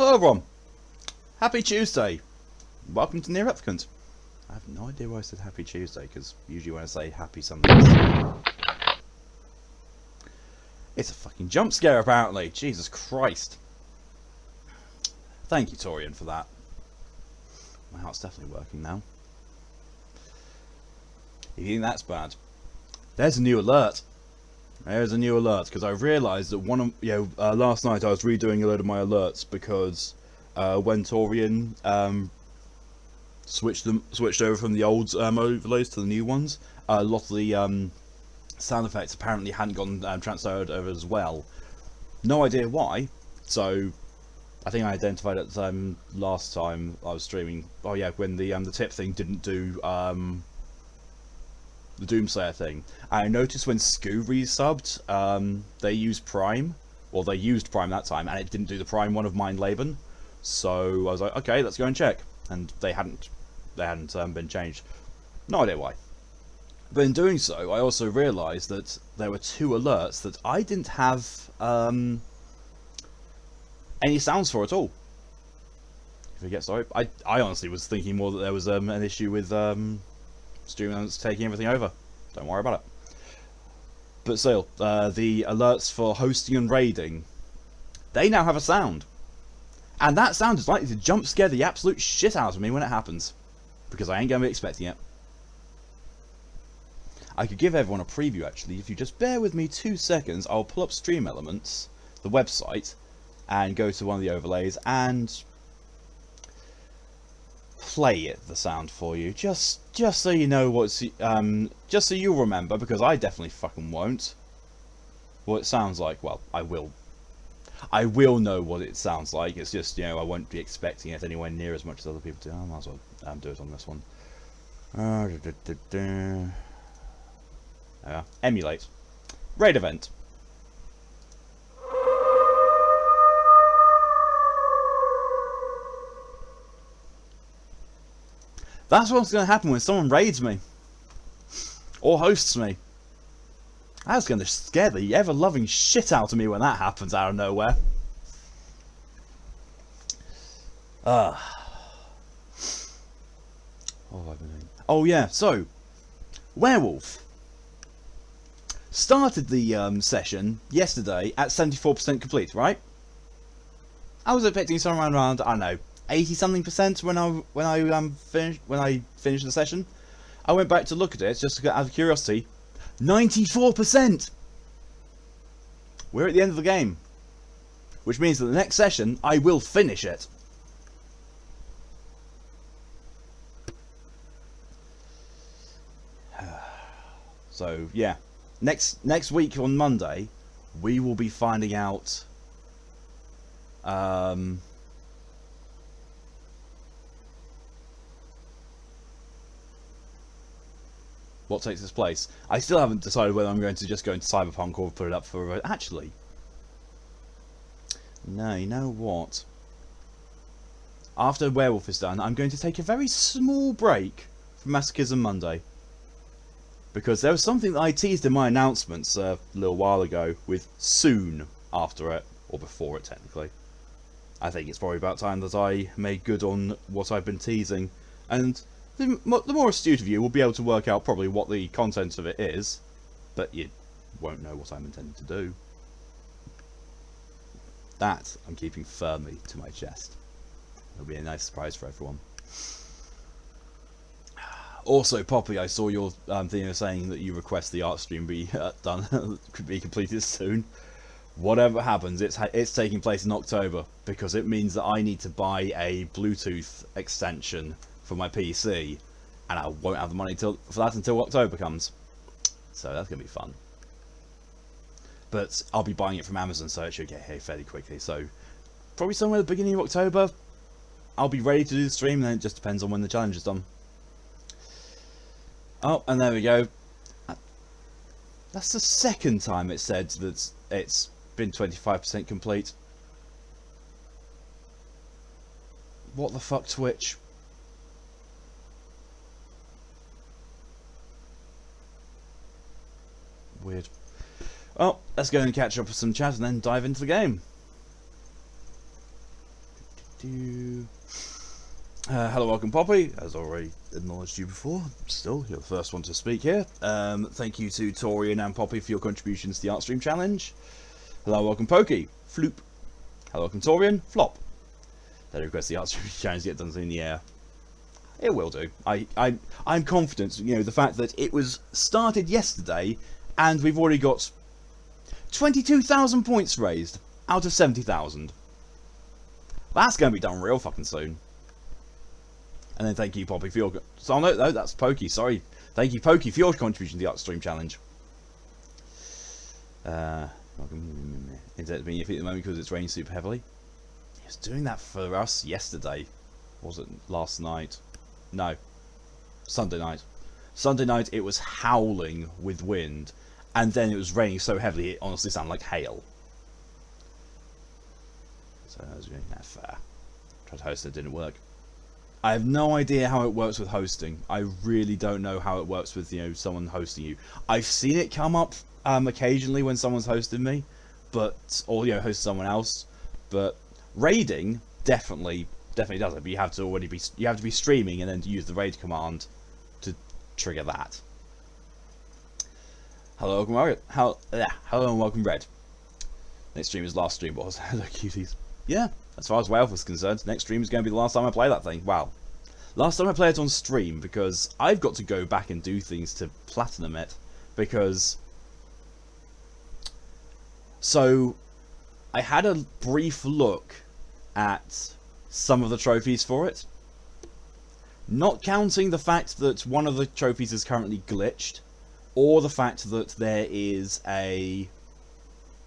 Hello everyone, happy Tuesday, welcome to NieR Replicant. I have no idea why I said happy Tuesday, because usually when I say happy something it's a fucking jump scare apparently, Jesus Christ. Thank you Torian for that. My heart's definitely working now. If you think that's bad, there's a new alert. There's a new alert, because I realised that last night I was redoing a load of my alerts because when Torian switched over from the old overlays to the new ones, a lot of the sound effects apparently hadn't gotten transferred over as well. No idea why. So I think I identified at the time last time I was streaming. Oh yeah, when the tip thing didn't do the Doomslayer thing. I noticed when Scoo resubbed, they used Prime, or they used Prime that time, and it didn't do the Prime one of Mind Laban. So I was like, okay, let's go and check, and they hadn't been changed. No idea why. But in doing so, I also realised that there were two alerts that I didn't have any sounds for at all. Sorry, I honestly was thinking more that there was an issue with Stimulant taking everything over. Don't worry about it. But still, the alerts for hosting and raiding, they now have a sound. And that sound is likely to jump scare the absolute shit out of me when it happens. Because I ain't going to be expecting it. I could give everyone a preview actually. If you just bear with me 2 seconds, I'll pull up Stream Elements, the website, and go to one of the overlays and play the sound for you, just so you know what's just so you'll remember, because I definitely fucking won't, what it sounds like. Well, I will know what it sounds like. It's just, you know, I won't be expecting it anywhere near as much as other people do. I might as well do it on this one. Emulate raid event. That's what's going to happen when someone raids me. Or hosts me. That's going to scare the ever-loving shit out of me when that happens out of nowhere. What have I been doing? Oh yeah, so Werewolf started the session yesterday at 74% complete, right? I was expecting somewhere around, I don't know, 80-something% when I finished the session. I went back to look at it just out of curiosity. 94%. We're at the end of the game, which means that the next session I will finish it. So yeah, next week on Monday, we will be finding out. What takes its place. I still haven't decided whether I'm going to just go into Cyberpunk or put it up for actually. No, you know what? After Werewolf is done, I'm going to take a very small break from Masochism Monday. Because there was something that I teased in my announcements a little while ago with soon after it, or before it technically. I think it's probably about time that I made good on what I've been teasing, and the more astute of you will be able to work out probably what the content of it is, but you won't know what I'm intending to do. That I'm keeping firmly to my chest. It'll be a nice surprise for everyone. Also, Poppy, I saw your thing saying that you request the art stream be done, could be completed soon. Whatever happens, it's taking place in October, because it means that I need to buy a Bluetooth extension for my PC, and I won't have the money for that until October comes. So that's gonna be fun. But I'll be buying it from Amazon, so it should get here fairly quickly. So probably somewhere at the beginning of October, I'll be ready to do the stream. Then it just depends on when the challenge is done. Oh, and there we go. That's the second time it said that it's been 25% complete. What the fuck, Twitch? Weird. Well, let's go and catch up with some chat and then dive into the game. Hello, welcome, Poppy. As already acknowledged you before, still, you're the first one to speak here. Thank you to Torian and Poppy for your contributions to the Art Stream Challenge. Hello, welcome, Pokey. Floop. Hello, welcome, Torian. Flop. They request the Art Stream Challenge get done in the air. It will do. I'm confident, you know, the fact that it was started yesterday and we've already got 22,000 points raised out of 70,000. That's going to be done real fucking soon. And then thank you, Poppy, for your... So, no, that's Pokey, sorry. Thank you, Pokey, for your contribution to the Art Stream Challenge. Internet being iffy at the moment because it's raining super heavily. He was doing that for us yesterday. Was it last night? No. Sunday night. Sunday night it was howling with wind. And then it was raining so heavily it honestly sounded like hail. So that was really not fair. Tried to host it, didn't work. I have no idea how it works with hosting. I really don't know how it works with, you know, someone hosting you. I've seen it come up occasionally when someone's hosted me, but or you know, host someone else. But raiding definitely does it. But you have to be streaming and then use the raid command to trigger that. Hello, welcome, Margaret. Hello and welcome, Red. Next streamer's last stream was hello, cuties. Yeah, as far as Wealth was concerned, next stream is going to be the last time I play that thing. Wow. Last time I played it on stream, because I've got to go back and do things to platinum it, because... So, I had a brief look at some of the trophies for it. Not counting the fact that one of the trophies is currently glitched, or the fact that there is a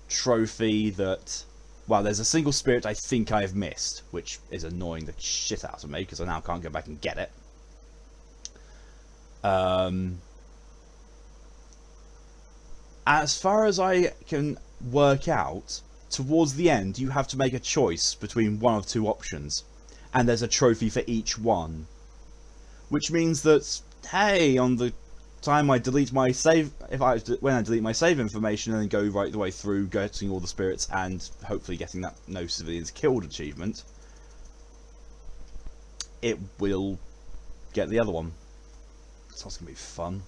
trophy that... Well, there's a single spirit I think I've missed, which is annoying the shit out of me, because I now can't go back and get it. As far as I can work out, towards the end, you have to make a choice between one of two options, and there's a trophy for each one. Which means that, hey, on the time I delete my save, when I delete my save information and then go right the way through, getting all the spirits and hopefully getting that no civilians killed achievement, it will get the other one. So that's gonna be fun.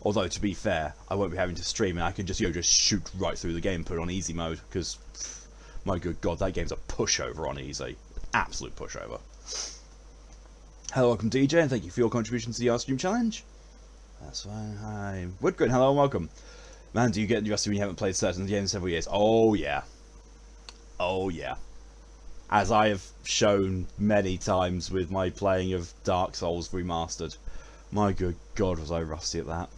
Although to be fair, I won't be having to stream and I can just just shoot right through the game and put it on easy mode because my good god, that game's a pushover on easy, absolute pushover. Hello, welcome DJ, and thank you for your contribution to the Art Stream Challenge. That's fine. Hi. Woodgrin, hello and welcome. Man, do you get rusty when you haven't played certain games in several years? Oh, yeah. Oh, yeah. As I have shown many times with my playing of Dark Souls Remastered. My good god, was I rusty at that.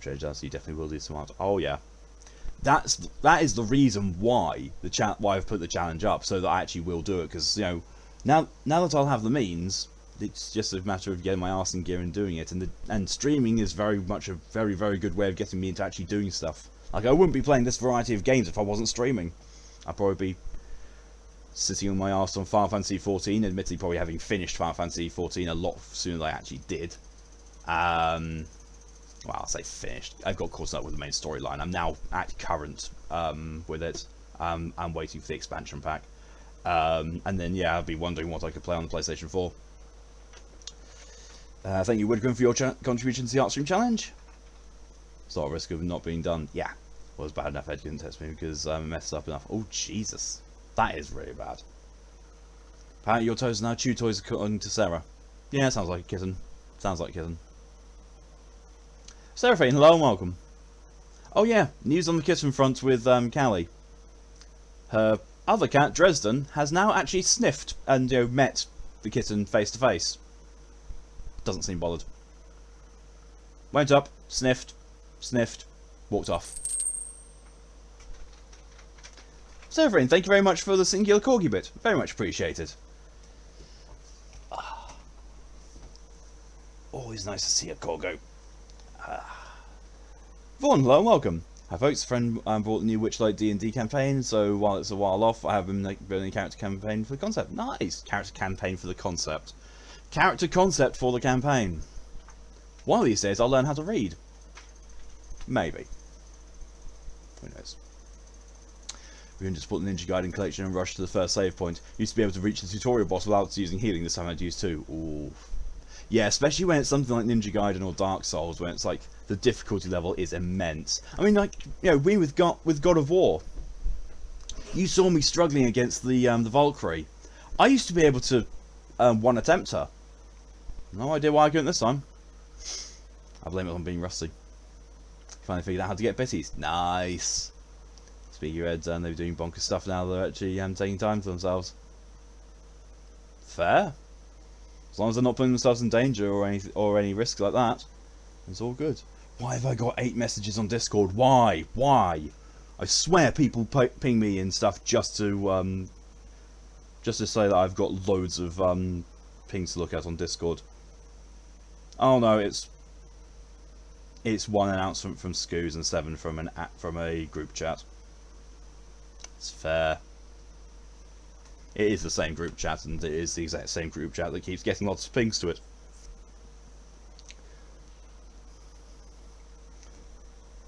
Which does, you definitely will do some art. Oh, yeah. That is the reason why why I've put the challenge up, so that I actually will do it. Because, you know, now that I'll have the means... It's just a matter of getting my arse in gear and doing it, and streaming is very much a very, very good way of getting me into actually doing stuff. Like, I wouldn't be playing this variety of games if I wasn't streaming. I'd probably be sitting on my arse on Final Fantasy XIV, admittedly probably having finished Final Fantasy XIV a lot sooner than I actually did. Well, I'll say finished. I've got caught up with the main storyline. I'm now at current with it. I'm waiting for the expansion pack. And then, yeah, I'll be wondering what I could play on the PlayStation 4. Thank you, Woodgren, for your contribution to the Art Stream Challenge. It's not a risk of not being done. Yeah, was bad enough Ed didn't test me because I messed up enough. Oh, Jesus. That is really bad. Apparently your toes are now chew toys according to Sarah. Yeah, sounds like a kitten. Sounds like a kitten. Seraphine, hello and welcome. Oh yeah, news on the kitten front with Callie. Her other cat, Dresden, has now actually sniffed and met the kitten face to face. Doesn't seem bothered. Went up, sniffed, walked off. Severin, thank you very much for the singular corgi bit. Very much appreciated. Always nice to see a corgo. Vaughn, hello and welcome. Hi folks, a friend bought the new Witchlight D&D campaign, so while it's a while off, I have been building a character campaign for the concept. Nice! Character campaign for the concept. Character concept for the campaign. One of these days I'll learn how to read. Maybe. Who knows. We can just put the Ninja Gaiden collection and rush to the first save point. Used to be able to reach the tutorial boss without using healing. This time I'd use 2. Ooh. Yeah, especially when it's something like Ninja Gaiden or Dark Souls, when it's like the difficulty level is immense. I mean, like, you know, we with God of War, you saw me struggling against the Valkyrie. I used to be able to one attempt her. No idea why I couldn't this time. I blame it on being rusty. Finally figured out how to get bitties. Nice. Speak your heads, and they're doing bonkers stuff now. They're actually taking time for themselves. Fair. As long as they're not putting themselves in danger or any risk like that, it's all good. Why have I got 8 messages on Discord? Why? Why? I swear people ping me and stuff just to say that I've got loads of pings to look at on Discord. Oh no, it's one announcement from Scoos and 7 from a group chat. It's fair. It is the same group chat, and it is the exact same group chat that keeps getting lots of pings to it.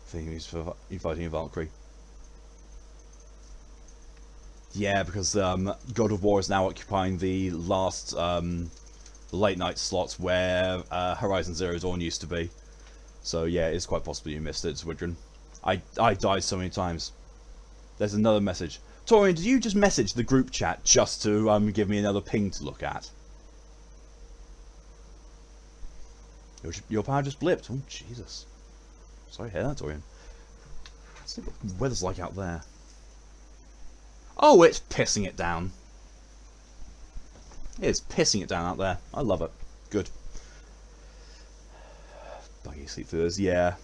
I think he's fighting a Valkyrie. Yeah, because God of War is now occupying the last late night slots where Horizon Zero Dawn used to be. So yeah, it's quite possible you missed it, Swidrin. I died so many times. There's another message. Torian, did you just message the group chat just to give me another ping to look at? Your power just blipped. Oh, Jesus. Sorry to hear that, Torian. Let's see what the weather's like out there. Oh, it's pissing it down. It's pissing it down out there. I love it. Good. Buggy sleep through this. Yeah.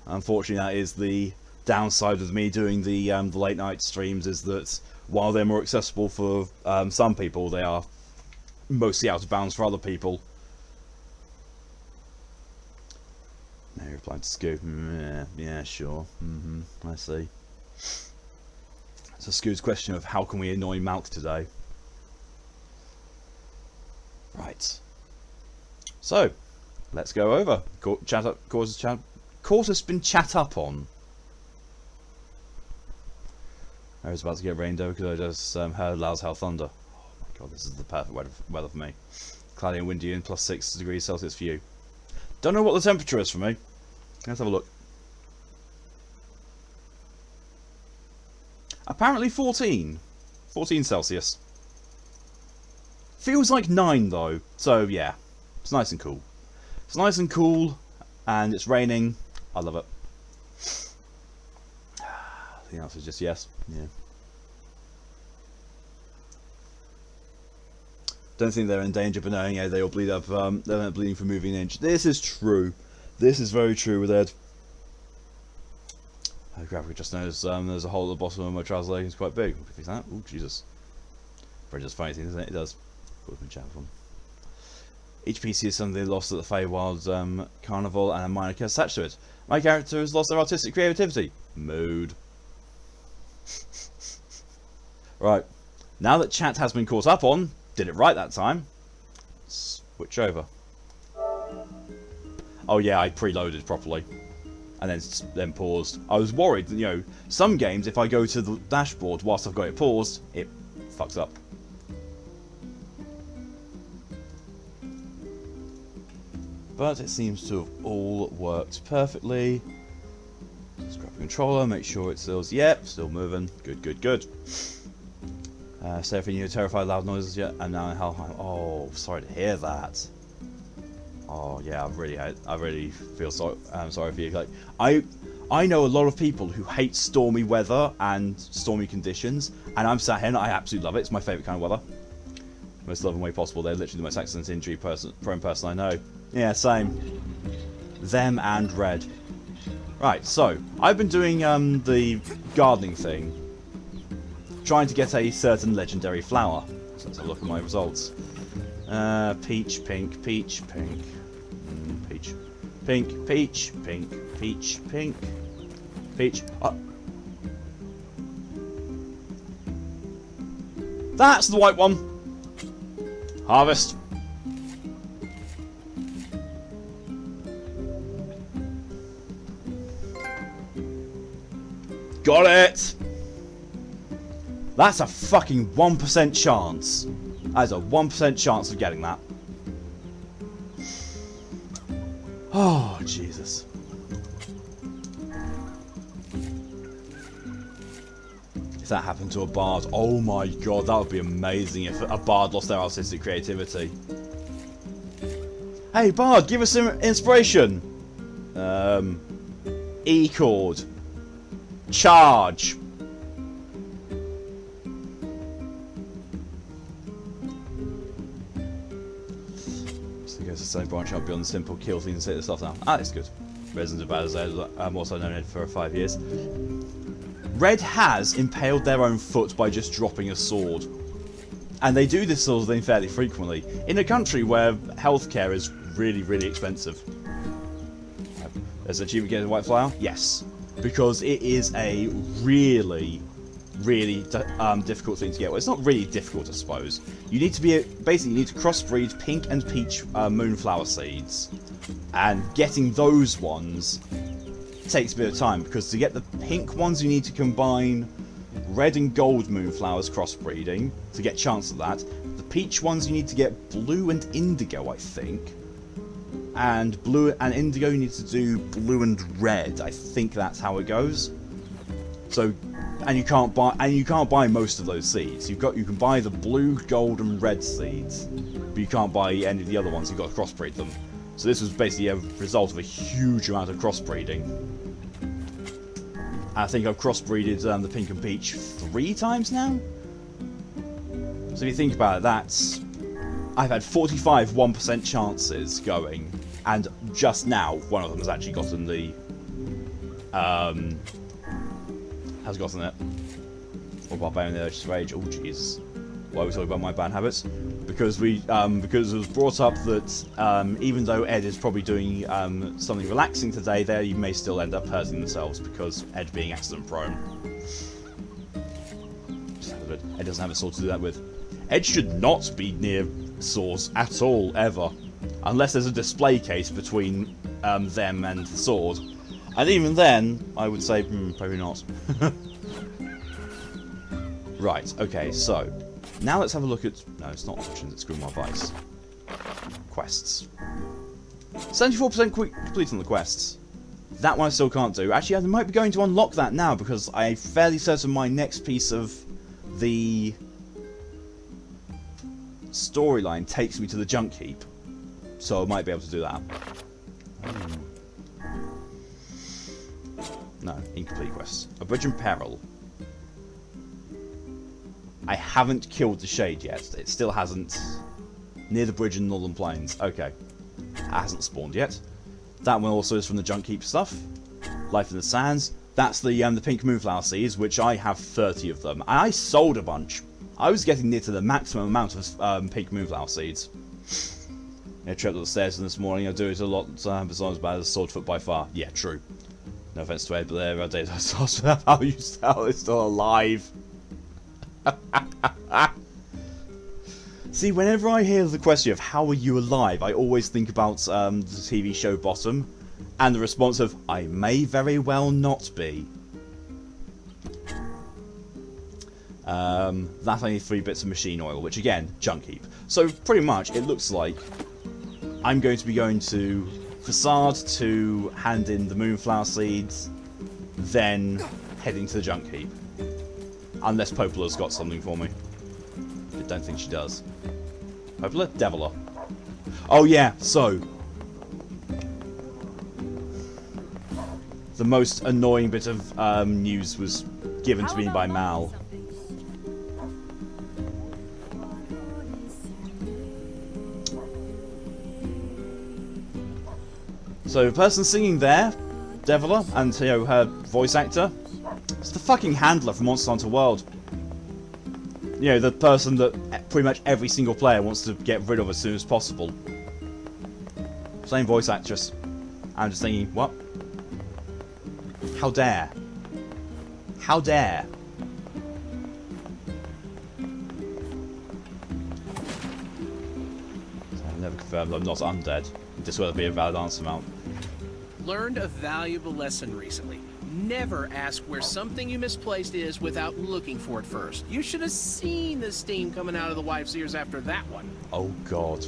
Unfortunately, that is the downside of me doing the late night streams, is that while they're more accessible for some people, they are mostly out of bounds for other people. Now you're replying to Scoo. Yeah, sure. I see. So Scoo's question of how can we annoy Malk today? Right. So, let's go over. Course has been chat up on. I was about to get rained over because I just heard loud hell thunder. Oh my god, this is the perfect weather for me. Cloudy and windy and +6 degrees Celsius for you. Don't know what the temperature is for me. Let's have a look. Apparently 14. 14 Celsius. Feels like 9 though, so yeah. It's nice and cool. It's nice and cool, and it's raining. I love it. The answer is just yes. Yeah. Don't think they're in danger, but knowing they all bleed up. They're not bleeding for moving an inch. This is true. This is very true with Ed. Graphic just noticed there's a hole at the bottom of my trouser leg. It's quite big. Fix that. Oh Jesus. Very just funny thing, isn't it? It does. Each PC is something lost at the Feywild Carnival, and a minor curse attached to it. My character has lost their artistic creativity. Mood. Right. Now that chat has been caught up on, did it right that time. Switch over. Oh yeah, I preloaded properly. And then paused. I was worried that, you know, some games, if I go to the dashboard whilst I've got it paused, it fucks up. But it seems to have all worked perfectly. Just grab the controller, make sure it still's. Yep, still moving. Good, good, good. Say if you're terrified of loud noises yet. I'm now in Helheim. Oh, sorry to hear that. Oh yeah, I really feel sorry for you. Like I know a lot of people who hate stormy weather and stormy conditions, and I'm sat here and I absolutely love it. It's my favourite kind of weather. Most loving way possible. They're literally the most accident injury prone person I know. Yeah, same. Them and Red. Right, so I've been doing the gardening thing, trying to get a certain legendary flower. So let's have a look at my results. Peach, pink, peach, pink, peach, pink, peach, pink, peach, pink, peach. That's the white one. Harvest. Got it. That's a fucking 1% chance. That is a 1% chance of getting that. Oh, Jesus. If that happened to a bard, oh my god, that would be amazing if a bard lost their artistic creativity. Hey, bard, give us some inspiration. E chord. Charge. So he goes to say branch out beyond the simple kill things and say the stuff now. Ah, that's good. Residents of Bowser, also known Ed for 5 years. Red has impaled their own foot by just dropping a sword. And they do this sort of thing fairly frequently. In a country where healthcare is really, really expensive. There's an achievement getting a white flower? Yes. Because it is a really, really difficult thing to get. Well, it's not really difficult, I suppose. You need to be, basically you need to crossbreed pink and peach moonflower seeds. And getting those ones takes a bit of time, because to get the pink ones you need to combine red and gold moonflowers crossbreeding to get chance of that. The peach ones you need to get blue and indigo, I think. And blue and indigo you need to do blue and red. I think that's how it goes. So, and you can't buy most of those seeds. You can buy the blue, gold, and red seeds, but you can't buy any of the other ones. You've got to crossbreed them. So this was basically a result of a huge amount of crossbreeding. I think I've crossbreeded the pink and peach 3 times now. So if you think about it, I've had 45 1% chances going, and just now one of them has actually gotten the has gotten it. Or Barbarian the Urge to Rage. Oh jeez. Why are we talking about my bad habits? Because because it was brought up that even though Ed is probably doing something relaxing today, there you may still end up hurting themselves because Ed being accident prone. Ed doesn't have a sword to do that with. Ed should not be near swords at all, ever, unless there's a display case between them and the sword. And even then, I would say probably not. Right. Okay. So. Now let's have a look at... No, it's not options, it's Grimoire Vice. Quests. 74% complete on the quests. That one I still can't do. Actually, I might be going to unlock that now, because I'm fairly certain my next piece of the storyline takes me to the Junk Heap. So I might be able to do that. No, incomplete quests. A Bridge in Peril. I haven't killed the Shade yet. It still hasn't... Near the bridge in Northern Plains. Okay. It hasn't spawned yet. That one also is from the Junk Heap stuff. Life in the Sands. That's the pink moonflower seeds, which I have 30 of them. I sold a bunch. I was getting near to the maximum amount of pink moonflower seeds. I tripped up the stairs this morning. I do it a lot, besides bad as Swordfoot by far. Yeah, true. No offense to Ed, but there are days I saw how you still is still alive. See, whenever I hear the question of how are you alive, I always think about the TV show Bottom, and the response of, I may very well not be. That's only 3 bits of machine oil, which again, Junk Heap. So pretty much, it looks like I'm going to be going to Facade to hand in the Moonflower Seeds, then heading to the Junk Heap. Unless Popola's got something for me. I don't think she does. Popola? Deviler. Oh yeah, so. The most annoying bit of news was given to me by Mal. So the person singing there, Deviler, and her voice actor, it's the fucking handler from Monster Hunter World. You know, the person that pretty much every single player wants to get rid of as soon as possible. Same voice actress. I'm just thinking, what? How dare? How dare? I've never confirmed I'm not undead. Just whether it be a valid answer amount. Learned a valuable lesson recently. Never ask where something you misplaced is without looking for it first. You should have seen the steam coming out of the wife's ears after that one. Oh god.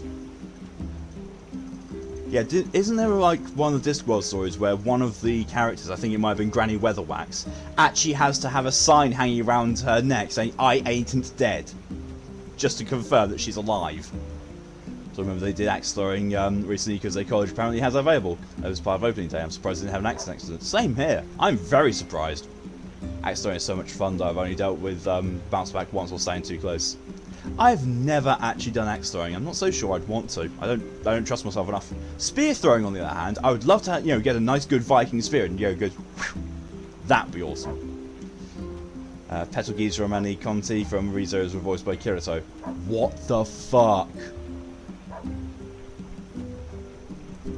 Yeah, isn't there like one of the Discworld stories where one of the characters, I think it might have been Granny Weatherwax, actually has to have a sign hanging around her neck saying, "I ain't dead," just to confirm that she's alive. So I remember they did axe throwing recently because their college apparently has that available. That was part of opening day. I'm surprised they didn't have an axe accident. Same here. I'm very surprised. Axe throwing is so much fun that I've only dealt with bounce back once or staying too close. I've never actually done axe throwing. I'm not so sure I'd want to. I don't trust myself enough. Spear throwing, on the other hand, I would love to, get a nice good Viking spear and go. That'd be awesome. Petal Geese from Annie Conti from Rizos were voiced by Kirito. What the fuck?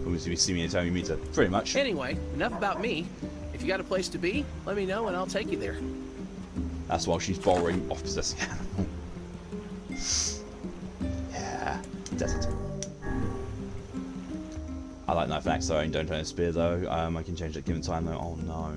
Obviously, you see me anytime you meet her. Pretty much. Anyway, enough about me. If you got a place to be, let me know and I'll take you there. That's while she's borrowing off possessing animal. Yeah, desert. I like knife and axe throwing. Don't turn a spear though. I can change that given time though. Oh no.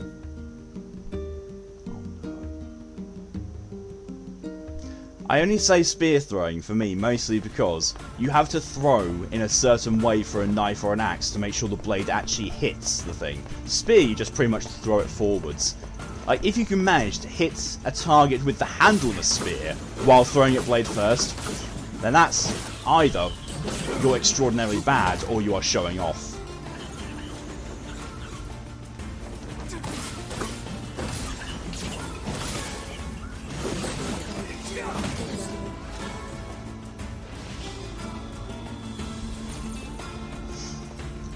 I only say spear throwing for me mostly because you have to throw in a certain way for a knife or an axe to make sure the blade actually hits the thing. Spear, you just pretty much throw it forwards. Like, if you can manage to hit a target with the handle of a spear while throwing it blade first, then that's either you're extraordinarily bad or you are showing off.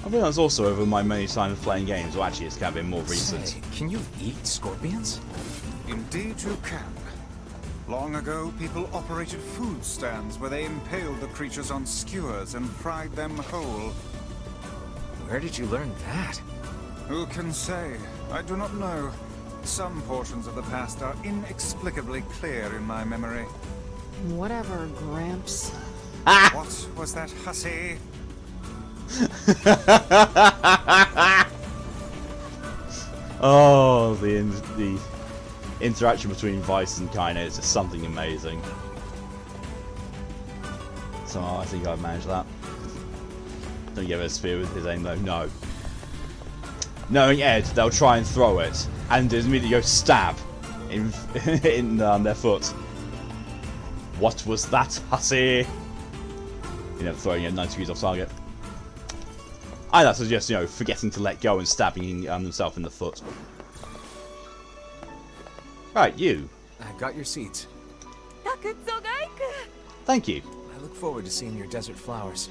I think that's also over my many times playing games, or actually it's kind of been more recent. Say, can you eat scorpions? Indeed you can. Long ago, people operated food stands where they impaled the creatures on skewers and fried them whole. Where did you learn that? Who can say? I do not know. Some portions of the past are inexplicably clear in my memory. Whatever, Gramps. What was that hussy? Oh, the interaction between Weiss and Kaine is just something amazing. So I think I've managed that. Don't give it a spear with his aim though. No. Knowing Ed, they'll try and throw it, and immediately go stab in their foot. What was that, hussy? You know, throwing it 90 degrees off target. I suggest, forgetting to let go and stabbing themselves in the foot. Right, you. I got your seeds. Thank you. I look forward to seeing your desert flowers.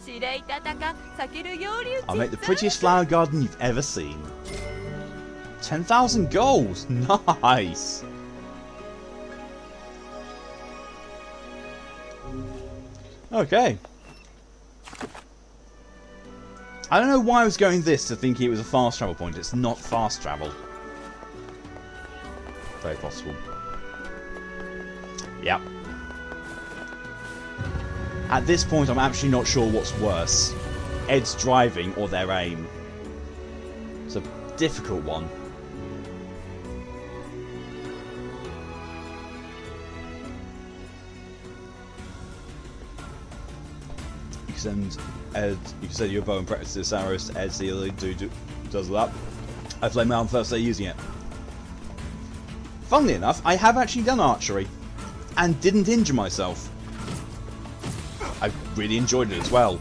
I'll make the prettiest flower garden you've ever seen. 10,000 gold! Nice! Okay. I don't know why I was going this to think it was a fast travel point. It's not fast travel. Very possible. Yep. At this point, I'm actually not sure what's worse. Ed's driving or their aim. It's a difficult one. You can send Ed, you can send your bow and practice this arrows to Ed, see how he does that. I played my arm first day using it. Funnily enough, I have actually done archery and didn't injure myself. I really enjoyed it as well.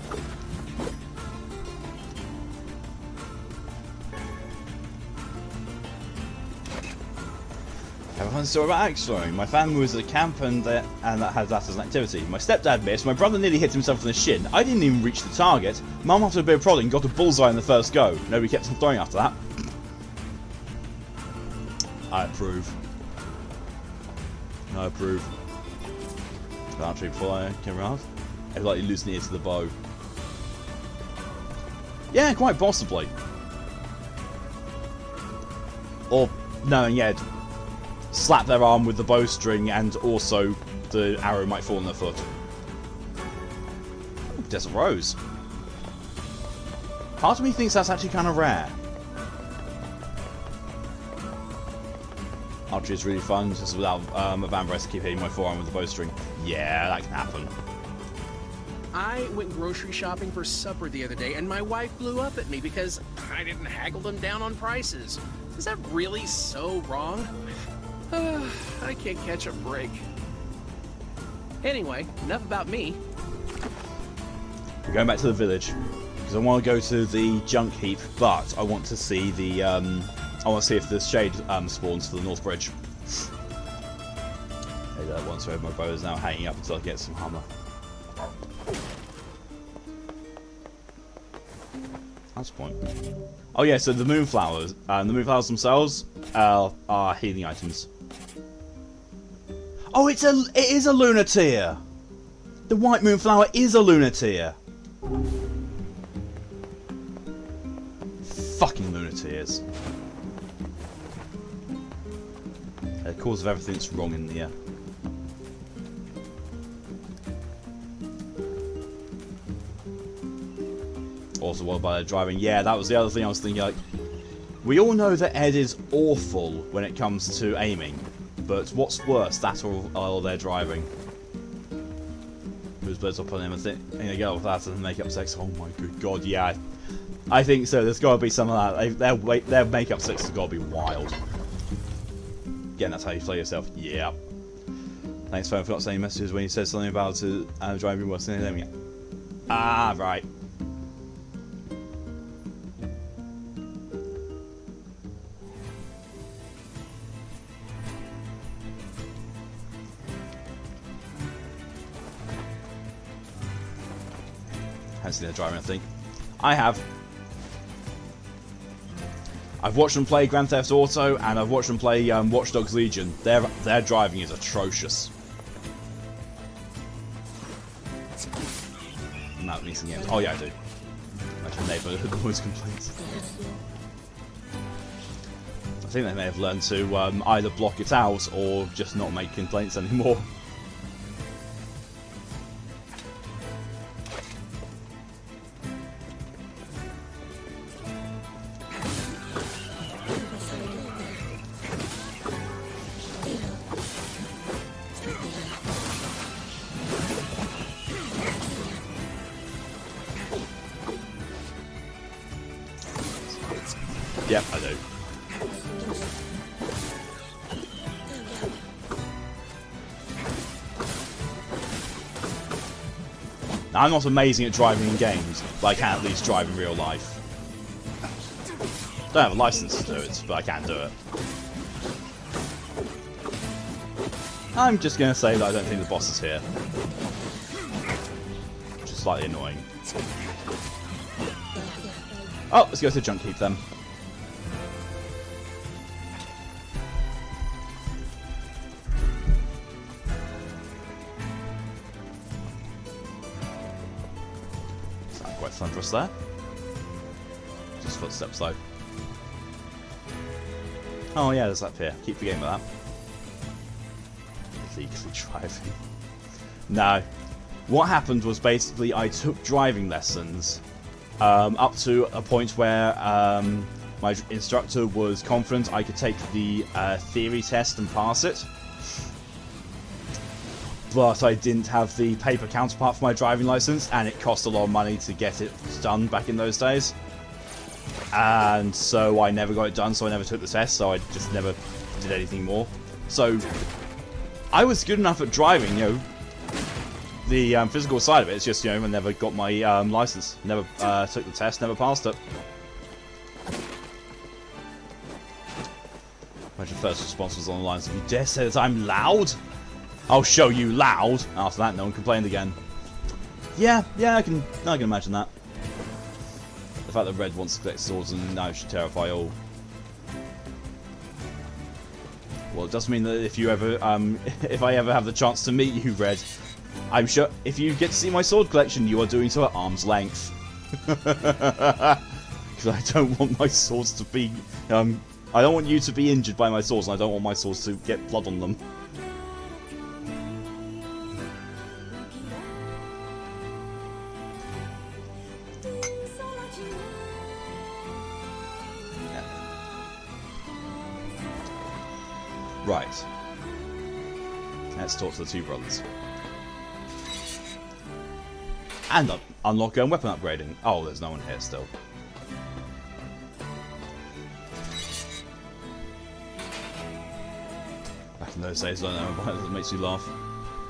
I have a fun story about axe throwing. My family was at a camp and that had that as an activity. My stepdad missed, my brother nearly hit himself in the shin. I didn't even reach the target. Mum, after a bit of prodding, got a bullseye in the first go. Nobody kept on throwing after that. I approve. I approve. Archery before I came around. I'd like to lose near to the bow. Yeah, quite possibly. Or, knowing Ed, slap their arm with the bowstring and also the arrow might fall on their foot. Ooh, Desert Rose. Part of me thinks that's actually kind of rare. Archery is really fun, just without a vampire to keep hitting my forearm with the bowstring. Yeah, that can happen. I went grocery shopping for supper the other day, and my wife blew up at me because I didn't haggle them down on prices. Is that really so wrong? I can't catch a break. Anyway, enough about me. We're going back to the village because I want to go to the Junk Heap, but I want to see the I want to see if the shade spawns for the North Bridge. Hey, that one, so my bow is now hanging up until I get some armor. That's the point. Oh yeah, so the moonflowers, the moonflowers themselves are healing items. Oh, it is a Lunar Tear. The white moonflower is a Lunar Tear. Fucking Lunar Tears. The cause of everything that's wrong in NieR. Also, what about driving? Yeah, that was the other thing I was thinking. Like, we all know that Ed is awful when it comes to aiming, but what's worse, that or their driving? Who's birds up on him? I think a girl with that and makeup sex. Oh my good god, yeah. I think so. There's got to be some of that. Their makeup sex has got to be wild. Again, that's how you play yourself. Yeah. Thanks, phone, for not saying messages when you said something about driving worse than anything. Ah, right. Haven't seen their driving, I think. I have. I've watched them play Grand Theft Auto, and I've watched them play Watch Dogs Legion. Their driving is atrocious. Not missing games. Oh yeah, I do. Actually, neighbourhood noise complaints. I think they may have learned to either block it out or just not make complaints anymore. Yep, I do. Now, I'm not amazing at driving in games, but I can at least drive in real life. Don't have a license to do it, but I can do it. I'm just going to say that I don't think the boss is here. Which is slightly annoying. Oh, let's go to Junk Heap then. Sound quite thunderous there. Just footsteps though. Oh yeah, there's that pier. Keep forgetting about that. Illegally driving. No. What happened was basically I took driving lessons up to a point where my instructor was confident I could take the theory test and pass it. But I didn't have the paper counterpart for my driving license, and it cost a lot of money to get it done back in those days. And so I never got it done, so I never took the test, so I just never did anything more. So I was good enough at driving, you know, the physical side of it. It's just, you know, I never got my license, never took the test, never passed it. Imagine first response was on the lines of, "You dare say that I'm loud? I'll show you loud." After that, no one complained again. Yeah, I can imagine that. The fact that Red wants to collect swords and now it should terrify all. Well, it does mean that if you ever, if I ever have the chance to meet you, Red, I'm sure if you get to see my sword collection, you are doing so at arm's length. Because I don't want my swords to be, I don't want you to be injured by my swords, and I don't want my swords to get blood on them. Right. Let's talk to the two brothers. And unlock weapon upgrading. Oh, there's no one here still. Back in those days, I don't know why it makes me laugh.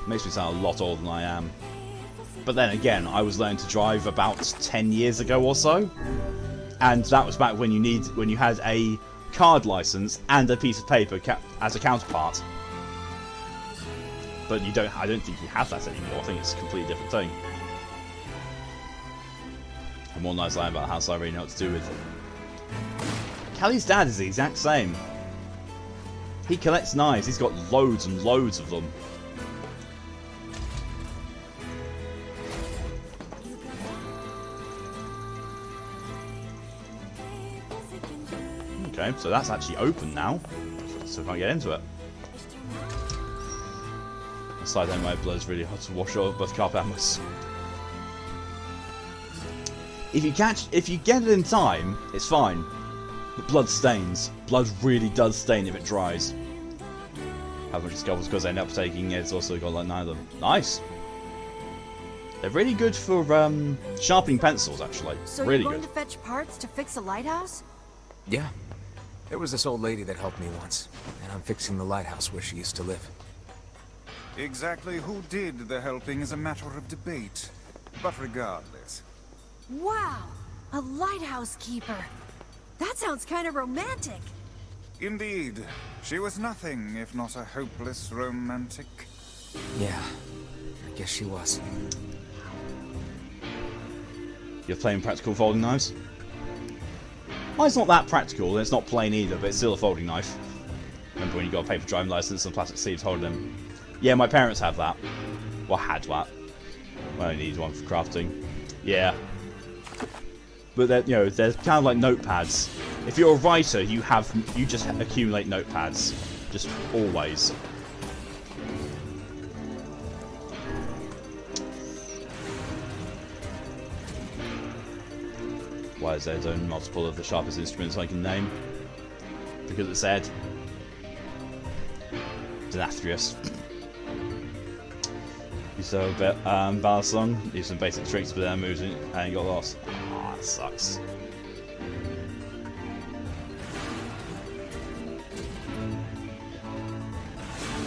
It makes me sound a lot older than I am. But then again, I was learning to drive about 10 years ago or so. And that was back when you had a card license and a piece of paper as a counterpart. But I don't think you have that anymore. I think it's a completely different thing. And more nice line about the house I really know what to do with. Callie's dad is the exact same. He collects knives. He's got loads and loads of them. Okay, so that's actually open now. So I can't get into it. Aside then, my blood's really hard to wash off both carpet and my... If you get it in time, it's fine. But blood stains. Blood really does stain if it dries. How much scuffles because I end up taking it. It's also got like 9 of them. Nice. They're really good for sharpening pencils, actually. So really you're going good. to fetch parts to fix a lighthouse? Yeah. There was this old lady that helped me once, and I'm fixing the lighthouse where she used to live. Exactly who did the helping is a matter of debate. But regardless. Wow! A lighthouse keeper. That sounds kind of romantic. Indeed. She was nothing if not a hopeless romantic. Yeah, I guess she was. You're playing practical folding knives? Mine's not that practical, and it's not plain either, but it's still a folding knife. Remember when you got a paper driving license and plastic sleeves holding them? Yeah, my parents have that. Well, had that. Well, I need one for crafting. Yeah. But they're kind of like notepads. If you're a writer, you just accumulate notepads, just always. Why is there only multiple of the sharpest instruments I can name? Because it said Denathrius. Used to have a bit ballad song, used some basic tricks, but then moves in and got lost. Ah, that sucks.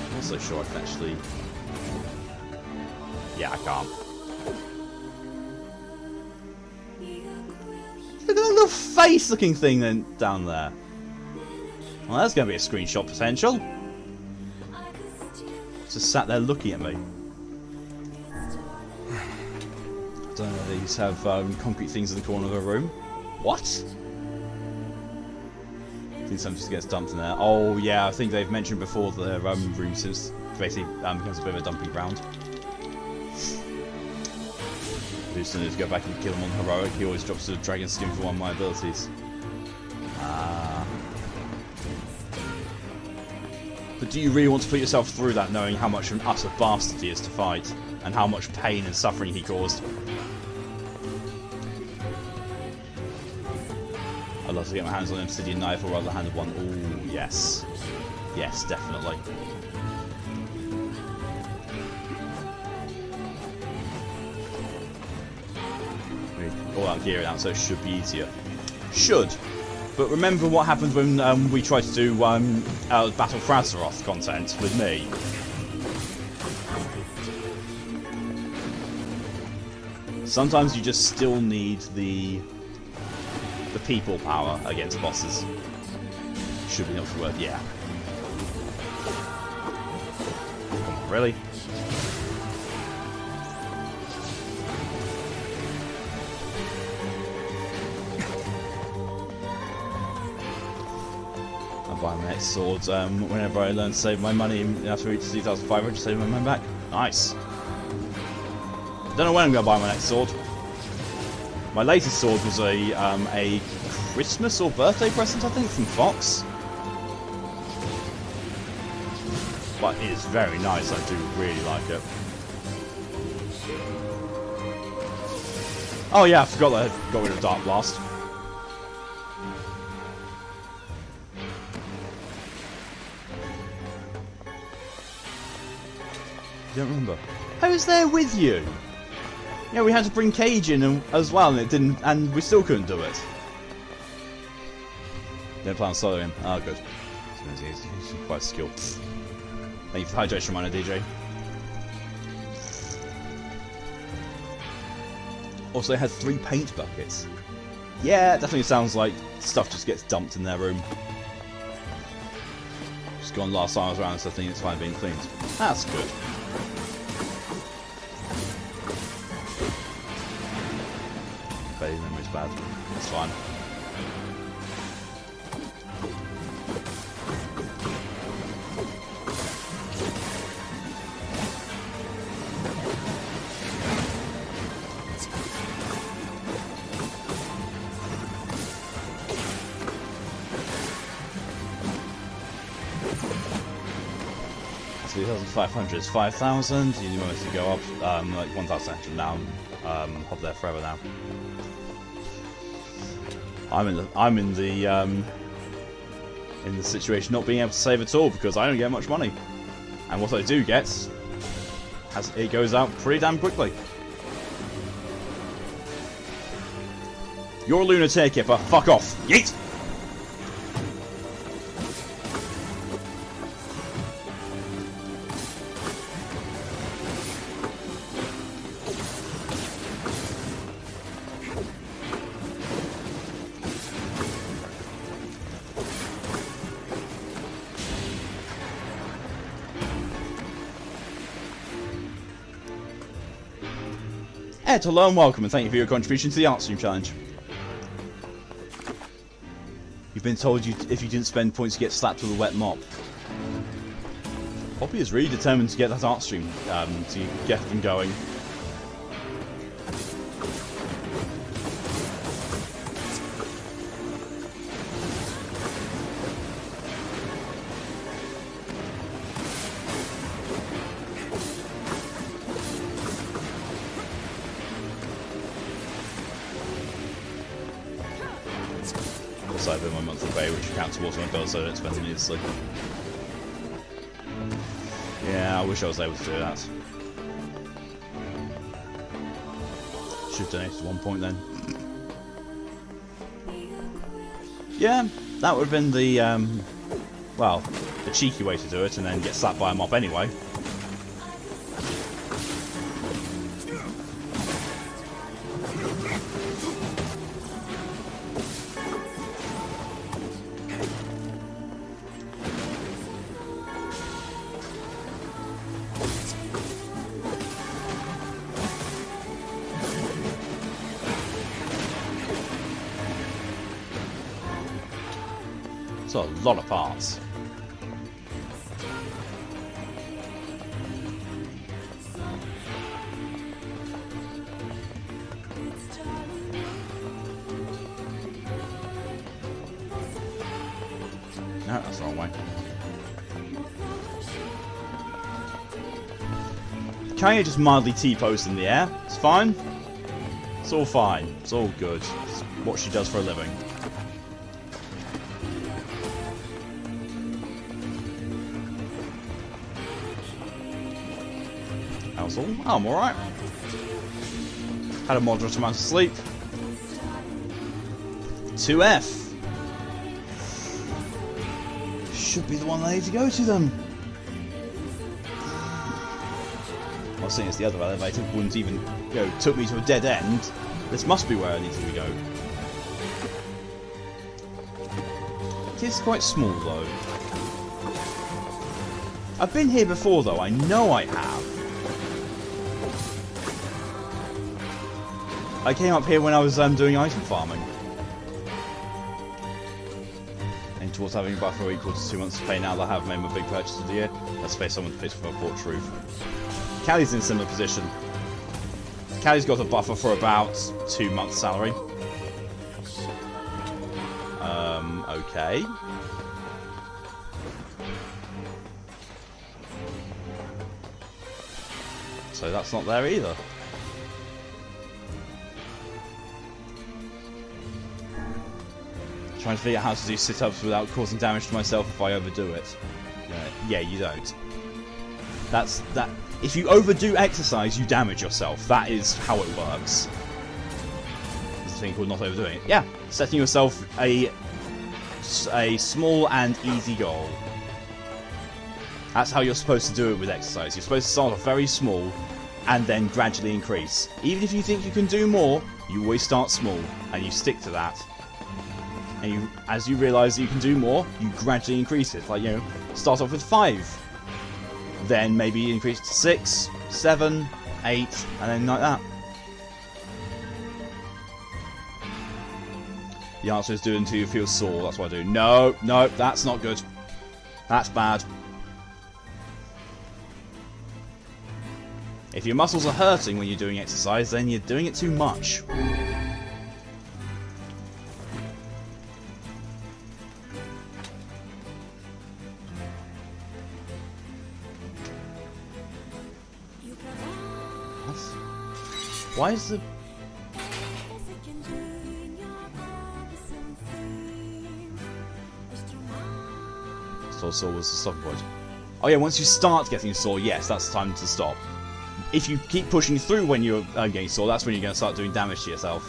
I'm also sure I can actually. Yeah, I can't. Look at that little face-looking thing then down there. Well, that's going to be a screenshot potential. Just sat there looking at me. I don't know, these have concrete things in the corner of a room. What? I think something just gets dumped in there. Oh yeah, I think they've mentioned before that their room since basically becomes a bit of a dumping ground. As soon as you go back and kill him on heroic, he always drops a dragon skin for one of my abilities. But do you really want to put yourself through that, knowing how much of an utter bastard he is to fight, and how much pain and suffering he caused? I'd love to get my hands on an obsidian knife or rather hand of one. Ooh, yes. Yes, definitely. All that gear out, so it should be easier. Should. But remember what happened when we tried to do Battle for Azeroth content with me. Sometimes you just still need the people power against bosses. Should be enough to work, yeah. Really? Buy my next sword whenever I learn to save my money enough to reach 2,500 to save my money back. Nice. Don't know when I'm going to buy my next sword. My latest sword was a Christmas or birthday present, I think, from Fox. But it is very nice, I do really like it. Oh yeah, I forgot that I got rid of Dark Blast. You don't remember? I was there with you. Yeah, we had to bring Cage in as well, and it didn't, and we still couldn't do it. Didn't plan on soloing him. Oh, good. He's quite skilled. Thank you for the hydration reminder, DJ. Also, they had 3 paint buckets. Yeah, it definitely sounds like stuff just gets dumped in their room. Just gone last time I was around, so I think it's fine being cleaned. That's good. Fading memory's bad. That's fine. So 3,500 is 5,000. You need moments to go up. Like 1,100 now. Up there forever now. I'm in the situation not being able to save at all because I don't get much money, and what I do get, it goes out pretty damn quickly. You're a Lunar Tear Kipper. Fuck off. Yeet. Ed, hello and welcome, and thank you for your contribution to the Art Stream Challenge. You've been told if you didn't spend points, you get slapped with a wet mop. Poppy is really determined to get that art stream, to get them going. Aside from my monthly pay, which counts towards my bill, so I don't spend it needlessly. Yeah, I wish I was able to do that. Should have donated at one point then. Yeah, that would have been the, well, the cheeky way to do it, and then get slapped by a mop anyway. It's a lot of parts. No, that's the wrong way. Kaya just mildly T-posed in the air. It's fine. It's all fine. It's all good. It's what she does for a living. How's all? Oh, I'm alright. Had a moderate amount of sleep. 2F. Should be the one I need to go to them. I was saying it's the other elevator wouldn't even, took me to a dead end. This must be where I need to go. It is quite small though. I've been here before though, I know I have. I came up here when I was doing item farming. And towards having a buffer equal to 2 months' pay now that I have made my big purchase of the year. Let's face someone pays for a porch roof. Callie's in a similar position. Callie's got a buffer for about 2 months' salary. Okay. So that's not there either. Trying to figure out how to do sit-ups without causing damage to myself if I overdo it. Yeah, you don't. If you overdo exercise, you damage yourself. That is how it works. There's a thing called not overdoing it. Yeah, setting yourself a small and easy goal. That's how you're supposed to do it with exercise. You're supposed to start off very small and then gradually increase. Even if you think you can do more, you always start small and you stick to that. And as you realise that you can do more, you gradually increase it. Like, you know, start off with 5. Then maybe increase to 6, 7, 8, and then like that. The answer is do it until you feel sore. That's what I do. No, no, that's not good. That's bad. If your muscles are hurting when you're doing exercise, then you're doing it too much. Why is the... Sore was the stopping point. Oh yeah, once you start getting sore, yes, that's the time to stop. If you keep pushing through when you're getting sore, that's when you're going to start doing damage to yourself.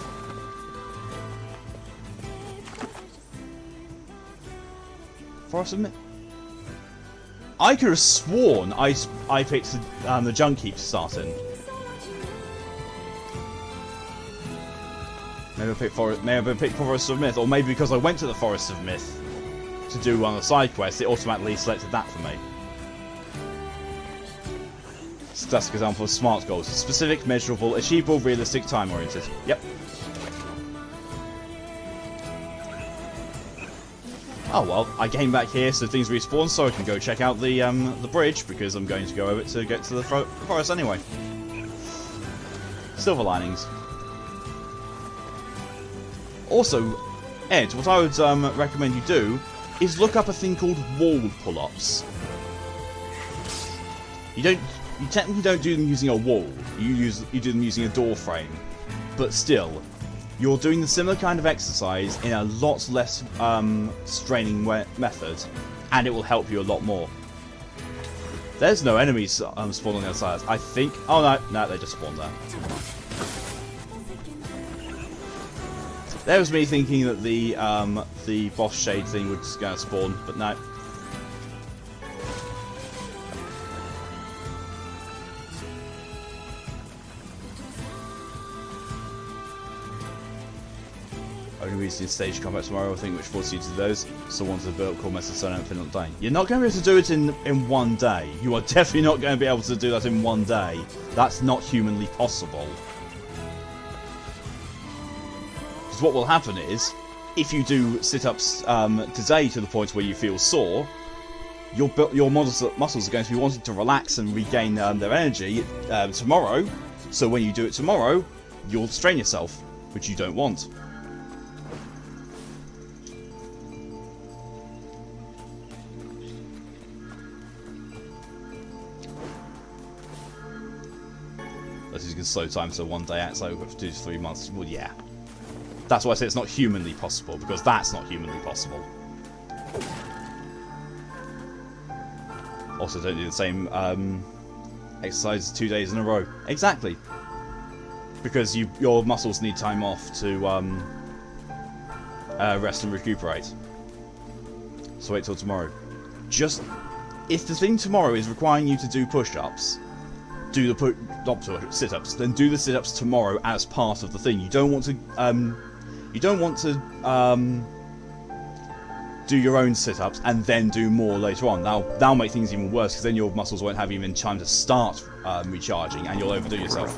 Forest of Myth. I could have sworn I picked the Junk Heap to start in. Maybe I picked Forest of Myth, or maybe because I went to the Forest of Myth to do one of the side quests, it automatically selected that for me. It's a classic example of SMART goals: specific, measurable, achievable, realistic, time-oriented. Yep. Oh well, I came back here so things respawn, so I can go check out the bridge, because I'm going to go over to get to the forest anyway. Silver linings. Also, Ed, what I would recommend you do is look up a thing called wall pull-ups. You technically don't do them using a wall. You do them using a door frame, but still, you're doing the similar kind of exercise in a lot less straining method, and it will help you a lot more. There's no enemies spawned on the other side. I think. Oh no, they just spawned there. There was me thinking that the boss shade thing was going to spawn, but no. Only reason in stage combat tomorrow, I think, which forces you to do those. So want to build called Method Stone and Finland Dying. You're not going to be able to do it in one day. You are definitely not going to be able to do that in one day. That's not humanly possible. Because what will happen is, if you do sit-ups today to the point where you feel sore, your muscles are going to be wanting to relax and regain their energy tomorrow. So when you do it tomorrow, you'll strain yourself, which you don't want. This is going to slow time, so one day out, so 2 to 3 months. Well, yeah. That's why I say it's not humanly possible, because that's not humanly possible. Also, don't do the same exercise 2 days in a row. Exactly. Because your muscles need time off to rest and recuperate. So wait till tomorrow. Just, if the thing tomorrow is requiring you to do push-ups, do the sit-ups. Then do the sit-ups tomorrow as part of the thing. You don't want to do your own sit-ups and then do more later on. That'll make things even worse, because then your muscles won't have even time to start recharging, and you'll overdo yourself.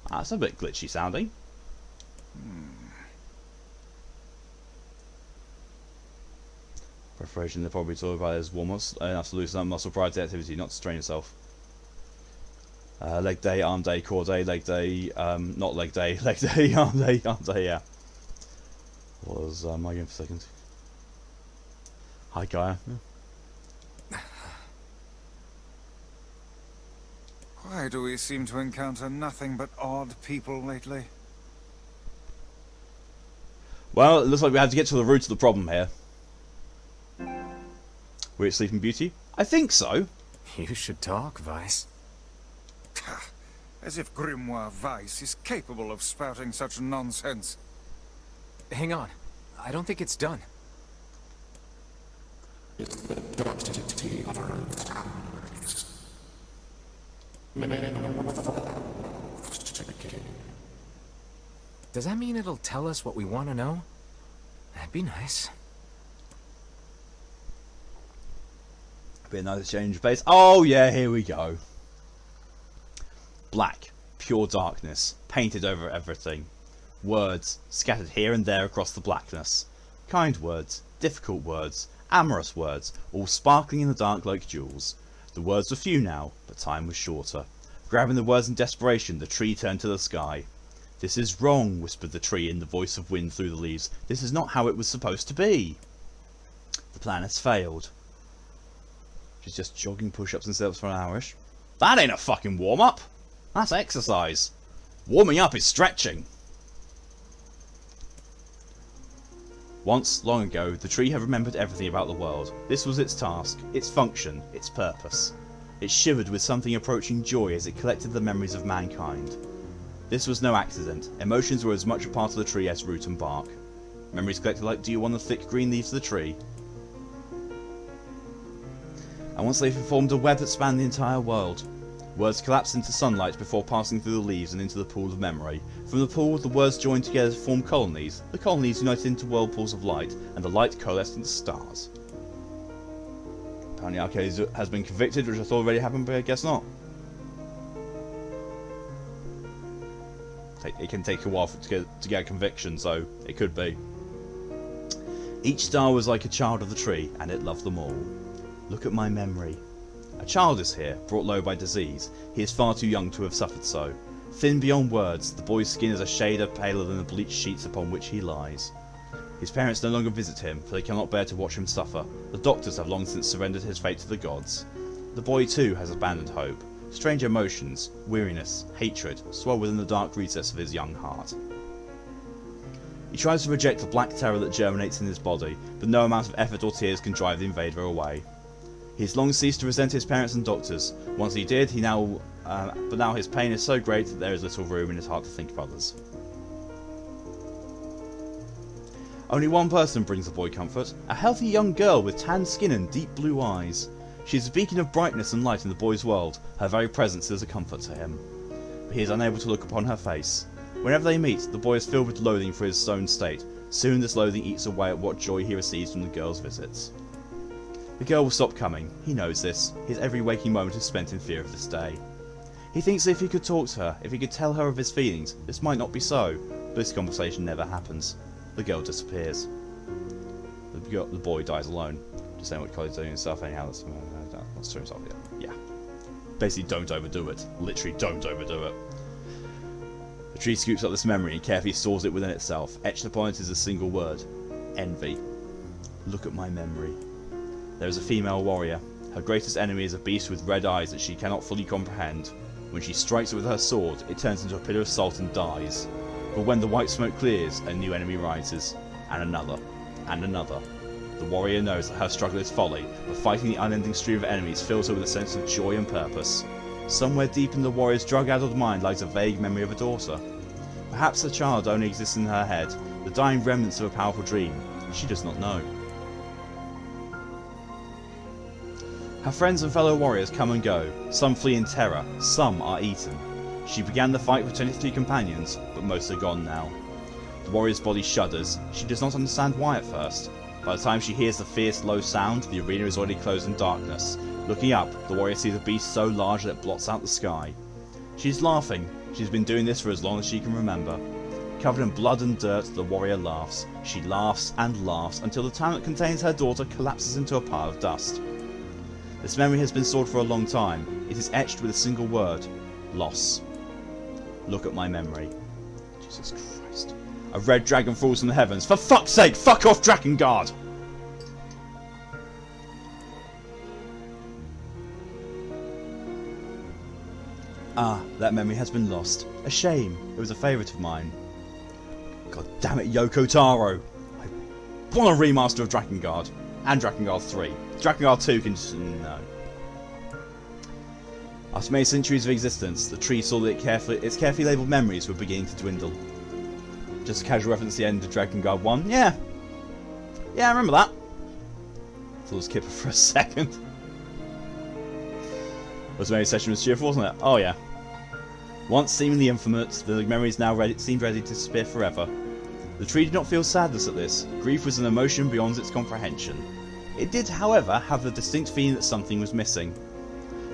That's a bit glitchy sounding. Preparation, they're probably talking about as warm-ups, enough to loosen up muscle prior to the activity, not to strain yourself. Leg day, arm day, core day, leg day, not leg day, leg day, arm day, yeah. What was my game for a second? Hi, Gaia. Yeah. Why do we seem to encounter nothing but odd people lately? Well, it looks like we had to get to the root of the problem here. We're at Sleeping Beauty? I think so. You should talk, Weiss. As if Grimoire Weiss is capable of spouting such nonsense. Hang on. I don't think it's done. Does that mean it'll tell us what we want to know? That'd be nice. Be a nice change of pace. Oh yeah, here we go. Black, pure darkness, painted over everything. Words scattered here and there across the blackness. Kind words, difficult words, amorous words, all sparkling in the dark like jewels. The words were few now, but time was shorter. Grabbing the words in desperation, the tree turned to the sky. "This is wrong," whispered the tree in the voice of wind through the leaves. "This is not how it was supposed to be. The plan has failed." She's just jogging push-ups and sit-ups for an hour-ish. That ain't a fucking warm-up! That's exercise. Warming up is stretching. Once, long ago, the tree had remembered everything about the world. This was its task, its function, its purpose. It shivered with something approaching joy as it collected the memories of mankind. This was no accident. Emotions were as much a part of the tree as root and bark. Memories collected like dew on the thick green leaves of the tree. And once they formed a web that spanned the entire world. Words collapsed into sunlight before passing through the leaves and into the pool of memory. From the pool, the words joined together to form colonies. The colonies united into whirlpools of light, and the light coalesced into stars. Apparently Arcades has been convicted, which I thought already happened, but I guess not. It can take a while to get a conviction, so it could be. Each star was like a child of the tree, and it loved them all. Look at my memory. A child is here, brought low by disease. He is far too young to have suffered so. Thin beyond words, the boy's skin is a shade paler than the bleached sheets upon which he lies. His parents no longer visit him, for they cannot bear to watch him suffer. The doctors have long since surrendered his fate to the gods. The boy too has abandoned hope. Strange emotions, weariness, hatred, swell within the dark recess of his young heart. He tries to reject the black terror that germinates in his body, but no amount of effort or tears can drive the invader away. He has long ceased to resent his parents and doctors. Once he did, but now his pain is so great that there is little room in his heart to think of others. Only one person brings the boy comfort, a healthy young girl with tan skin and deep blue eyes. She is a beacon of brightness and light in the boy's world. Her very presence is a comfort to him. But he is unable to look upon her face. Whenever they meet, the boy is filled with loathing for his stone state. Soon this loathing eats away at what joy he receives from the girl's visits. The girl will stop coming. He knows this. His every waking moment is spent in fear of this day. He thinks that if he could talk to her, if he could tell her of his feelings, this might not be so. But this conversation never happens. The girl disappears. The boy dies alone. Just saying what Collie's doing himself anyhow. That's true himself, yeah. Basically, don't overdo it. Literally, don't overdo it. The tree scoops up this memory and carefully stores it within itself. Etched upon it is a single word. Envy. Look at my memory. There is a female warrior. Her greatest enemy is a beast with red eyes that she cannot fully comprehend. When she strikes it with her sword, it turns into a pillar of salt and dies. But when the white smoke clears, a new enemy rises. And another. And another. The warrior knows that her struggle is folly, but fighting the unending stream of enemies fills her with a sense of joy and purpose. Somewhere deep in the warrior's drug-addled mind lies a vague memory of a daughter. Perhaps the child only exists in her head, the dying remnants of a powerful dream. She does not know. Her friends and fellow warriors come and go. Some flee in terror, some are eaten. She began the fight with 23 companions, but most are gone now. The warrior's body shudders. She does not understand why at first. By the time she hears the fierce low sound, the arena is already closed in darkness. Looking up, the warrior sees a beast so large that it blots out the sky. She's laughing. She's been doing this for as long as she can remember. Covered in blood and dirt, the warrior laughs. She laughs and laughs until the town that contains her daughter collapses into a pile of dust. This memory has been stored for a long time. It is etched with a single word. Loss. Look at my memory. Jesus Christ. A red dragon falls from the heavens. For fuck's sake, fuck off, Drakengard! Ah, that memory has been lost. A shame. It was a favourite of mine. God damn it, Yoko Taro! I want a remaster of Drakengard. And Drakengard 3. Drakengard 2 can just... no. After many centuries of existence, the tree saw that its carefully labelled memories were beginning to dwindle. Just a casual reference to the end of Drakengard 1. Yeah, I remember that. Thought it was Kipper for a second. Was very session was cheerful, wasn't it? Oh yeah. Once seemingly infinite, the memories now seemed ready to disappear forever. The tree did not feel sadness at this. Grief was an emotion beyond its comprehension. It did, however, have the distinct feeling that something was missing.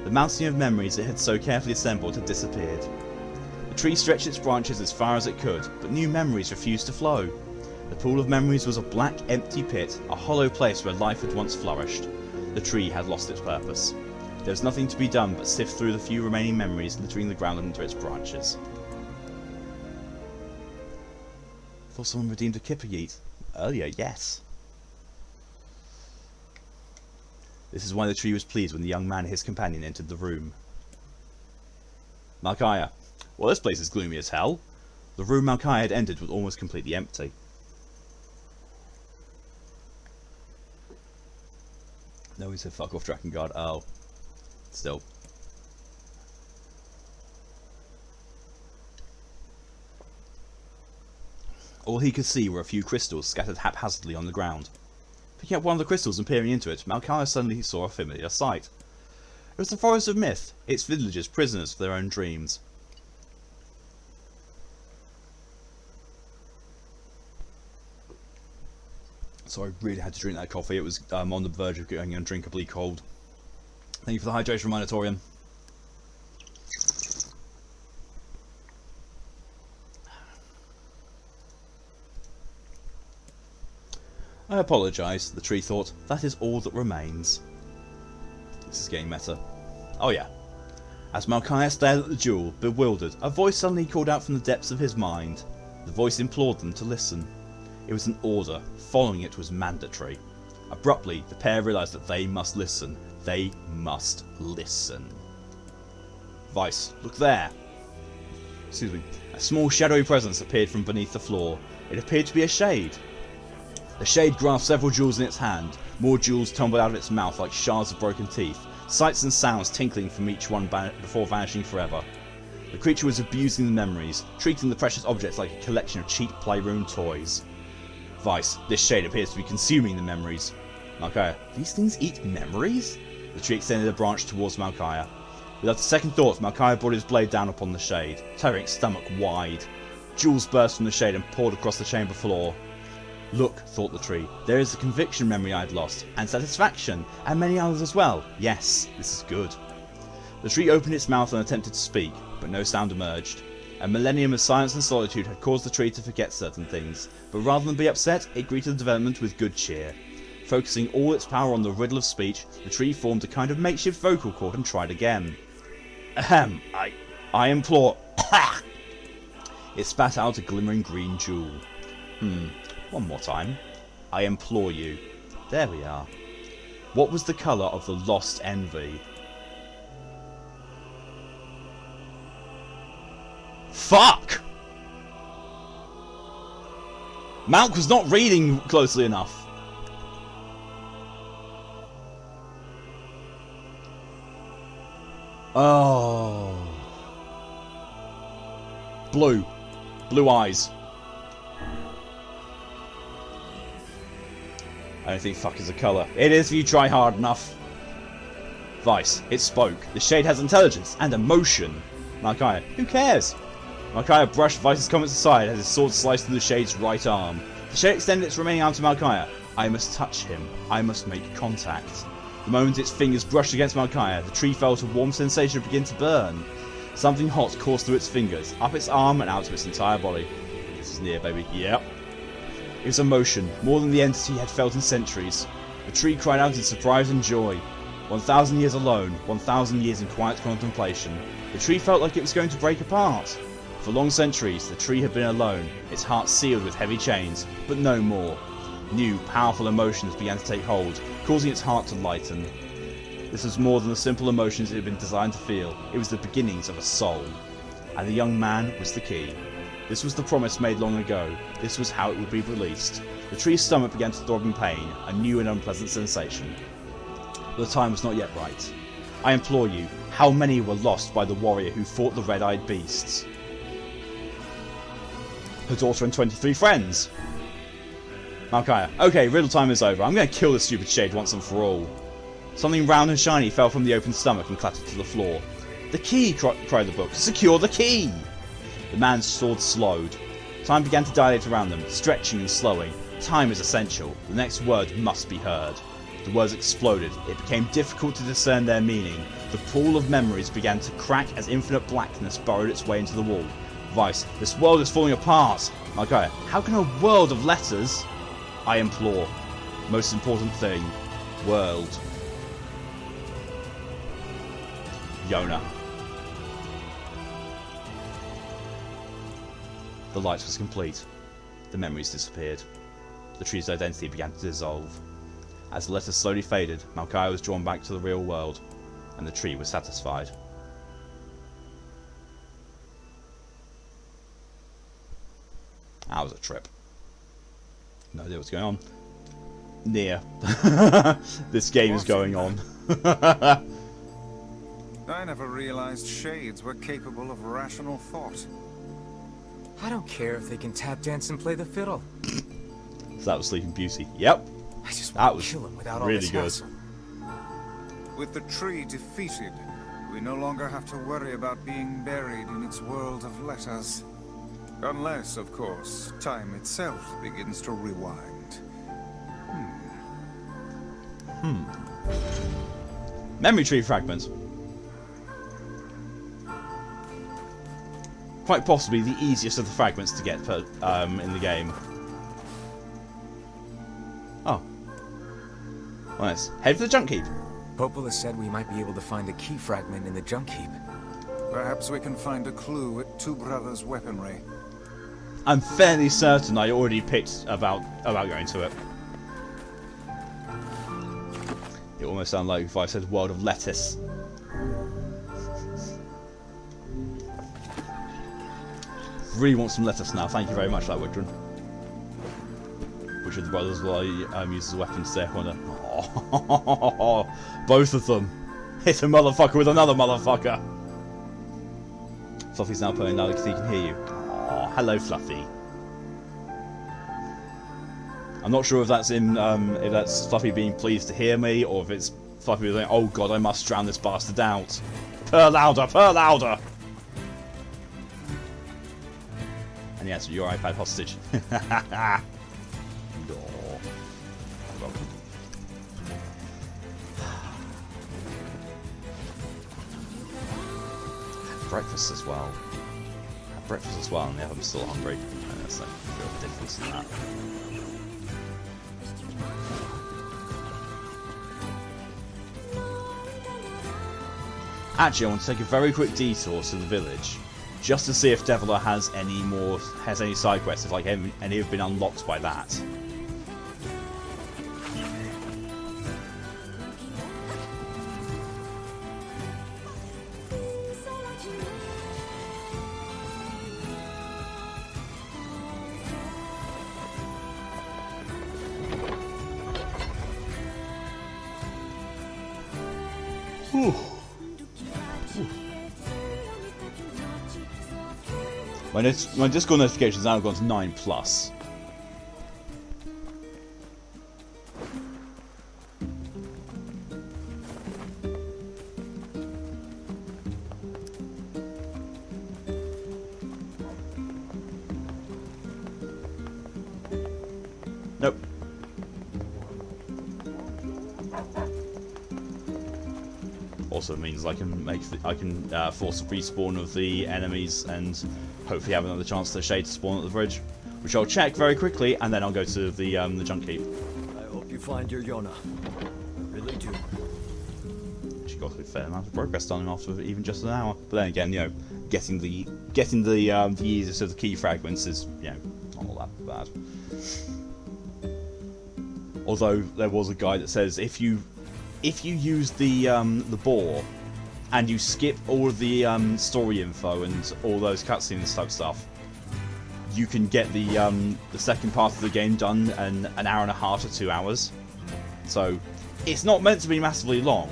The mountain of memories it had so carefully assembled had disappeared. The tree stretched its branches as far as it could, but new memories refused to flow. The pool of memories was a black, empty pit, a hollow place where life had once flourished. The tree had lost its purpose. There was nothing to be done but sift through the few remaining memories littering the ground under its branches. Thought someone redeemed a Kipper Yeet. Earlier, yes. This is why the tree was pleased when the young man and his companion entered the room. Malchiah. Well, this place is gloomy as hell. The room Malchiah had entered was almost completely empty. No, he said fuck off Drakengard. Oh. Still. All he could see were a few crystals scattered haphazardly on the ground. Picking up one of the crystals and peering into it, Malchiah suddenly saw a familiar sight. It was the Forest of Myth, its villagers prisoners for their own dreams. So I really had to drink that coffee. It was on the verge of getting undrinkably cold. Thank you for the hydration reminder, Torian. I apologise, the tree thought. That is all that remains. This is getting meta. Oh yeah. As Malchiah stared at the jewel, bewildered, a voice suddenly called out from the depths of his mind. The voice implored them to listen. It was an order. Following it was mandatory. Abruptly, the pair realised that they must listen. They must listen. Weiss, look there. Excuse me. A small shadowy presence appeared from beneath the floor. It appeared to be a shade. The shade grasped several jewels in its hand. More jewels tumbled out of its mouth like shards of broken teeth. Sights and sounds tinkling from each one before vanishing forever. The creature was abusing the memories, treating the precious objects like a collection of cheap playroom toys. Weiss, this shade appears to be consuming the memories. Malchiah, these things eat memories? The tree extended a branch towards Malchiah. Without a second thought, Malchiah brought his blade down upon the shade, tearing its stomach wide. Jewels burst from the shade and poured across the chamber floor. Look, thought the tree, there is the conviction memory I had lost, and satisfaction, and many others as well. Yes, this is good. The tree opened its mouth and attempted to speak, but no sound emerged. A millennium of silence and solitude had caused the tree to forget certain things, but rather than be upset, it greeted the development with good cheer. Focusing all its power on the riddle of speech, the tree formed a kind of makeshift vocal cord and tried again. Ahem, I implore... It spat out a glimmering green jewel. One more time. I implore you. There we are. What was the colour of the lost envy? Fuck! Malk was not reading closely enough. Oh. Blue. Blue eyes. I don't think fuck is a colour. It is if you try hard enough. Weiss, it spoke. The shade has intelligence and emotion. Malchiah, who cares? Malchiah brushed Weiss's comments aside as his sword sliced through the shade's right arm. The shade extended its remaining arm to Malchiah. I must touch him. I must make contact. The moment its fingers brushed against Malchiah, the tree felt a warm sensation begin to burn. Something hot coursed through its fingers, up its arm and out of its entire body. This is NieR, baby. Yep. It was emotion, more than the entity had felt in centuries. The tree cried out in surprise and joy. 1,000 years alone, 1,000 years in quiet contemplation. The tree felt like it was going to break apart. For long centuries, the tree had been alone, its heart sealed with heavy chains, but no more. New, powerful emotions began to take hold, causing its heart to lighten. This was more than the simple emotions it had been designed to feel. It was the beginnings of a soul. And the young man was the key. This was the promise made long ago. This was how it would be released. The tree's stomach began to throb in pain, a new and unpleasant sensation. the time was not yet right. I implore you, how many were lost by the warrior who fought the red-eyed beasts? Her daughter and 23 friends. Malkaya. Okay, riddle time is over. I'm going to kill this stupid shade once and for all. Something round and shiny fell from the open stomach and clattered to the floor. The key, cried the book. Secure the key! The man's sword slowed. Time began to dilate around them, stretching and slowing. Time is essential. The next word must be heard. The words exploded. It became difficult to discern their meaning. The pool of memories began to crack as infinite blackness burrowed its way into the wall. Weiss, this world is falling apart. Malkaya, how can a world of letters? I implore. Most important thing. World. Yona. The light was complete. The memories disappeared. The tree's identity began to dissolve. As the letters slowly faded, Malkaya was drawn back to the real world, and the tree was satisfied. That was a trip. No idea what's going on. NieR. This game is going on. I never realized shades were capable of rational thought. I don't care if they can tap dance and play the fiddle. So that was Sleeping Beauty. Yep. I just That want was to kill him without really all this good. hassle. With the tree defeated, we no longer have to worry about being buried in its world of letters. Unless, of course, time itself begins to rewind. Memory tree fragment. Quite possibly the easiest of the fragments to get in the game. Oh. Well, let's head for the Junk Heap. Popola said we might be able to find a key fragment in the Junk Heap. Perhaps we can find a clue at Two Brothers' weaponry. I'm fairly certain I already picked about going to it. It almost sounded like if I said world of lettuce. Really want some lettuce now. Thank you very much for that, Wigdran. Which of the brothers will I use as a weapon today? I wonder. Oh, both of them. Hit a motherfucker with another motherfucker. Fluffy's now playing now because he can hear you. Oh, hello, Fluffy. I'm not sure if that's if that's Fluffy being pleased to hear me, or if it's Fluffy being like, "Oh God, I must drown this bastard out." Purr louder, purr louder. And yes, your iPad hostage. Breakfast as well. Have breakfast as well, and yeah, I'm still hungry. And there's like a real difference in that. Actually, I want to take a very quick detour to the village, just to see if Deviler has any side quests, if like any have been unlocked by that. My Discord notifications now have gone to 9+. Nope. Also means I can force a respawn of the enemies and hopefully have another chance for the shade to spawn at the bridge, which I'll check very quickly, and then I'll go to the Junk Heap. I hope you find your Yona. I really do. She got a fair amount of progress done after even just an hour. But then again, you know, getting the easiest of the key fragments is, you know, not all that bad. Although there was a guy that says if you use the boar and you skip all of the story info and all those cutscenes type stuff, you can get the second part of the game done in an hour and a half to 2 hours. So It's not meant to be massively long,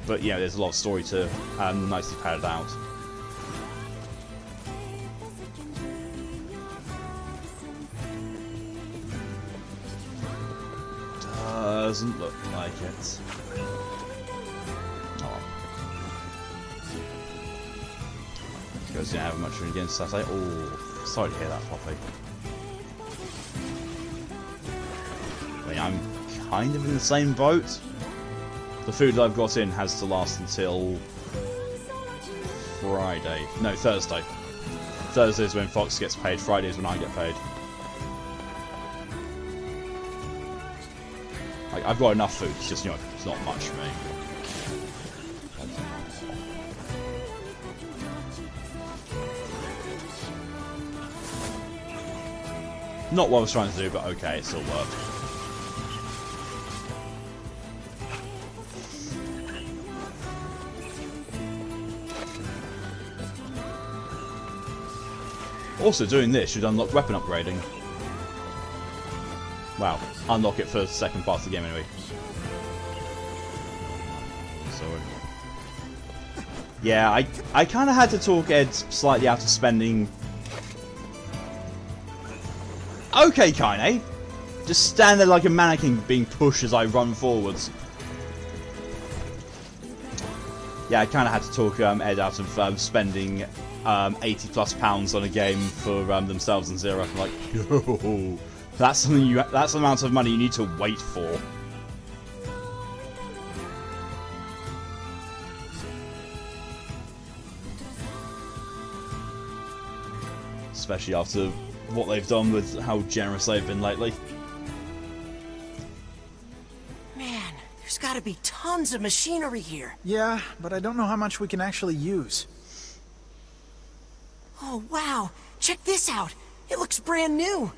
but yeah, there's a lot of story to nicely padded out. Doesn't look like it. Oh. Goes didn't have much against Saturday. Oh, sorry to hear that, Poppy. I mean, I'm kind of in the same boat. The food that I've got in has to last until Friday. No, Thursday. Thursday is when Fox gets paid. Friday is when I get paid. I've got enough food. It's just, you know, it's not much for me. Not what I was trying to do, but okay, it still worked. Also, doing this should unlock weapon upgrading. Well, unlock it for the second part of the game anyway. So, yeah, I kind of had to talk Ed slightly out of spending. Okay, Kaine. Just stand there like a mannequin being pushed as I run forwards. Yeah, I kind of had to talk Ed out of spending £80+ on a game for themselves and Zero. I'm like, yo, that's something that's the amount of money you need to wait for. Especially after what they've done with how generous they've been lately. Man, there's gotta be tons of machinery here. Yeah, but I don't know how much we can actually use. Oh, wow. Check this out. It looks brand new.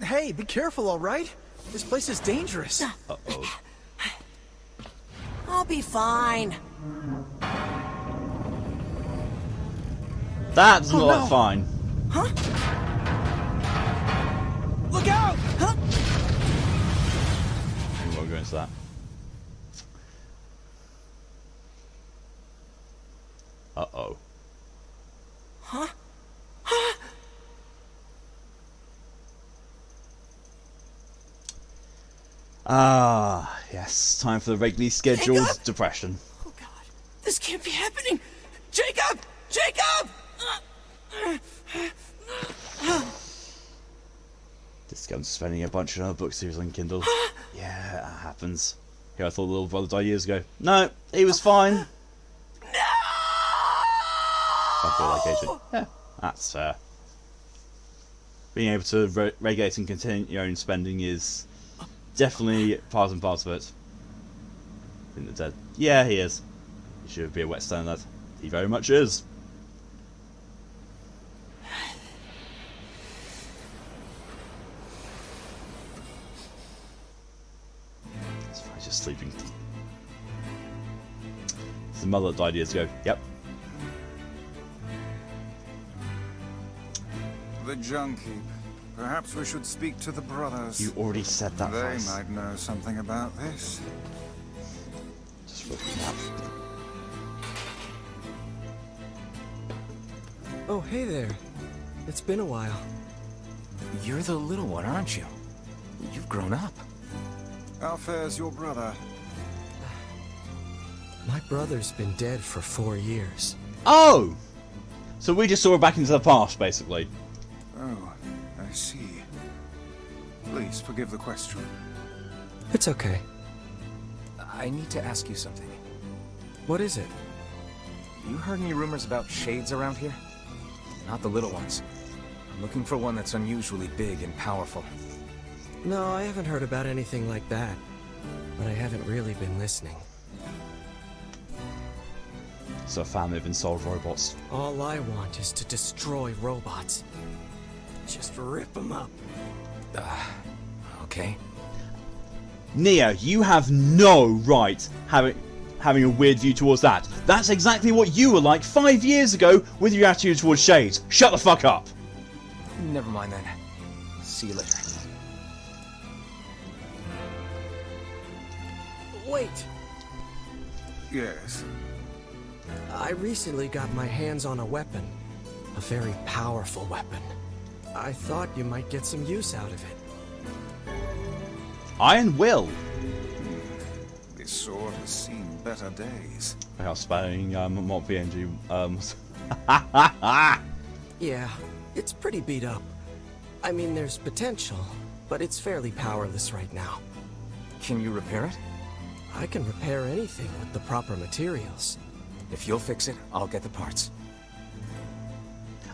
Hey, be careful, all right? This place is dangerous. Uh-oh. I'll be fine. That doesn't Oh, look no. like fine. Huh? Look out! Huh? We won't go into that. Uh-oh. Huh? Ah, yes. Time for the regularly scheduled Jacob? depression. Oh, God. This can't be happening. Jacob! Jacob! This comes spending a bunch of other book series on Kindle. Yeah, that happens. Here, I thought the little brother died years ago. No, he was fine. No! I feel like agent. Yeah, that's fair. Being able to regulate and contain your own spending is definitely part and parcel of it. In the dead. Yeah, he is. He should be a whetstone lad. He very much is. He's just sleeping. It's the mother that died years ago. Yep. The Junk Heap. Perhaps we should speak to the brothers. You already said that They voice. might know something about this. Just looking up. Oh, hey there. It's been a while. You're the little one, aren't you? You've grown up. How fares your brother? My brother's been dead for 4 years. Oh! So we just saw her back into the past, basically. Oh, I see. Please forgive the question. It's okay. I need to ask you something. What is it? You heard any rumors about shades around here? Not the little ones. I'm looking for one that's unusually big and powerful. No, I haven't heard about anything like that. But I haven't really been listening. So a family of installed robots. All I want is to destroy robots. Just rip them up. Okay. NieR, you have no right having a weird view towards that. That's exactly what you were like 5 years ago with your attitude towards shades. Shut the fuck up! Never mind then. See you later. Wait! Yes. I recently got my hands on a weapon. A very powerful weapon. I thought you might get some use out of it. Iron Will. This sword has seen better days. I was spelling mod PNG. Yeah, it's pretty beat up. I mean, there's potential, but it's fairly powerless right now. Can you repair it? I can repair anything with the proper materials. If you'll fix it, I'll get the parts.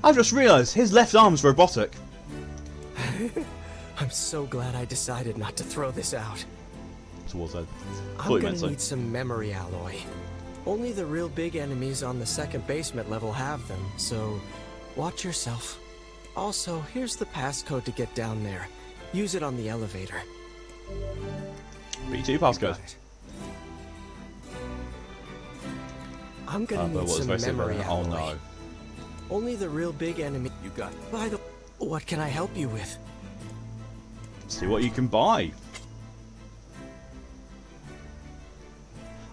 I've just realised his left arm's robotic. I'm so glad I decided not to throw this out. Towards that. I'm gonna need some memory alloy. Only the real big enemies on the second basement level have them, so watch yourself. Also, here's the passcode to get down there. Use it on the elevator. B2 passcode. I'm gonna need some memory alloy. Oh no. Only the real big enemy. You got it. By the... What can I help you with? See what you can buy.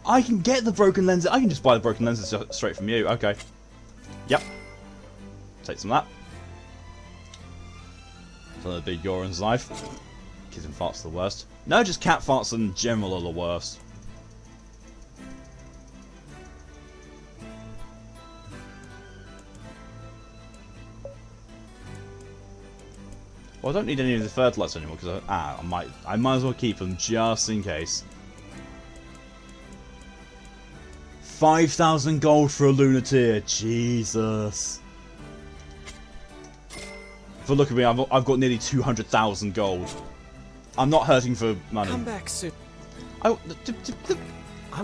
I can get the broken lenses. I can just buy the broken lenses straight from you. Okay. Yep. Take some of that. Some of the big Goran's knife. Kids and farts are the worst. No, just cat farts in general are the worst. Well, I don't need any of the fertilizer anymore because I might as well keep them just in case. 5,000 gold for a Lunar Tear. Jesus. For look at me, I've got nearly 200,000 gold. I'm not hurting for money. Come back soon. I'm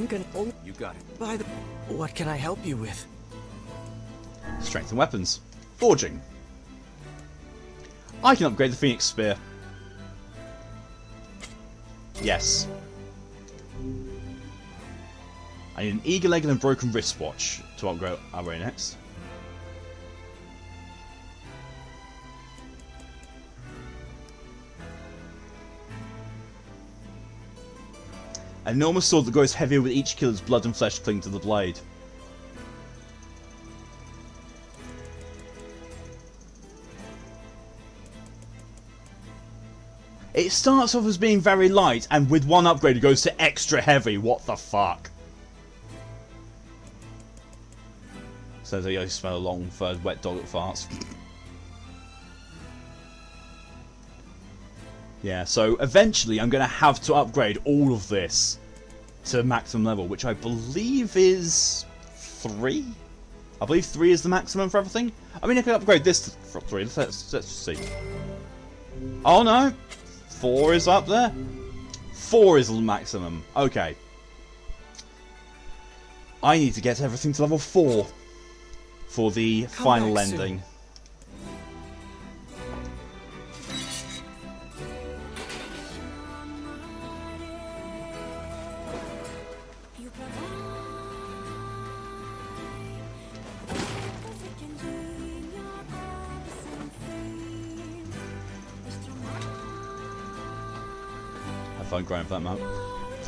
gonna. You got it. By the. What can I help you with? Strength and weapons. Forging. I can upgrade the Phoenix Spear. Yes. I need an eager leg and a broken wristwatch to upgrade next. An enormous sword that grows heavier with each kill as blood and flesh cling to the blade. It starts off as being very light, and with one upgrade it goes to extra heavy. What the fuck? Says I smell a long furred wet dog that farts. Yeah, so eventually I'm going to have to upgrade all of this to maximum level, which I believe is 3? I believe 3 is the maximum for everything. I mean, I can upgrade this to 3. Let's just see. Oh no! 4 is up there? 4 is the maximum. Okay. I need to get everything to level 4 for the final ending. Have fun grinding for that map.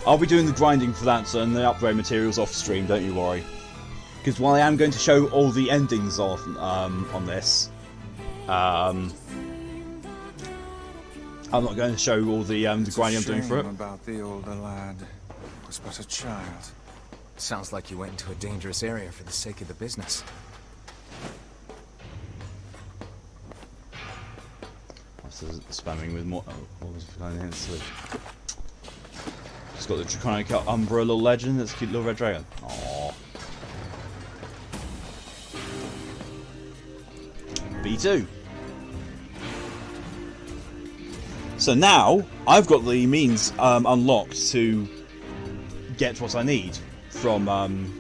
I'll be doing the grinding for that and the upgrade materials off stream, don't you worry. Because while I am going to show all the endings off on this, I'm not going to show all the grinding I'm doing for it. About the older lad was but a child. Sounds like you went into a dangerous area for the sake of the business. Spamming with more. Oh, what was behind the sleep? It's got the Draconic Umbrella Legend. That's a cute little red dragon. Aww. B2. So now I've got the means unlocked to get what I need from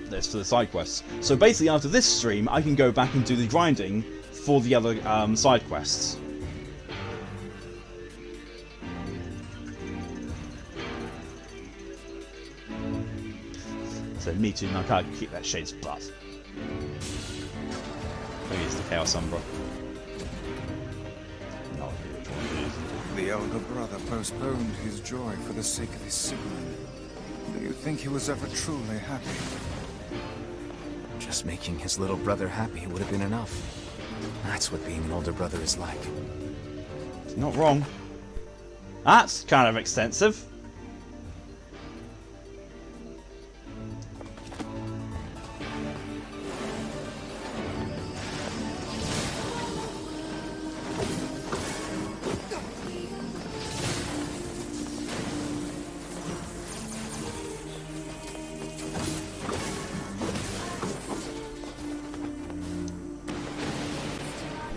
this for the side quests. So basically, after this stream, I can go back and do the grinding for the other side quests. So me too, and I can't keep that shade's butt. Maybe it's the Chaos Umbra. No idea which one it is. The elder brother postponed his joy for the sake of his sibling. think he was ever truly happy? Just making his little brother happy would have been enough. That's what being an older brother is like. Not wrong. That's kind of extensive.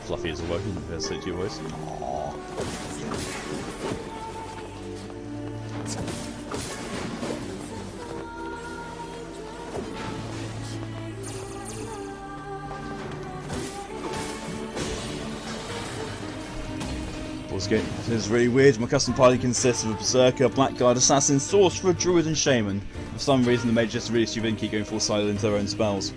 Fluffy is working, say to your voice. Aww. Gate. This is really weird. My custom party consists of a berserker, blackguard, assassin, sorcerer, druid, and shaman. For some reason, the mage just really stupid and keep going full silent into their own spells.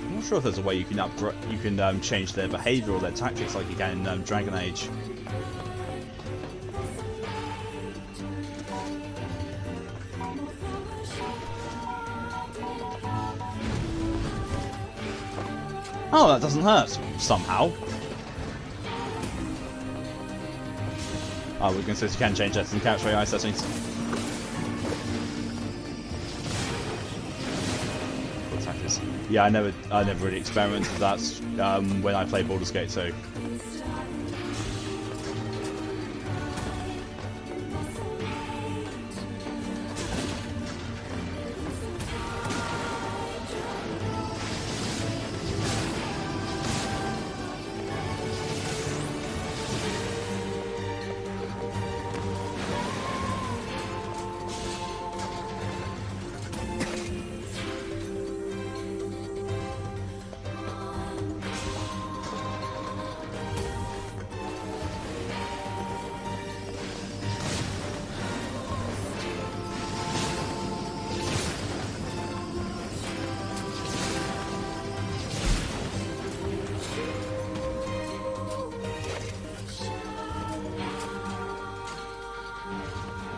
I'm not sure if there's a way you can change their behaviour or their tactics like you can in Dragon Age. Oh, that doesn't hurt somehow. Oh, we're going to say you can change that in character AI settings. Yeah, I never really experimented with that when I played Baldur's Gate 2.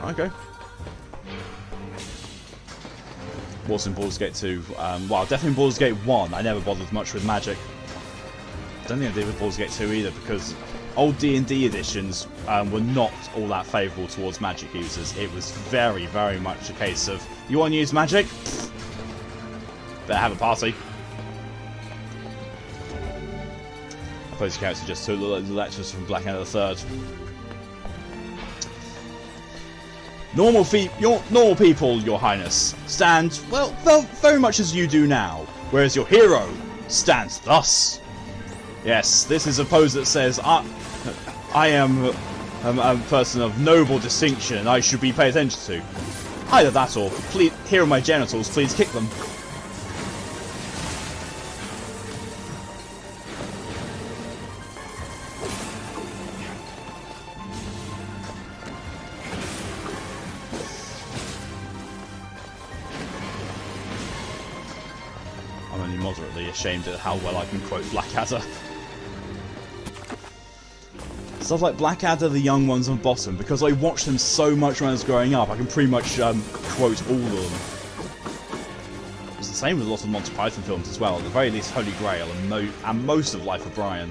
Okay. What's in Baldur's Gate 2? Well, definitely in Baldur's Gate 1, I never bothered much with magic. I don't think I did with Baldur's Gate 2 either, because old D&D editions were not all that favourable towards magic users. It was very, very much a case of, you want to use magic? Pfft. Better have a party. Opposing character just took the lectures from Blackadder the III. Normal people, your highness, stand, well, very much as you do now, whereas your hero stands thus. Yes, this is a pose that says, I am a person of noble distinction, I should be paid attention to. Either that or, please, here are my genitals, please kick them. Moderately ashamed at how well I can quote Blackadder. Stuff like Blackadder, the young ones on bottom, because I watched them so much when I was growing up, I can pretty much quote all of them. It was the same with a lot of Monty Python films as well, at the very least Holy Grail and most of Life of Brian.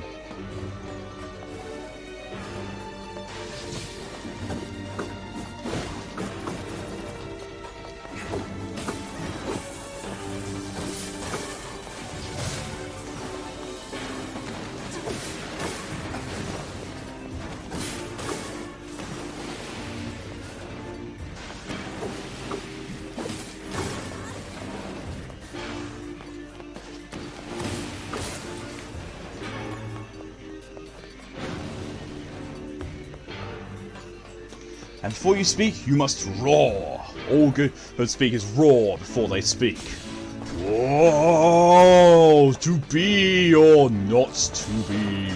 And before you speak, you must roar. All good speakers roar before they speak. Whoa, to be or not to be.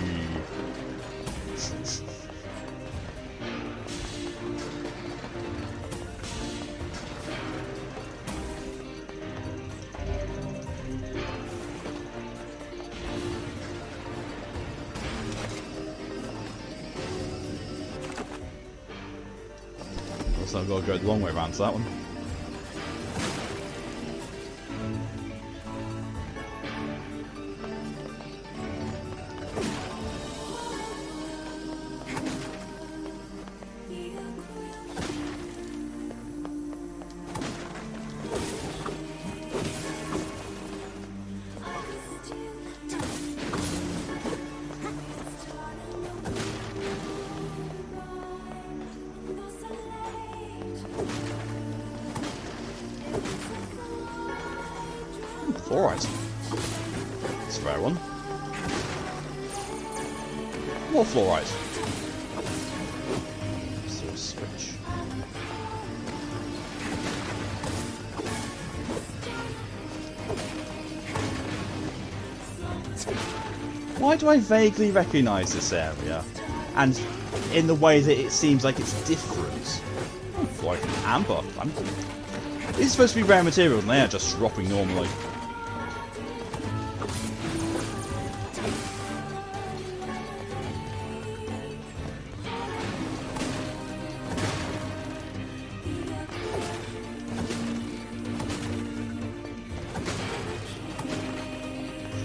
So I've got to go the long way around to that one. Fluorite. It's a rare one. More fluorite. Still switch. Why do I vaguely recognise this area? And in the way that it seems like it's different. Like amber. These are supposed to be rare materials and they are just dropping normally.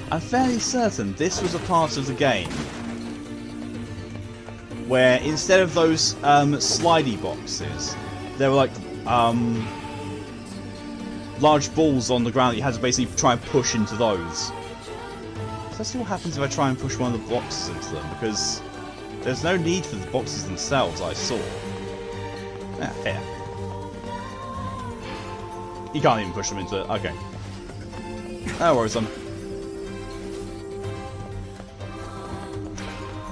I'm fairly certain this was a part of the game where instead of those slidey boxes, there were like large balls on the ground that you had to basically try and push into those. So let's see what happens if I try and push one of the boxes into them, because there's no need for the boxes themselves, I saw. Yeah, here. You can't even push them into it. Okay. No worries then.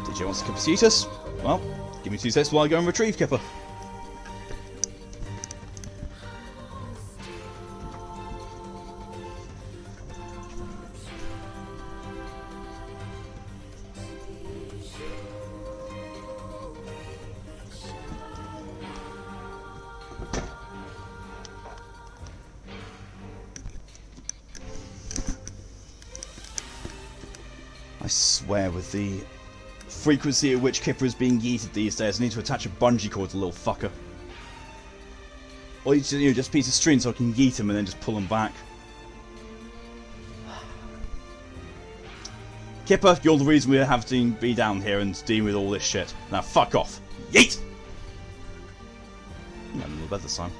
Did you want to pursuit us? Well, give me 2 seconds while I go and retrieve Kipper. I swear with the frequency at which Kipper is being yeeted these days, I need to attach a bungee cord to the little fucker. Or just a piece of string so I can yeet him and then just pull him back. Kipper, you're the reason we have to be down here and dealing with all this shit. Now fuck off. Yeet! Yeah, a little better this time.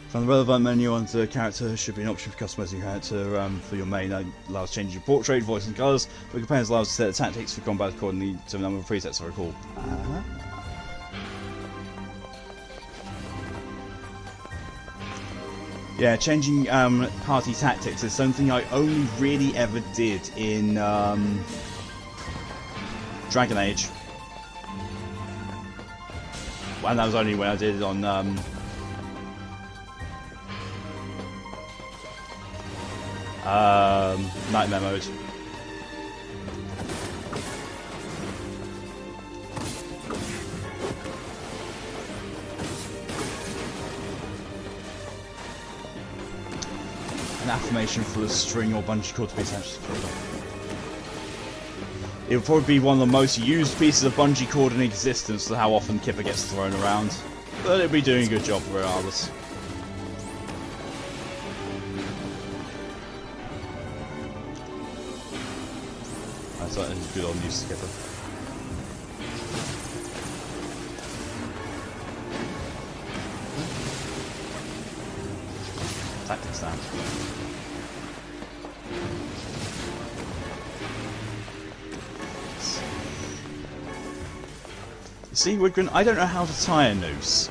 From the relevant menu on the character should be an option for customizing your character for your main. That allows changing your portrait, voice and colours. But companions allows to set the tactics for combat accordingly to a number of presets I recall. Yeah, changing party tactics is something I only really ever did in Dragon Age. And that was only when I did it on Nightmare mode. An affirmation full of string or bungee cord to be attached to Kipper. It would probably be one of the most used pieces of bungee cord in existence to how often Kipper gets thrown around. But it'll be doing a good job regardless. That's a good old new Skipper. Tactics now. You see, Woodgren, I don't know how to tie a noose.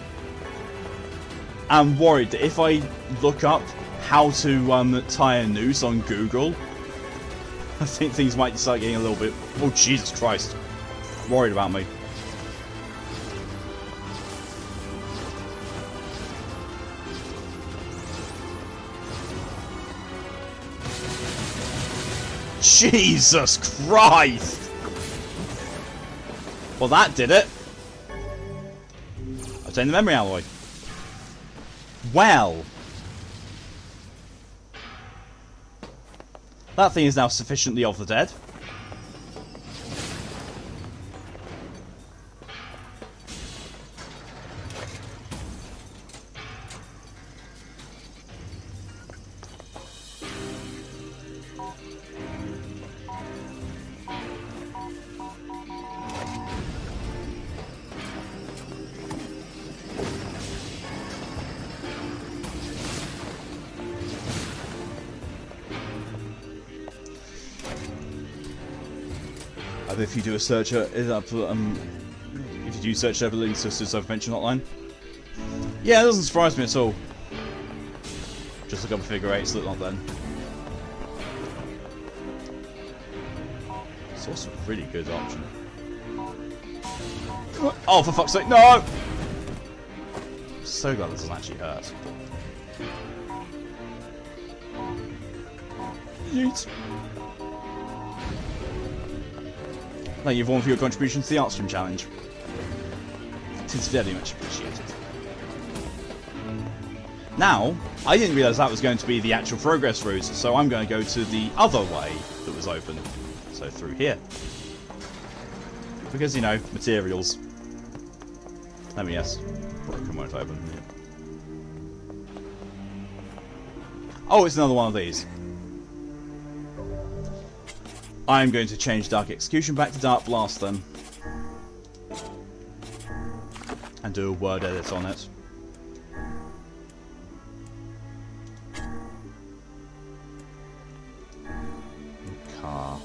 I'm worried that if I look up how to tie a noose on Google, I think things might start getting a little bit... Oh, Jesus Christ. Worried about me. Jesus Christ! Well, that did it. Obtain the memory alloy. Well. That thing is now sufficiently of the dead. If you do a search, if you do search over links to I've mentioned hotline, yeah, it doesn't surprise me at all. Just look up a figure 8 Slipknot then. It's also a really good option. Oh, for fuck's sake, no! I'm so glad this doesn't actually hurt. Yeet. Thank you everyone for your contribution to the Art Stream Challenge. It is very much appreciated. Now, I didn't realise that was going to be the actual progress route, so I'm going to go to the other way that was open. So through here. Because, you know, materials. Let me guess. Broken won't open. Oh, it's another one of these. I'm going to change Dark Execution back to Dark Blast then. And do a word edit on it. Car.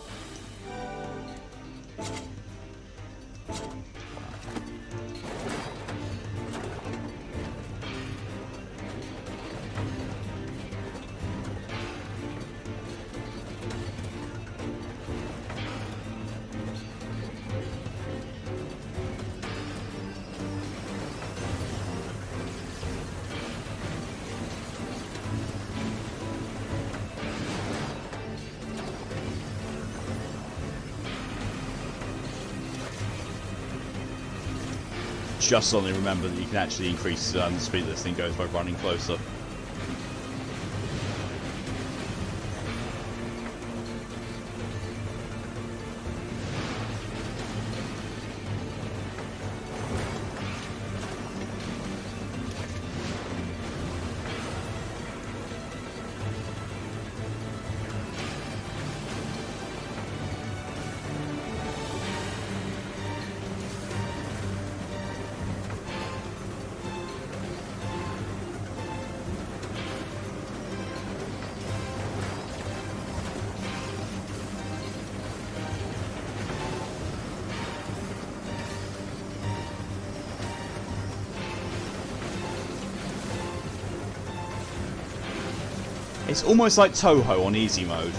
Just suddenly remember that you can actually increase the speed this thing goes by running closer. It's almost like Toho on easy mode.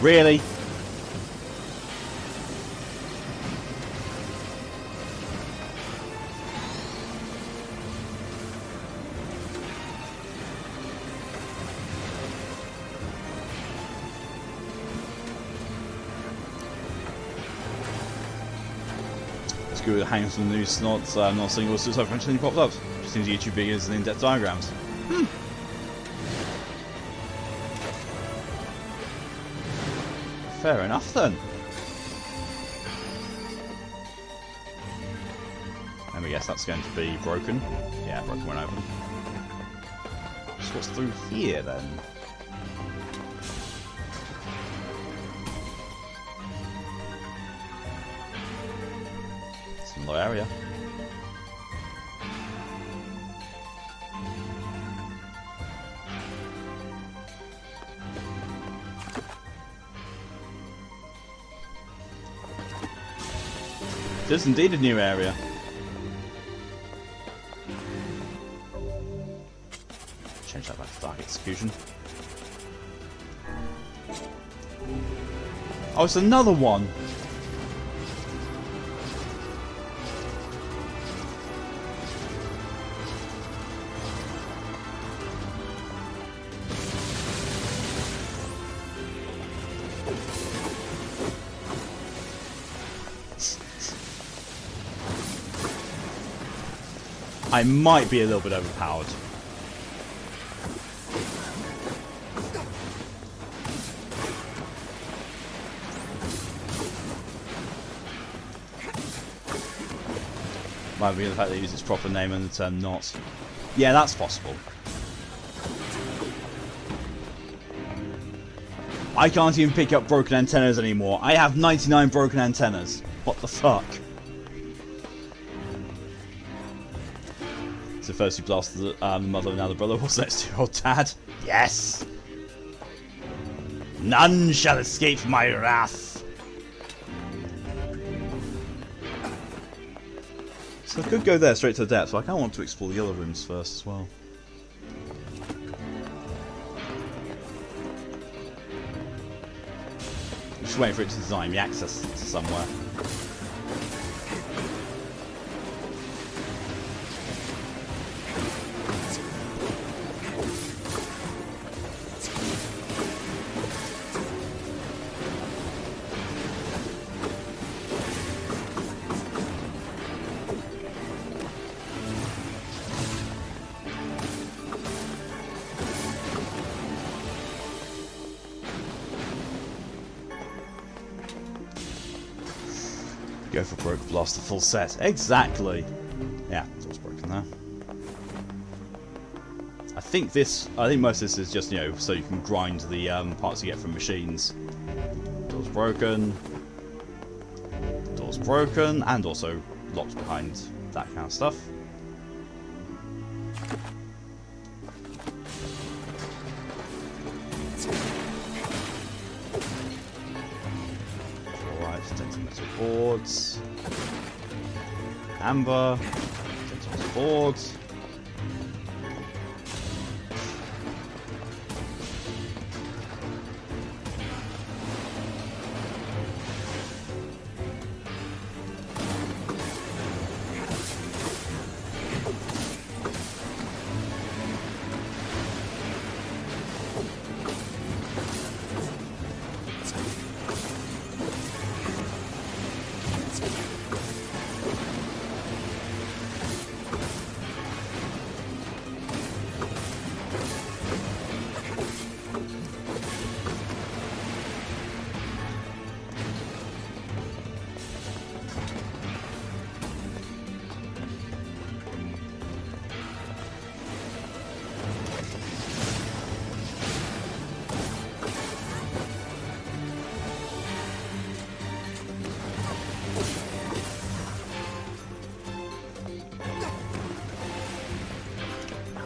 Really? Good hangs from the news, not single suicide French thing popped up. Just seems YouTube videos and in-depth diagrams. Fair enough then. Let me guess that's going to be broken. Yeah, broken went open. So what's through here then? Area. It is indeed a new area. Change that back to Dark Execution. Oh, it's another one! I might be a little bit overpowered. Might be the fact that it uses its proper name and the term not. Yeah, that's possible. I can't even pick up broken antennas anymore. I have 99 broken antennas. What the fuck? So first you blasted the mother and now the brother. What's next to your old dad? Yes! None shall escape my wrath. So I could go there straight to the depths, but I kind of want to explore the other rooms first as well. I'm just waiting for it to design me access to somewhere. Go for broke blast the full set. Exactly. Yeah, door's broken there. I think most of this is just, you know, so you can grind the parts you get from machines. Door's broken. Door's broken, and also locked behind that kind of stuff. Boards, amber, boards.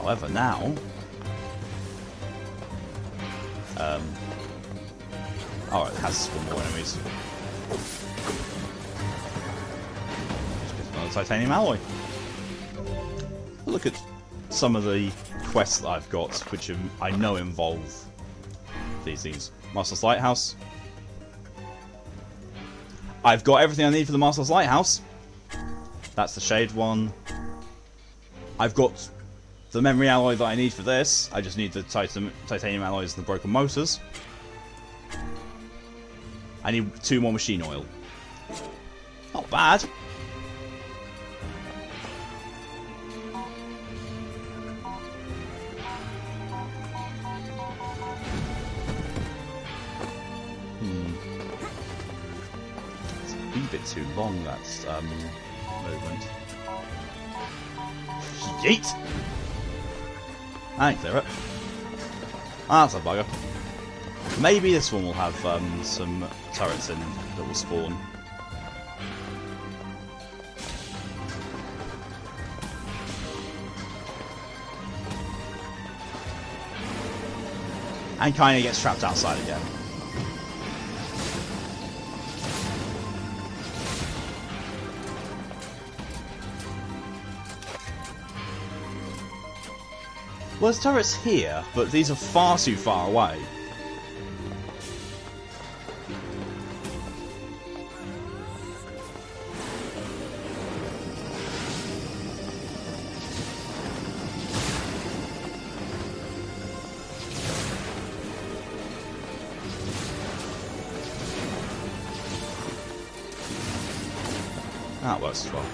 However, now, oh, it has spawned more enemies. Just get another titanium alloy. Look at some of the quests that I've got, which I know involve these things. Master's Lighthouse. I've got everything I need for the Master's Lighthouse. That's the shade one. I've got the memory alloy that I need for this. I just need the titanium alloys and the broken motors. I need 2 more machine oil. Not bad. It's a wee bit too long, that movement. Yeet! I can clear it. Ah, that's a bugger. Maybe this one will have some turrets in that will spawn. And kind of gets trapped outside again. Well, there's turrets here, but these are far too far away. That works as well.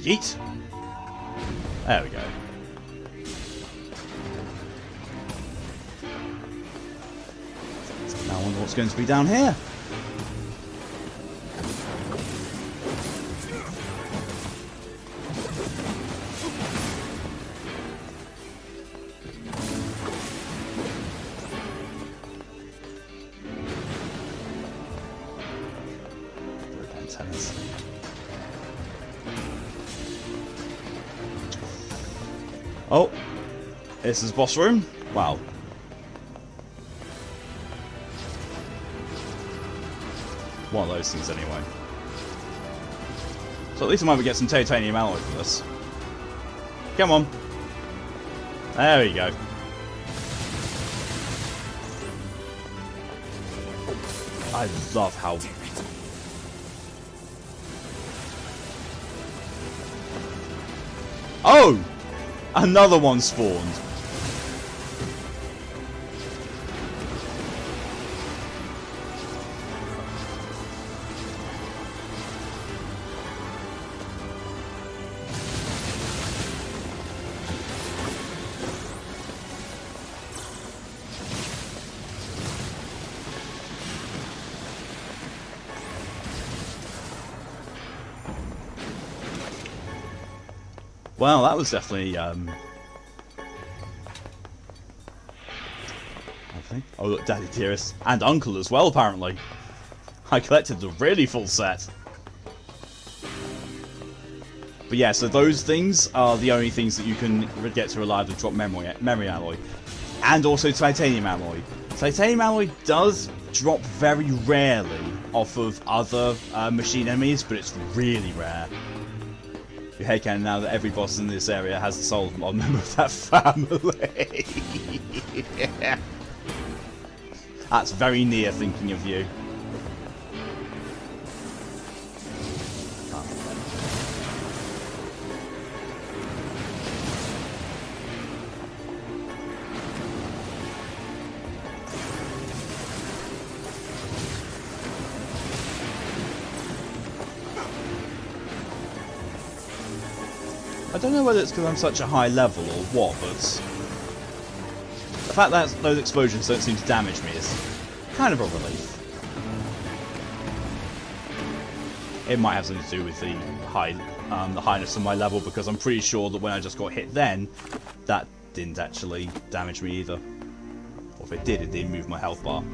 Yeet! There we go. Now I wonder what's going to be down here. Antennas. Oh, this is boss room. Wow. One of those things anyway. So at least I might get some titanium alloy for this. Come on. There we go. I love how... Oh! Another one spawned. Well, that was definitely, I think. Oh, look, Daddy Dearest. And Uncle as well, apparently. I collected the really full set. But yeah, so those things are the only things that you can get to reliably drop memory alloy. And also titanium alloy. Titanium alloy does drop very rarely off of other machine enemies, but it's really rare. Your headcanon now that every boss in this area has the soul of a member of that family. Yeah. That's very NieR thinking of you. I don't know whether it's because I'm such a high level or what, but the fact that those explosions don't seem to damage me is kind of a relief. It might have something to do with the highness of my level, because I'm pretty sure that when I just got hit then, that didn't actually damage me either. Or if it didn't move my health bar.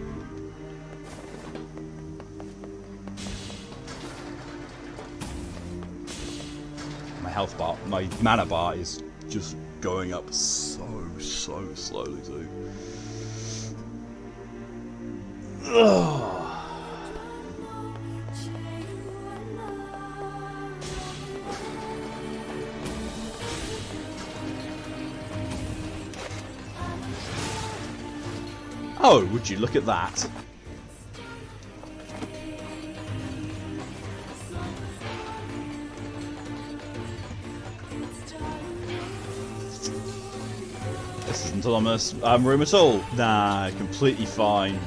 Health bar, my mana bar is just going up so slowly too. Ugh. Oh, would you look at that? This isn't autonomous room at all. Nah, completely fine.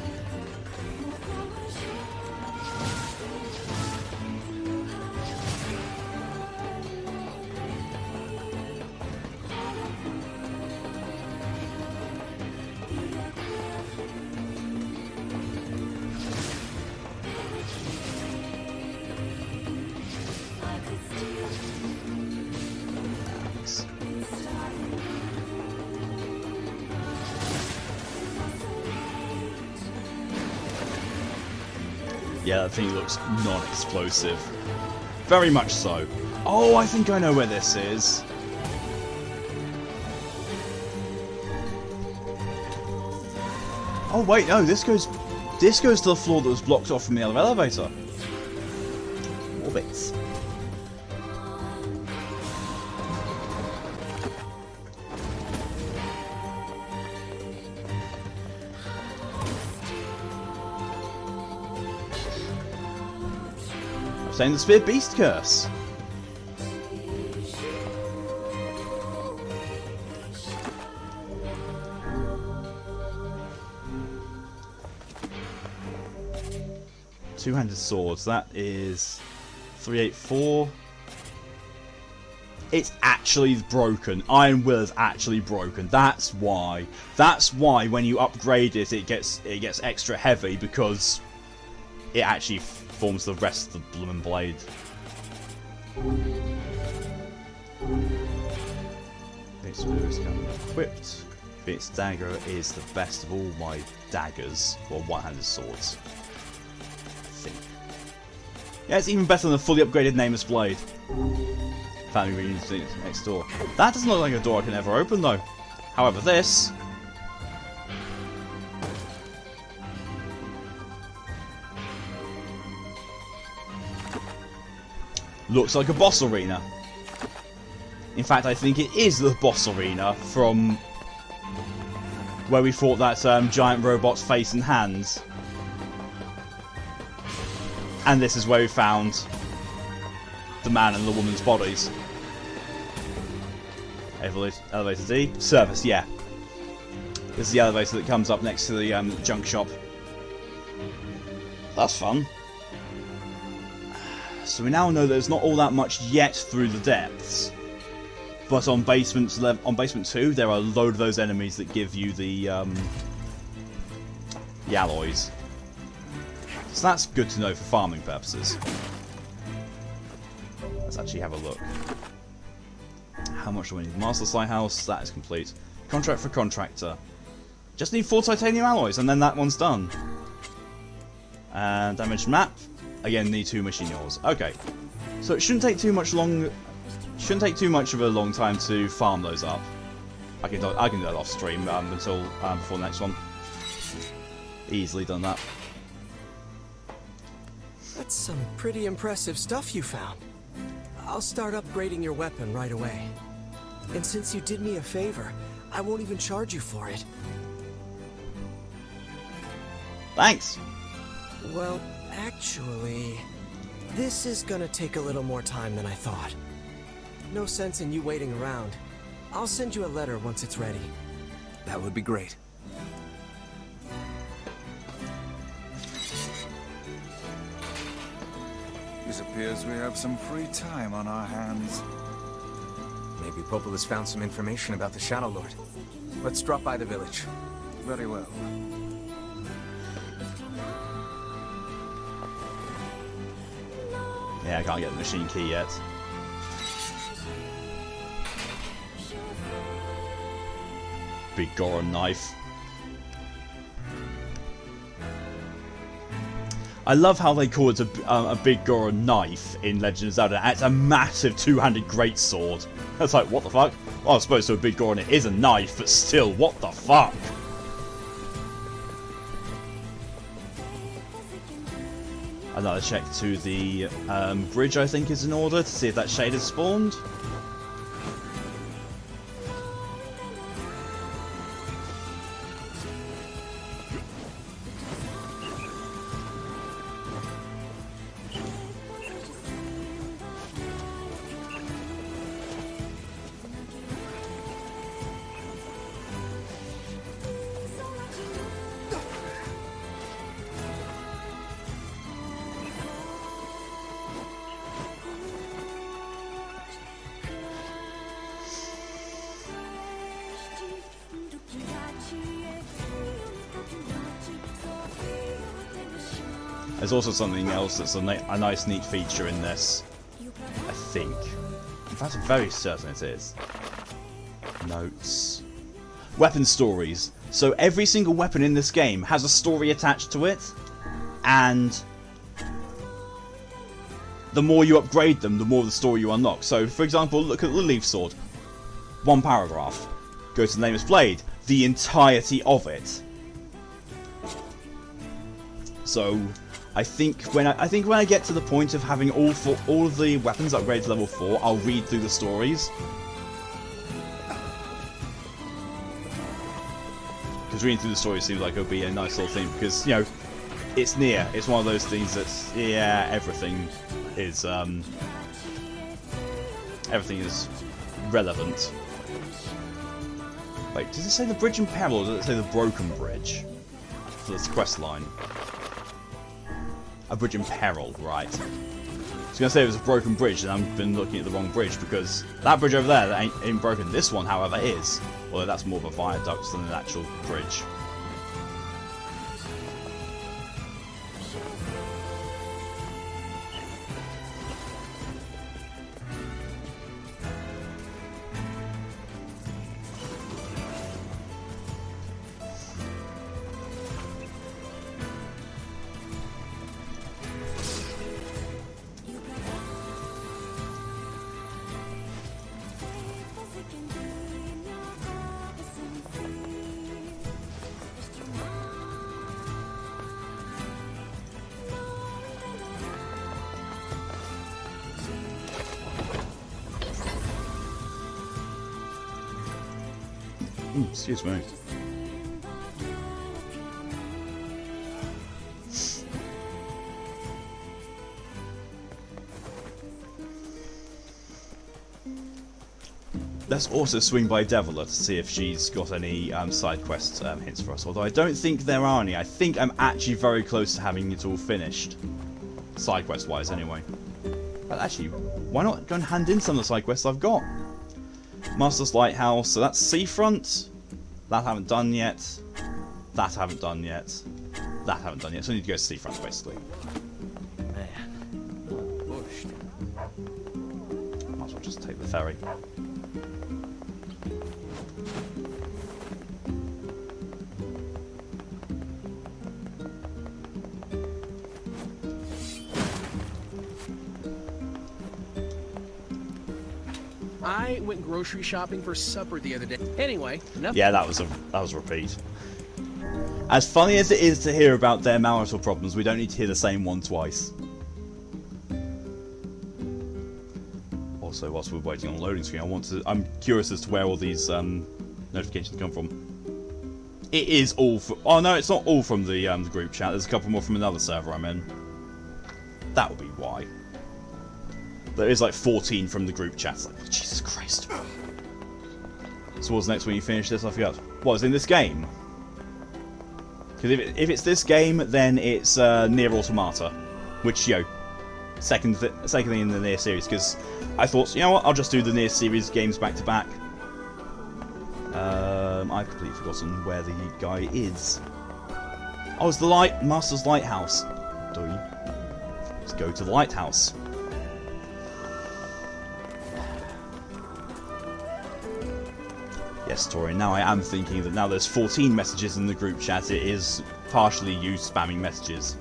Yeah, that thing looks non-explosive. Very much so. Oh, I think I know where this is. Oh wait, no, this goes to the floor that was blocked off from the other elevator. More bits. Saying the Spear Beast Curse. Two-handed swords. That is 384. It's actually broken. Iron Will is actually broken. That's why. That's why when you upgrade it, it gets extra heavy, because it actually forms the rest of the bloomin' blade. This spear is kind of equipped. This dagger is the best of all my daggers, or one-handed swords, I think. Yeah, it's even better than the fully upgraded Nameless Blade. family reunion next door. That doesn't look like a door I can ever open, though. However, this... looks like a boss arena. In fact, I think it is the boss arena from where we fought that giant robot's face and hands. And this is where we found the man and the woman's bodies. Elevator D. Service, yeah. This is the elevator that comes up next to the junk shop. That's fun. So we now know there's not all that much yet through the depths. But on basement 2, there are a load of those enemies that give you the alloys. So that's good to know for farming purposes. Let's actually have a look. How much do we need? Master's Lighthouse, that is complete. Contract for contractor. Just need 4 titanium alloys, and then that one's done. And damaged map. Again, need 2 machine ores. Okay, so it shouldn't take too much of a long time to farm those up. I can do that off stream until before the next one. Easily done that. That's some pretty impressive stuff you found. I'll start upgrading your weapon right away. And since you did me a favor, I won't even charge you for it. Thanks. Well, actually, this is gonna take a little more time than I thought. No sense in you waiting around. I'll send you a letter once it's ready. That would be great. It appears we have some free time on our hands. Maybe Popol has found some information about the Shadow Lord. Let's drop by the village. Very well. Yeah, I can't get the machine key yet. Big Goron knife. I love how they call it a Big Goron knife in Legend of Zelda. It's a massive two-handed greatsword. That's like, what the fuck? Well, I suppose to a Big Goron it is a knife, but still, what the fuck? Another check to the bridge, I think, is in order to see if that shade has spawned. There's also something else that's a nice, neat feature in this, I think. In fact, I'm very certain it is. Notes. Weapon stories. So every single weapon in this game has a story attached to it, and the more you upgrade them, the more the story you unlock. So, for example, look at the Leaf Sword. 1 paragraph. Go to the Nameless Blade. The entirety of it. So, I think when I get to the point of having all of the weapons upgraded to level 4, I'll read through the stories. Because reading through the stories seems like it would be a nice little thing. Because, you know, it's NieR. It's one of those things that's, yeah, everything is relevant. Wait, does it say the bridge in peril, or does it say the broken bridge for this quest line? A bridge in peril, right. I was going to say it was a broken bridge, and I've been looking at the wrong bridge, because that bridge over there that ain't broken. This one, however, is. Although that's more of a viaduct than an actual bridge. Excuse me. Let's also swing by Devila to see if she's got any side quest hints for us. Although I don't think there are any. I think I'm actually very close to having it all finished. Side quest wise, anyway. But actually, why not go and hand in some of the side quests I've got? Master's Lighthouse, so that's Seafront. That I haven't done yet. That I haven't done yet. That I haven't done yet. So I need to go to Seafront, basically. Man, pushed. Might as well just take the ferry. I went grocery shopping for supper the other day. Anyway, enough. Yeah, that was a repeat. As funny as it is to hear about their marital problems, we don't need to hear the same one twice. Also, whilst we're waiting on the loading screen, I'm curious as to where all these notifications come from. It is all from... Oh no, it's not all from the group chat. There's a couple more from another server I'm in. That would be why. There is like 14 from the group chat. It's like, oh, Jesus Christ. So what's next when you finish this? I forgot. What, is in this game? Because if it's this game, then it's NieR Automata. Which, you know, second thing in the NieR series. Because I thought, you know what, I'll just do the NieR series games back to back. I've completely forgotten where the guy is. Oh, it's the Master's Lighthouse. Let's go to the lighthouse. Yes, Tori, now I am thinking that now there's 14 messages in the group chat, it is partially you spamming messages.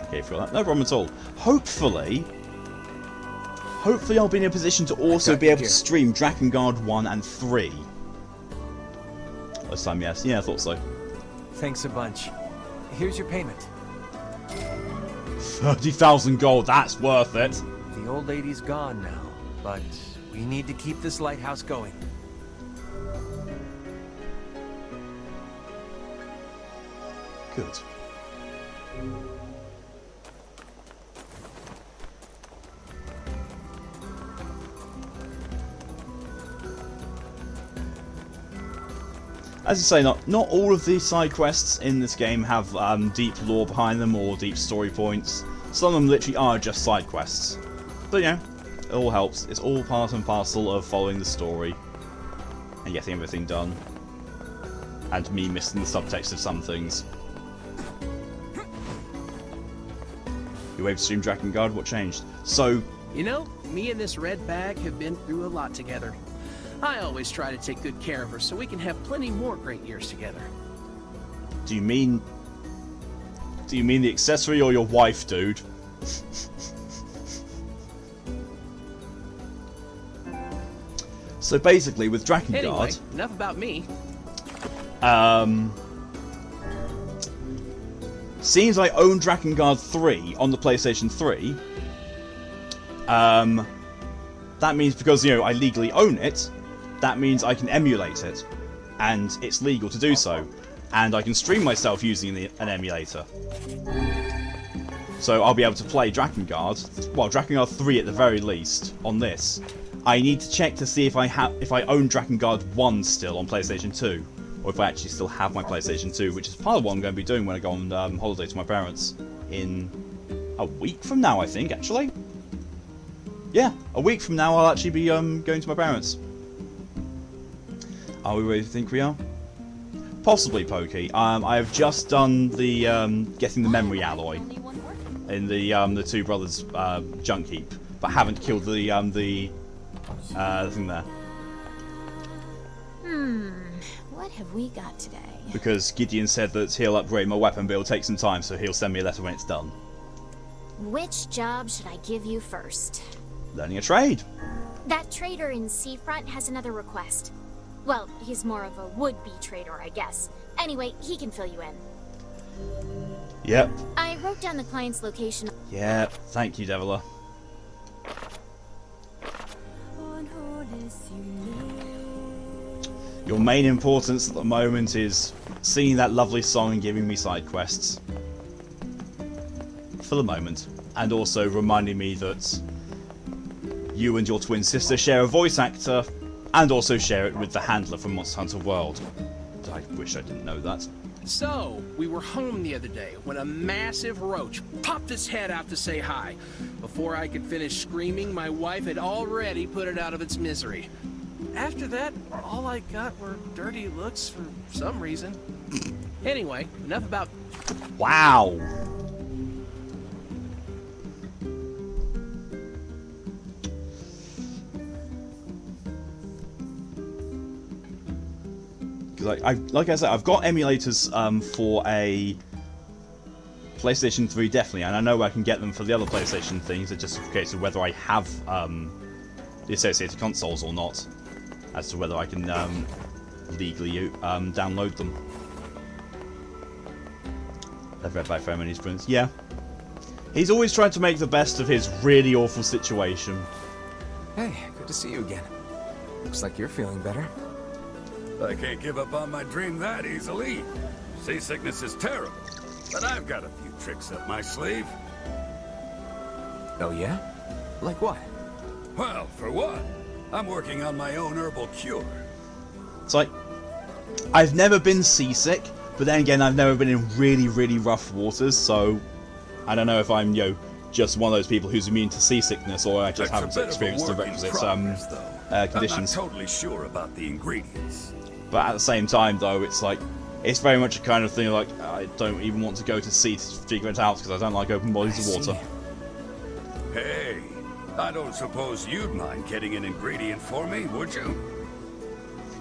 Okay, for that, no problem at all. Hopefully I'll be in a position to also be able to stream Drakengard 1 and 3. This time, yes. Yeah, I thought so. Thanks a bunch. Here's your payment. 30,000 gold, that's worth it. The old lady's gone now, but we need to keep this lighthouse going. Good. As you say, not all of the side quests in this game have deep lore behind them or deep story points. Some of them literally are just side quests. But you know, it all helps. It's all part and parcel of following the story and getting everything done. And me missing the subtext of some things. You wave to stream Drakengard, what changed? So... You know, me and this red bag have been through a lot together. I always try to take good care of her so we can have plenty more great years together. Do you mean the accessory or your wife, dude? So basically, with Drakengard... Anyway, enough about me. Seems I own Drakengard 3 on the PlayStation 3. That means because, you know, I legally own it, that means I can emulate it. And it's legal to do so. And I can stream myself using an emulator. So I'll be able to play Drakengard, well, Drakengard 3 at the very least, on this. I need to check to see if I own Drakengard 1 still on PlayStation 2, or if I actually still have my PlayStation 2, which is part of what I'm going to be doing when I go on holiday to my parents in a week from now, I think, actually. Yeah, a week from now I'll actually be going to my parents. Are we where you think we are? Possibly, Pokey. I have just done the getting the memory alloy in the Two Brothers Junk Heap, but haven't killed the thing there. What have we got today? Because Gideon said that he'll upgrade my weapon, but it'll take some time, so he'll send me a letter when it's done. Which job should I give you first? Learning a trade. That trader in Seafront has another request. Well, he's more of a would-be trader, I guess. Anyway, he can fill you in. Yep. I wrote down the client's location. Yep. Thank you, Devila. Your main importance at the moment is singing that lovely song and giving me side quests. For the moment. And also reminding me that you and your twin sister share a voice actor, and also share it with the handler from Monster Hunter World. I wish I didn't know that. So, we were home the other day when a massive roach popped its head out to say hi. Before I could finish screaming, my wife had already put it out of its misery. After that, all I got were dirty looks for some reason. Anyway, enough about... Wow! Like I said, I've got emulators for a PlayStation 3 definitely, and I know I can get them for the other PlayStation things. It's just a case of whether I have the associated consoles or not, as to whether I can legally download them. I've read by Fermi's Prince. Yeah, he's always tried to make the best of his really awful situation. Hey, good to see you again. Looks like you're feeling better. I can't give up on my dream that easily. Seasickness is terrible, but I've got a few tricks up my sleeve. Oh yeah? Like what? Well, for one, I'm working on my own herbal cure. It's like, I've never been seasick, but then again, I've never been in really, really rough waters, so I don't know if I'm, just one of those people who's immune to seasickness, or I just haven't experienced the requisite conditions. I'm not totally sure about the ingredients. But at the same time, though, it's like, it's very much a kind of thing like, I don't even want to go to sea to figure it out, because I don't like open bodies of water. Hey, I don't suppose you'd mind getting an ingredient for me, would you?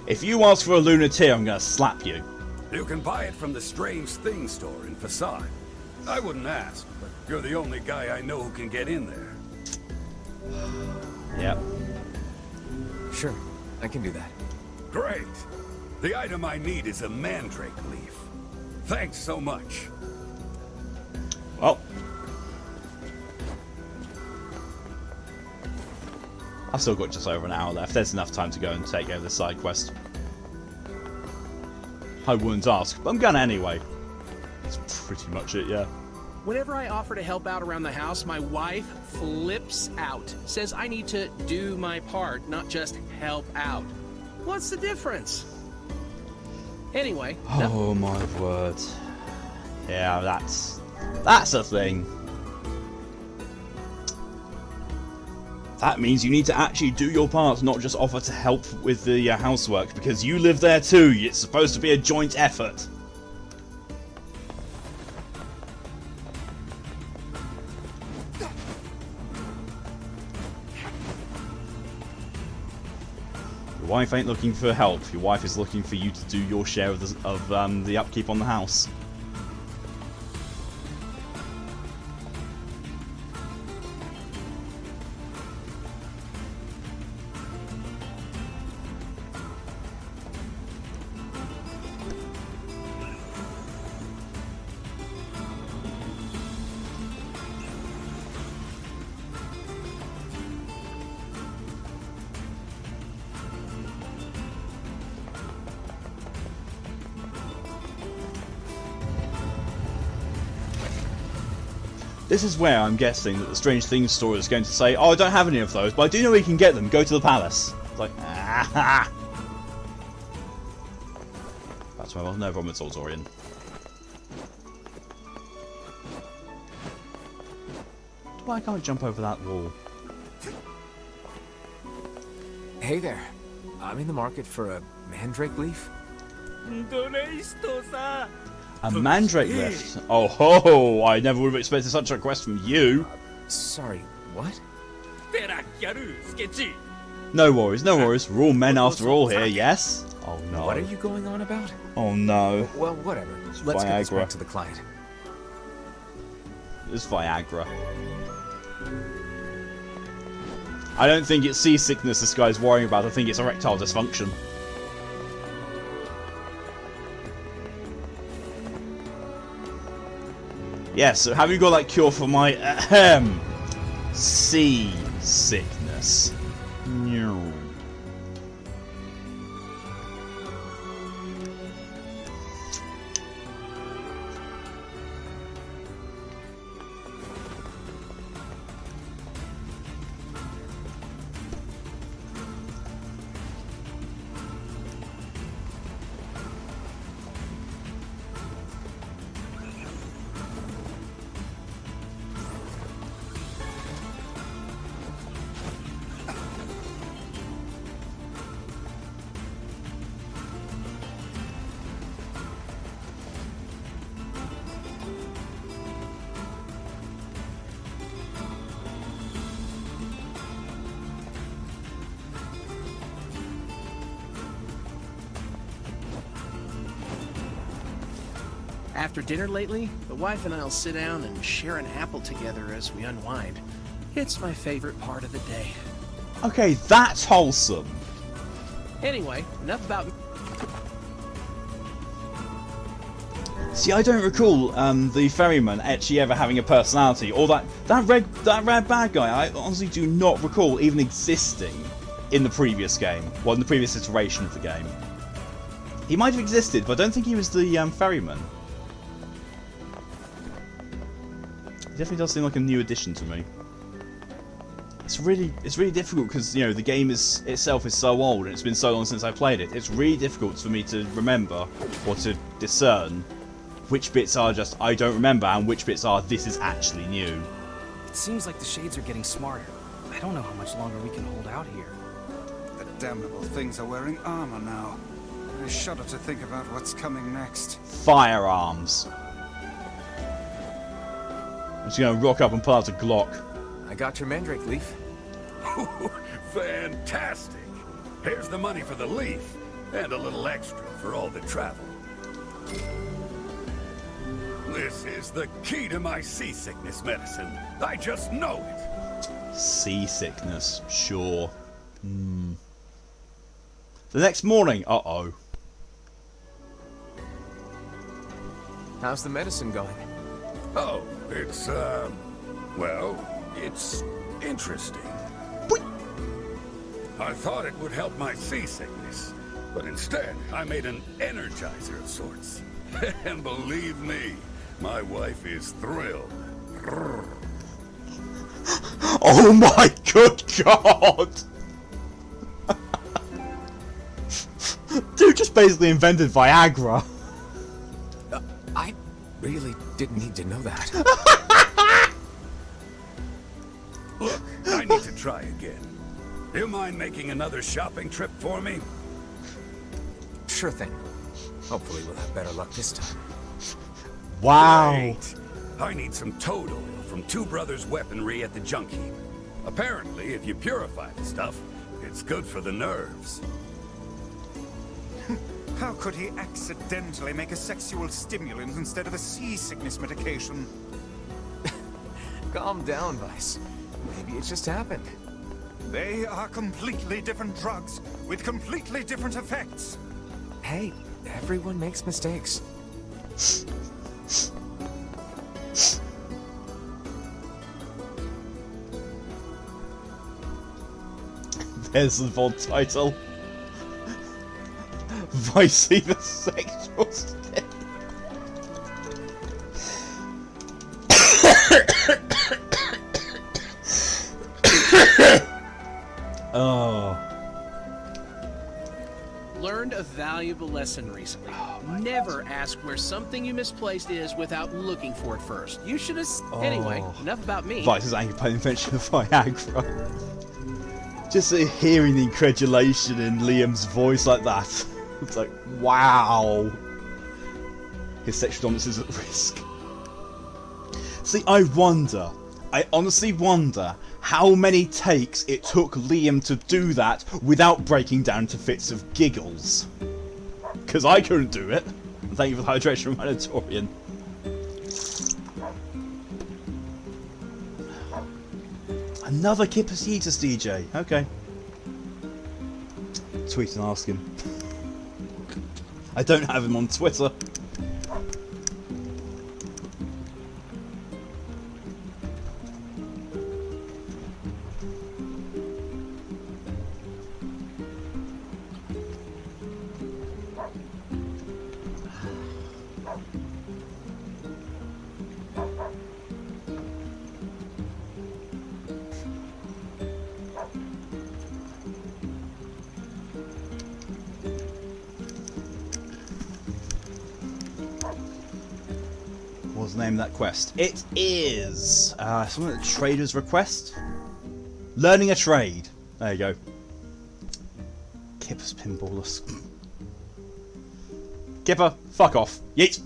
If you ask for a Lunar Tear, I'm going to slap you. You can buy it from the Strange Things store in Facade. I wouldn't ask, but you're the only guy I know who can get in there. Yep. Sure, I can do that. Great. The item I need is a mandrake leaf. Thanks so much. Well, I've still got just over an hour left. There's enough time to go and take over the side quest. I wouldn't ask, but I'm gonna anyway. That's pretty much it, yeah. Whenever I offer to help out around the house, my wife flips out. Says I need to do my part, not just help out. What's the difference? Anyway. Oh my word. Yeah, that's a thing. That means you need to actually do your part, not just offer to help with the housework, because you live there too. It's supposed to be a joint effort. Your wife ain't looking for help. Your wife is looking for you to do your share of the upkeep on the house. This is where I'm guessing that the Strange Things store is going to say, oh, I don't have any of those, but I do know where you can get them. Go to the palace. It's like, ah. That's my no problem at all, Zorian. Why can't I jump over that wall? Hey there. I'm in the market for a mandrake leaf. A mandrake lift? Oh ho! I never would have expected such a request from you. Sorry, what? No worries, no worries. We're all men after all here, yes? Oh no. What are you going on about? Oh no. Well, whatever. Let's get this back to the client. It's Viagra. I don't think it's seasickness this guy's worrying about. I think it's erectile dysfunction. Yes, so have you got that cure for my sea sickness? No. After dinner lately, the wife and I'll sit down and share an apple together as we unwind. It's my favorite part of the day. Okay, that's wholesome. Anyway, enough about me. See, I don't recall the ferryman actually ever having a personality, or that red bad guy. I honestly do not recall even existing in the previous game, well, in the previous iteration of the game. He might have existed, but I don't think he was the ferryman. He definitely does seem like a new addition to me. It's really difficult because, you know, the game itself is so old and it's been so long since I played it. It's really difficult for me to remember or to discern which bits are just I don't remember and which bits are this is actually new. It seems like the shades are getting smarter. I don't know how much longer we can hold out here. The damnable things are wearing armor now. I shudder to think about what's coming next. Firearms. I'm just gonna rock up and pull out a Glock. I got your mandrake leaf. Fantastic! Here's the money for the leaf, and a little extra for all the travel. This is the key to my seasickness medicine. I just know it. Seasickness, sure. The next morning, uh-oh. How's the medicine going? Oh, it's, well, it's interesting. I thought it would help my seasickness, but instead I made an energizer of sorts. And believe me, my wife is thrilled. Oh my good god! Dude just basically invented Viagra. I really didn't need to know that. Look, I need to try again. Do you mind making another shopping trip for me? Sure thing. Hopefully we'll have better luck this time. Wow. Great. I need some toad oil from Two Brothers Weaponry at the Junk Heap. Apparently, if you purify the stuff, it's good for the nerves. How could he accidentally make a sexual stimulant instead of a seasickness medication? Calm down, Weiss. Maybe it just happened. They are completely different drugs with completely different effects. Hey, everyone makes mistakes. There's the vault title. Weissey the sexual stick. Oh. Learned a valuable lesson recently. Never ask where something you misplaced is without looking for it first. You should have... Anyway, enough about me. Vice's angry by the invention of Viagra. Just hearing the incredulation in Liam's voice like that. It's like, wow. His sexual dominance is at risk. See, I honestly wonder how many takes it took Liam to do that without breaking down into fits of giggles. Because I couldn't do it. And thank you for the hydration, Minotaurian. Another Kippositas DJ. Okay. Tweet and ask him. I don't have him on Twitter. What's the name of that quest? It is something like Trader's Request. Learning a trade. There you go. Kipper's pinballers. Kipper, fuck off. Yeet.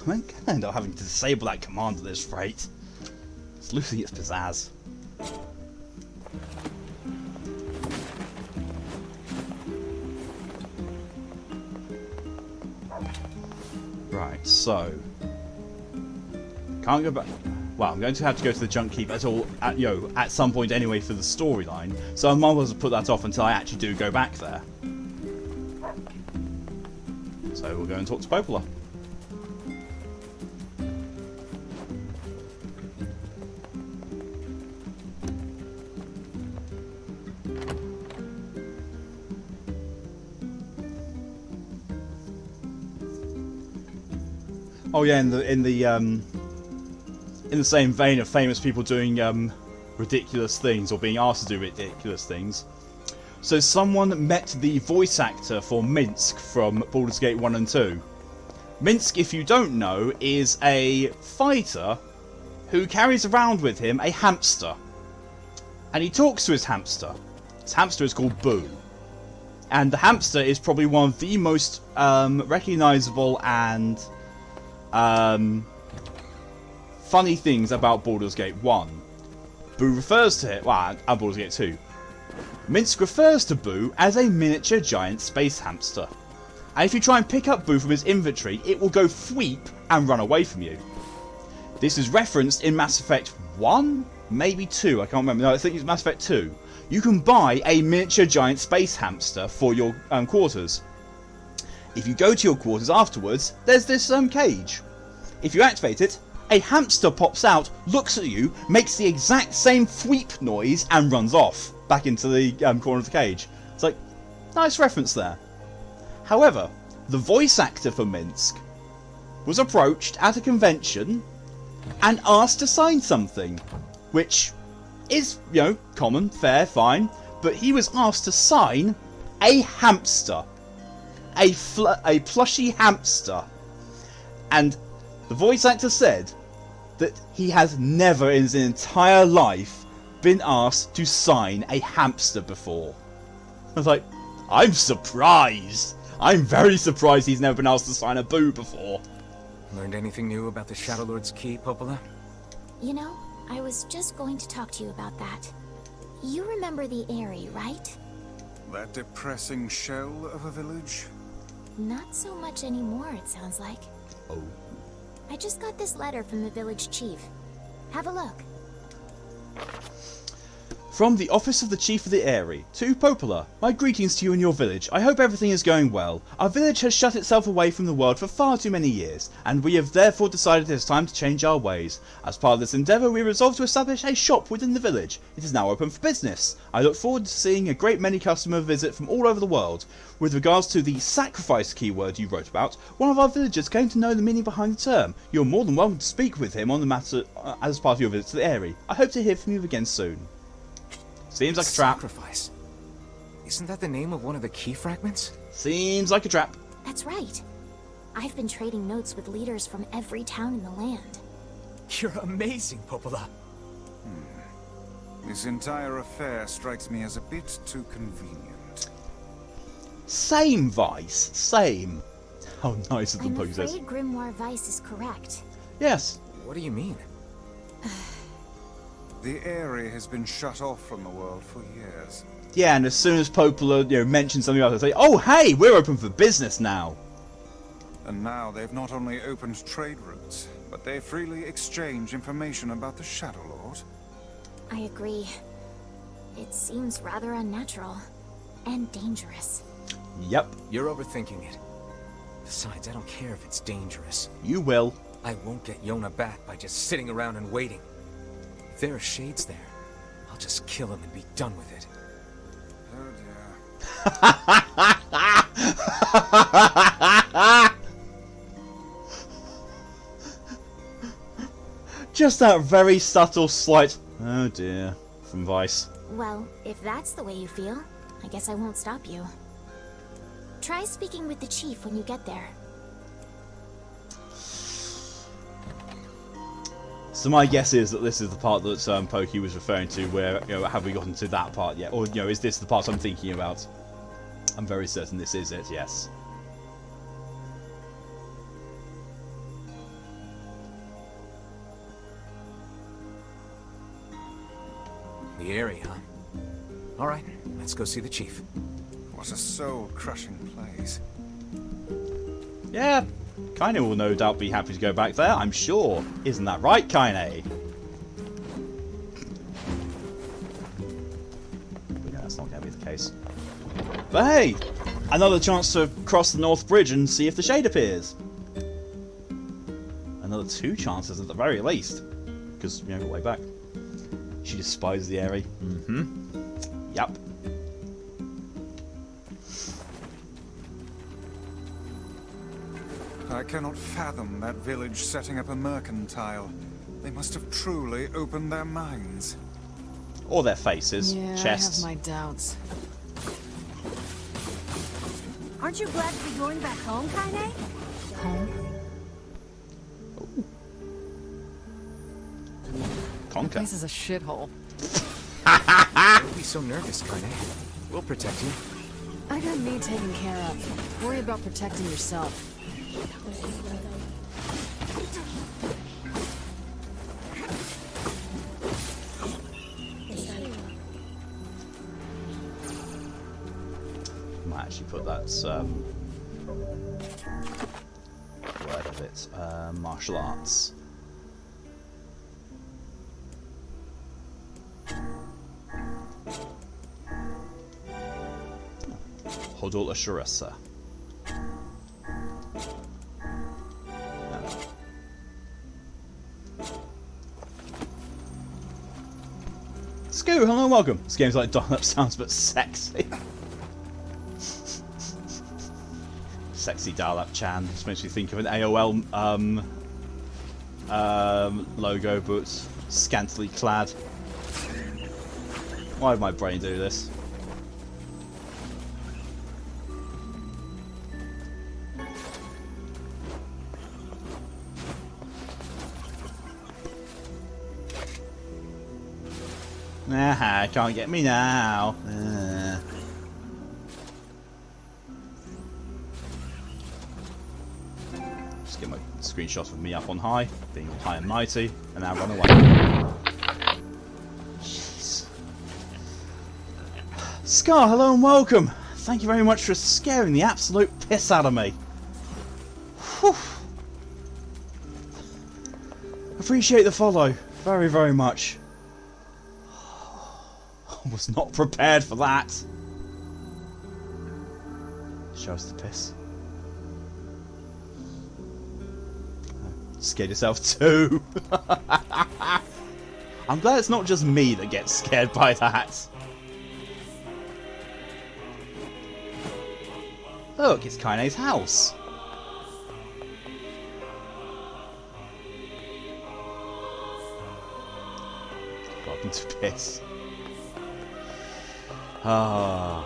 I might end up having to disable that command at this rate. It's losing its pizzazz. Right, so can't go back. Well, I'm going to have to go to the Junk Heap at all, at some point anyway for the storyline. So I might as well put that off until I actually do go back there. So we'll go and talk to Popola. Oh yeah, in the same vein of famous people doing ridiculous things or being asked to do ridiculous things. So someone met the voice actor for Minsk from Baldur's Gate 1 and 2. Minsk, if you don't know, is a fighter who carries around with him a hamster. And he talks to his hamster. His hamster is called Boo. And the hamster is probably one of the most recognisable and funny things about Baldur's Gate 1. Boo refers to it, well, and Baldur's Gate 2. Minsk refers to Boo as a miniature giant space hamster. And if you try and pick up Boo from his inventory, it will go thweep and run away from you. This is referenced in Mass Effect 1? Maybe 2, I can't remember. No, I think it's Mass Effect 2. You can buy a miniature giant space hamster for your quarters. If you go to your quarters afterwards, there's this cage. If you activate it, a hamster pops out, looks at you, makes the exact same thweep noise, and runs off back into the corner of the cage. It's like, nice reference there. However, the voice actor for Minsk was approached at a convention and asked to sign something, which is, common, fair, fine, but he was asked to sign a hamster. A plushy hamster. And the voice actor said that he has never in his entire life been asked to sign a hamster before. I was like, I'm surprised. I'm very surprised he's never been asked to sign a Boo before. Learned anything new about the Shadow Lord's Key, Popola? You know, I was just going to talk to you about that. You remember the Eyrie, right? That depressing shell of a village? Not so much anymore, it sounds like. Oh. I just got this letter from the village chief. Have a look. From the office of the Chief of the Eyrie, to Popola, my greetings to you and your village. I hope everything is going well. Our village has shut itself away from the world for far too many years, and we have therefore decided it is time to change our ways. As part of this endeavour, we resolved to establish a shop within the village. It is now open for business. I look forward to seeing a great many customers visit from all over the world. With regards to the sacrifice keyword you wrote about, one of our villagers came to know the meaning behind the term. You're more than welcome to speak with him on the matter as part of your visit to the Eyrie. I hope to hear from you again soon. Seems like a trap. Sacrifice. Isn't that the name of one of the key fragments? Seems like a trap. That's right. I've been trading notes with leaders from every town in the land. You're amazing, Popola. This entire affair strikes me as a bit too convenient. Same, Weiss. Same. How nice of them, I'm Poke says. afraid Grimoire Weiss is correct. Yes. What do you mean? The Eyrie has been shut off from the world for years. Yeah, and as soon as Popola mentions something else, they say, oh hey, we're open for business now. And now they've not only opened trade routes, but they freely exchange information about the Shadow Lord. I agree. It seems rather unnatural. And dangerous. Yep. You're overthinking it. Besides, I don't care if it's dangerous. You will. I won't get Yona back by just sitting around and waiting. If there are shades there, I'll just kill him and be done with it. Oh dear. Just that very subtle slight, oh dear, from Weiss. Well, if that's the way you feel, I guess I won't stop you. Try speaking with the chief when you get there. So my guess is that this is the part that Pokey was referring to, where, have we gotten to that part yet? Or, is this the part I'm thinking about? I'm very certain this is it, yes. The Eyrie, huh? Alright, let's go see the chief. What a soul-crushing place. Yeah, Kaine will no doubt be happy to go back there, I'm sure. Isn't that right, Kaine? But yeah, that's not going to be the case. But hey! Another chance to cross the North Bridge and see if the shade appears. Another 2 chances at the very least. Because, you know, we're way back. She despises the area. Mm-hmm. Yep. I cannot fathom that village setting up a mercantile. They must have truly opened their minds. Or their faces, Yeah, chests. I have my doubts. Aren't you glad to be going back home, Kaine? Home? Conker. This is a shithole. Don't be so nervous, Kaine. We'll protect you. I got me taken care of. Worry about protecting yourself. Might actually put that word of it. Martial arts. Hodol Ashurasa. Scoo, hello and welcome. This game's like dial-up sounds but sexy. Sexy dial-up Chan. This makes me think of an AOL logo, but scantily clad. Why did my brain do this? Aha, can't get me now. Just get my screenshot of me up on high, being high and mighty, and now run away. Jeez. Scar, hello and welcome. Thank you very much for scaring the absolute piss out of me. Whew. Appreciate the follow, very, very much. I was not prepared for that. Show us the piss. Scared yourself too. I'm glad it's not just me that gets scared by that. Look, it's Kaine's house. Welcome to piss. I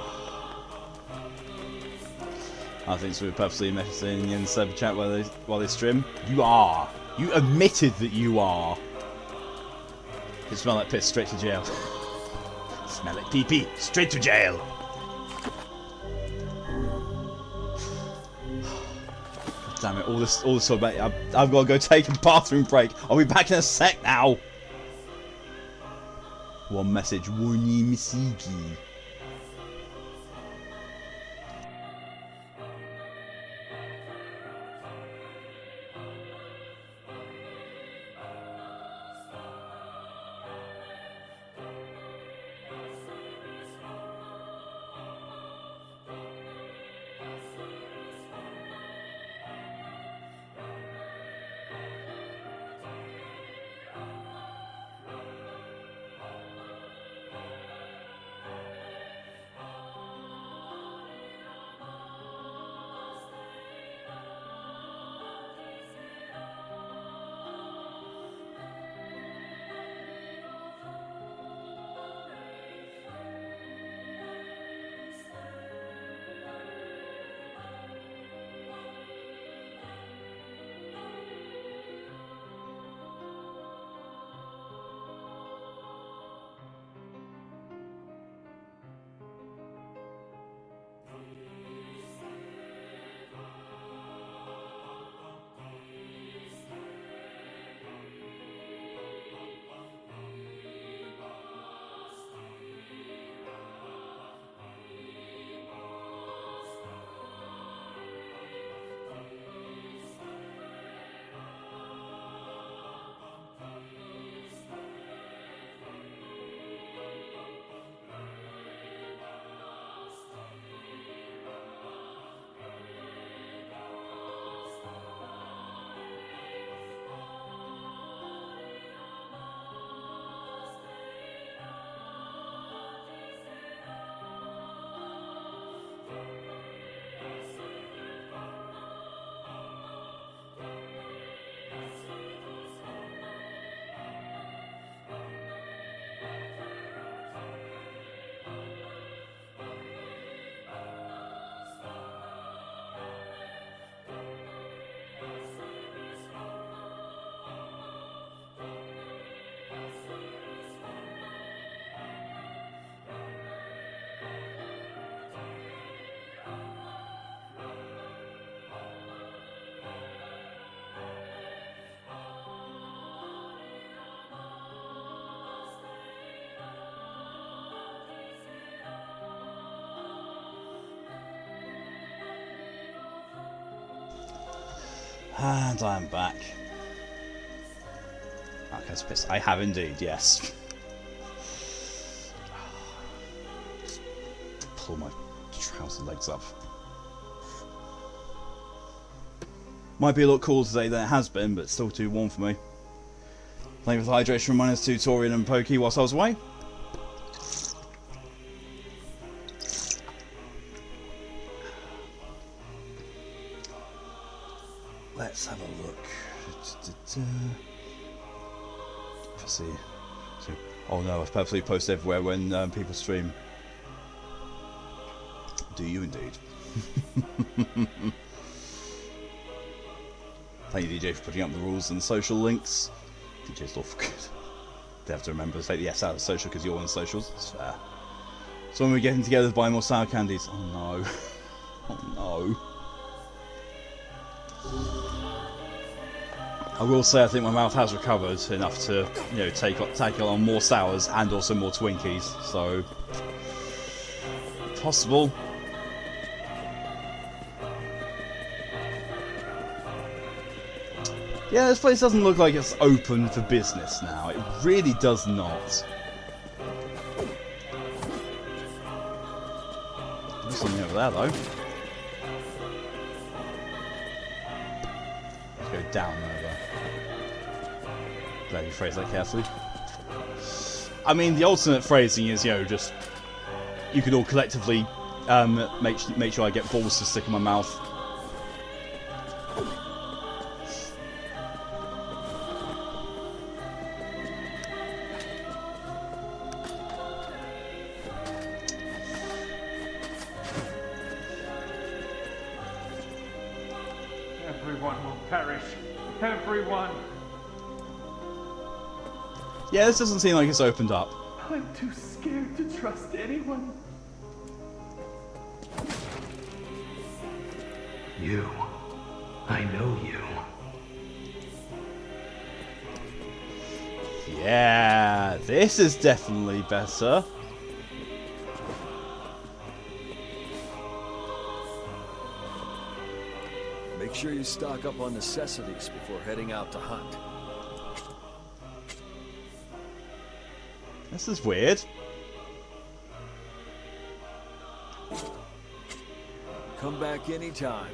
think so. We're purposely messaging in the server chat while they stream. You are. You admitted that you are. You smell like piss. Straight to jail. Smell like pee-pee. Straight to jail. Damn it! All this talk about. I've got to go take a bathroom break. I'll be back in a sec now. One message. Wuni misiki. And I'm back. Okay, it's pissed. I have indeed, yes. Pull my trouser legs up. Might be a lot cooler today than it has been, but it's still too warm for me. Playing with hydration reminders, tutorial and pokey whilst I was away. Let's have a look. Let's see. Oh no, I've purposely posted everywhere when people stream. Do you indeed? Thank you, DJ, for putting up the rules and social links. DJ's awful good. They have to remember to take the S out of social because you're on socials. It's fair. So when we're getting together to buy more sour candies. Oh no. Oh no. I will say I think my mouth has recovered enough to, you know, take on more sours and also more Twinkies. So possible. Yeah, this place doesn't look like it's open for business now. It really does not. There's something over there, though. Let's go down over. Glad you phrase that carefully. I mean, the alternate phrasing is, you know, just... You could all collectively make sure I get balls to stick in my mouth. Yeah, this doesn't seem like it's opened up. I'm too scared to trust anyone. You. I know you. Yeah, this is definitely better. Make sure you stock up on necessities before heading out to hunt. This is weird. Come back anytime.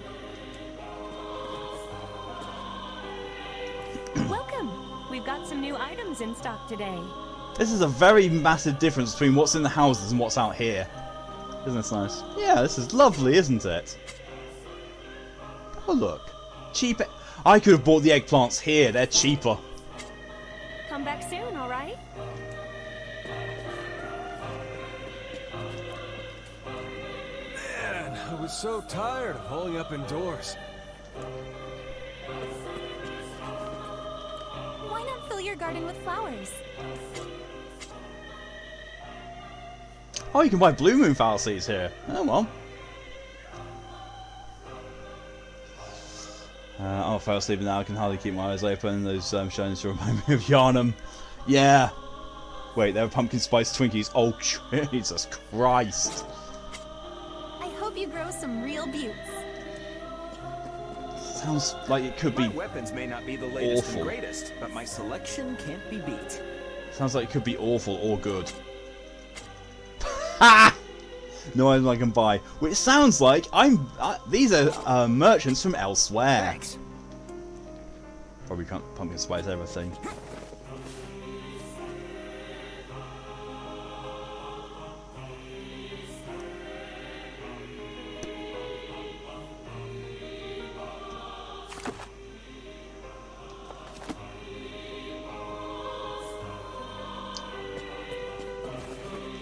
Welcome. We've got some new items in stock today. This is a very massive difference between what's in the houses and what's out here. Isn't this nice? Yeah, this is lovely, isn't it? Oh look. Cheap. I could have bought the eggplants here. They're cheaper. Come back soon, alright? Man, I was so tired of holding up indoors. Why not fill your garden with flowers? Oh, you can buy blue moonflower seeds here. Oh well. I fell asleep now. I can hardly keep my eyes open. Those shines remind me of Yarnum. Yeah. Wait, there are pumpkin spice Twinkies. Oh, Jesus Christ. I hope you grow some real buttes. Sounds like it could be My weapons may not be the latest awful. and greatest, but my selection can't be beat. Sounds like it could be awful or good. Ha! No item I can buy. Which sounds like these are merchants from elsewhere. Thanks. Probably can't pumpkin spice everything.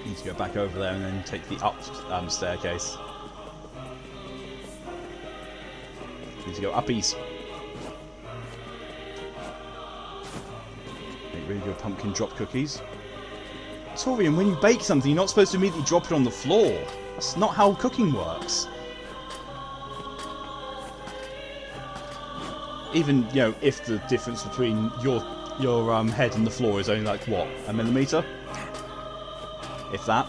Need to go back over there and then take the up staircase. Need to go uppies. Make really good pumpkin drop cookies. Torian, when you bake something, you're not supposed to immediately drop it on the floor. That's not how cooking works. Even, you know, if the difference between your head and the floor is only like, what, a millimetre? If that.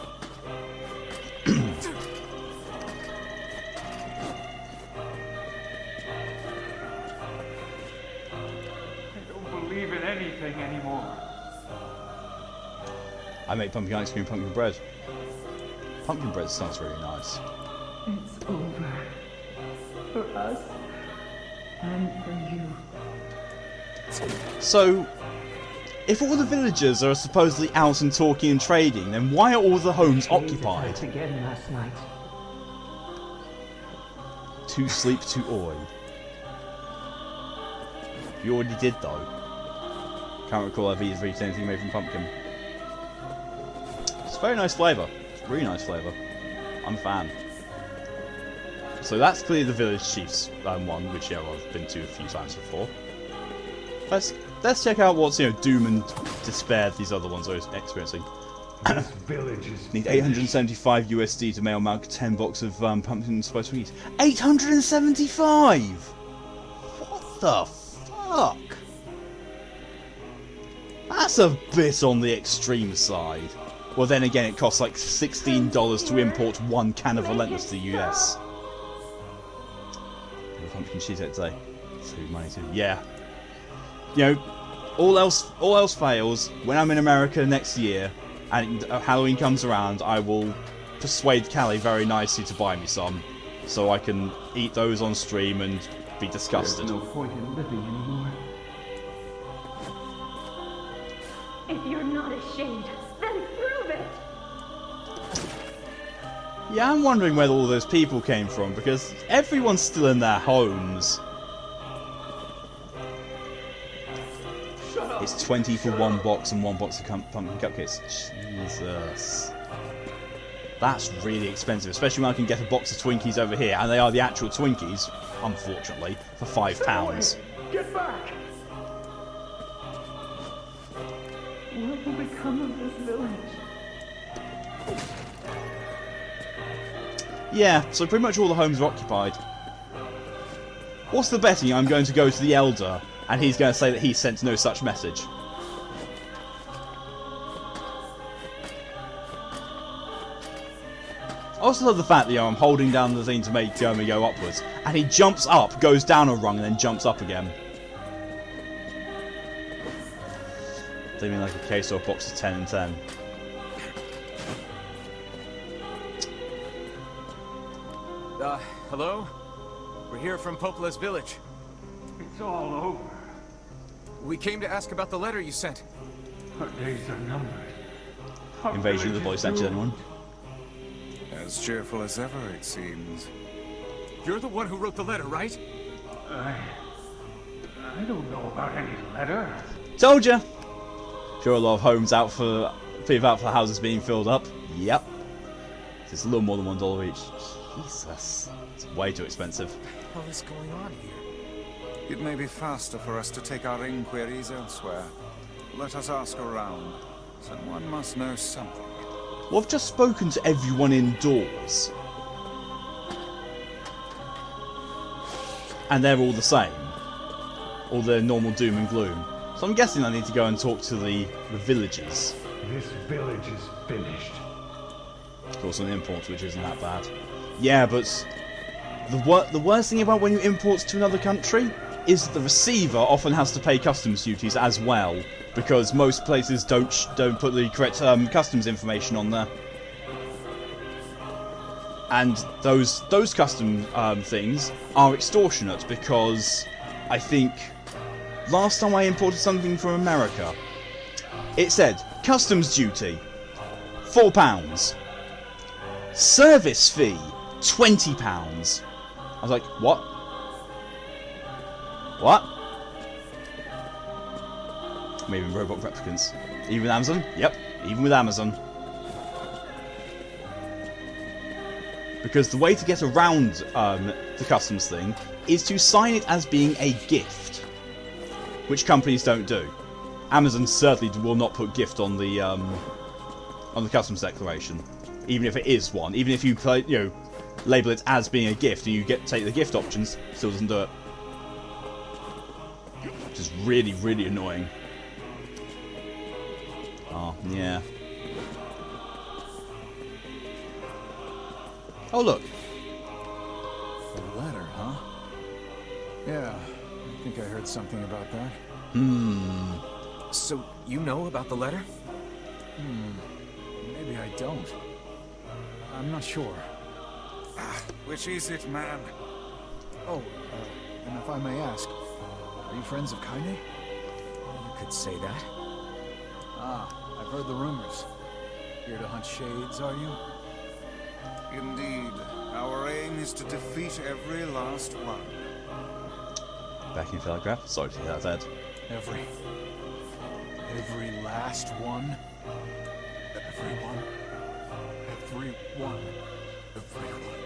I make pumpkin ice cream, pumpkin bread. Pumpkin bread sounds really nice. It's over. For us. And for you. So, if all the villagers are supposedly out and talking and trading, then why are all the homes occupied? Again last night. To sleep to oi. You already did though. Can't recall I've eaten anything made from pumpkin. It's a very nice flavour. It's a really nice flavour. I'm a fan. So that's clearly the village chief's one, which I've been to a few times before. Let's check out what's doom and despair these other ones are experiencing. This village is Need 875 USD to mail Malk 10 boxes of pumpkin spice cookies. 875! What the fuck? That's a bit on the extreme side. Well, then again, it costs like $16 to import 1 can of Relentless to the US. Pumpkin cheese out today. Food money too. Yeah. All else fails. When I'm in America next year and Halloween comes around, I will persuade Callie very nicely to buy me some, so I can eat those on stream and be disgusted. There's no point in living anymore. If you're not ashamed, then prove it! Yeah, I'm wondering where all those people came from, because everyone's still in their homes. It's 20 for 1 box and 1 box of pumpkin cupcakes. Jesus. That's really expensive, especially when I can get a box of Twinkies over here, and they are the actual Twinkies, unfortunately, for £5. Get back! What will become of this village? Yeah, so pretty much all the homes are occupied. What's the betting I'm going to go to the Elder, and he's going to say that he sent no such message? I also love the fact that I'm holding down the thing to make me go upwards, and he jumps up, goes down a rung, and then jumps up again. They mean like a case or a box of 10 and 10. Hello? We're here from Popola's village. It's all over. We came to ask about the letter you sent. Our days are numbered. Invasion of the Voice Actor, anyone? As cheerful as ever, it seems. You're the one who wrote the letter, right? I don't know about any letter. Told ya! Sure, a lot of homes out for people out for the houses being filled up. Yep. It's a little more than $1 each. Jesus, it's way too expensive. What is going on here? It may be faster for us to take our inquiries elsewhere. Let us ask around. Someone must know something. Well, I've just spoken to everyone indoors. And they're all the same. All the normal doom and gloom. So I'm guessing I need to go and talk to the villagers. This village is finished. Of course, on imports, which isn't that bad. Yeah, but the worst thing about when you import to another country is that the receiver often has to pay customs duties as well, because most places don't put the correct customs information on there. And those custom things are extortionate, because I think last time I imported something from America, it said customs duty £4, service fee £20. I was like, what? What? Maybe robot replicants. Even with Amazon? Yep, even with Amazon. Because the way to get around the customs thing is to sign it as being a gift, which companies don't do. Amazon certainly will not put gift on the customs declaration, even if it is one. Even if you label it as being a gift and you take the gift options, still doesn't do it. Which is really, really annoying. Oh, yeah. Oh, look. A letter, huh? Yeah, I think I heard something about that. So, you know about the letter? don't. I'm not sure. Which is it, man? Oh, and if I may ask, are you friends of Kaine? You could say that. Ah, I've heard the rumors. Here to hunt shades, are you? Indeed. Our aim is to defeat every last one. Back in Telegraph. Sorry to hear that, Ed. Every last one? Everyone? Everyone? Everyone?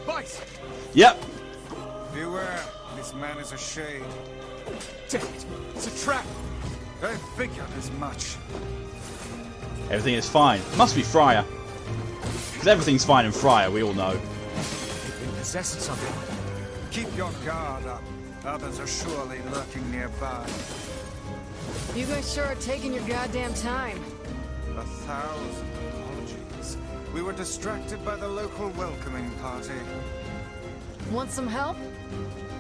Vice! Yep. Beware, this man is a shade. Damn it! It's a trap! I figured as much. Everything is fine. Must be Friar. Because everything's fine in Friar, we all know. They've been possessed somehow. Keep your guard up. Others are surely lurking nearby. You guys sure are taking your goddamn time. 1,000 apologies. We were distracted by the local welcoming party. Want some help?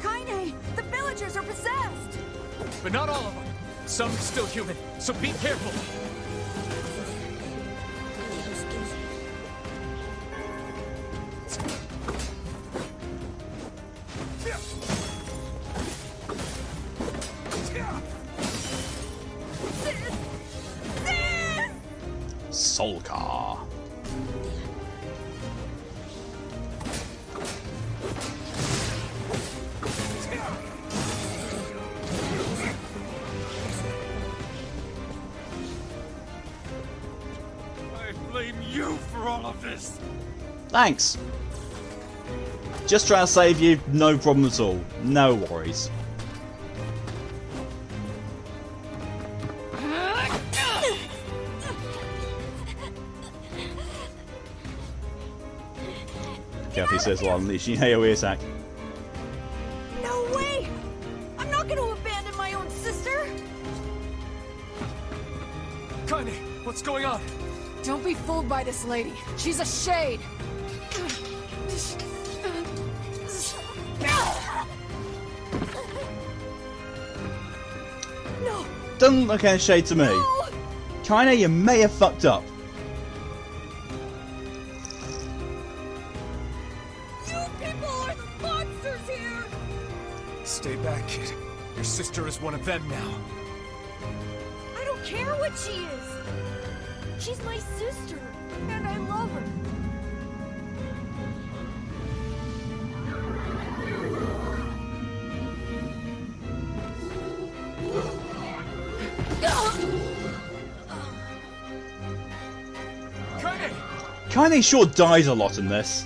Kaine, the villagers are possessed! But not all of them. Some still human, so be careful. Solcar. I blame you for all of this. Thanks. Just trying to save you, no problem at all. No worries. Kathy says while unleashing AoE attack. No way! I'm not gonna abandon my own sister! Kaine, what's going on? Don't be fooled by this lady. She's a shade. No! Doesn't look like a shade to me. No! Kaine, you may have fucked up. Stay back, kid. Your sister is one of them now. I don't care what she is! She's my sister, and I love her. Kaine sure dies a lot in this.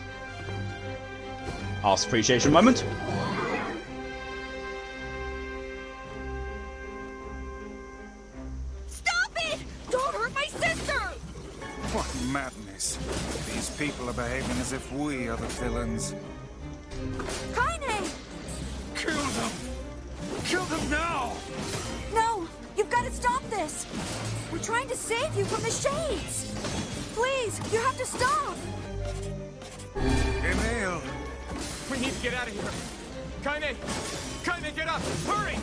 Arse appreciation moment. Stop it! Don't hurt my sister! What madness. These people are behaving as if we are the villains. Kaine! Kill them! Kill them now! No! You've got to stop this! We're trying to save you from the shades! Please, you have to stop! Emil! We need to get out of here. Kaine! Kaine, get up! Hurry!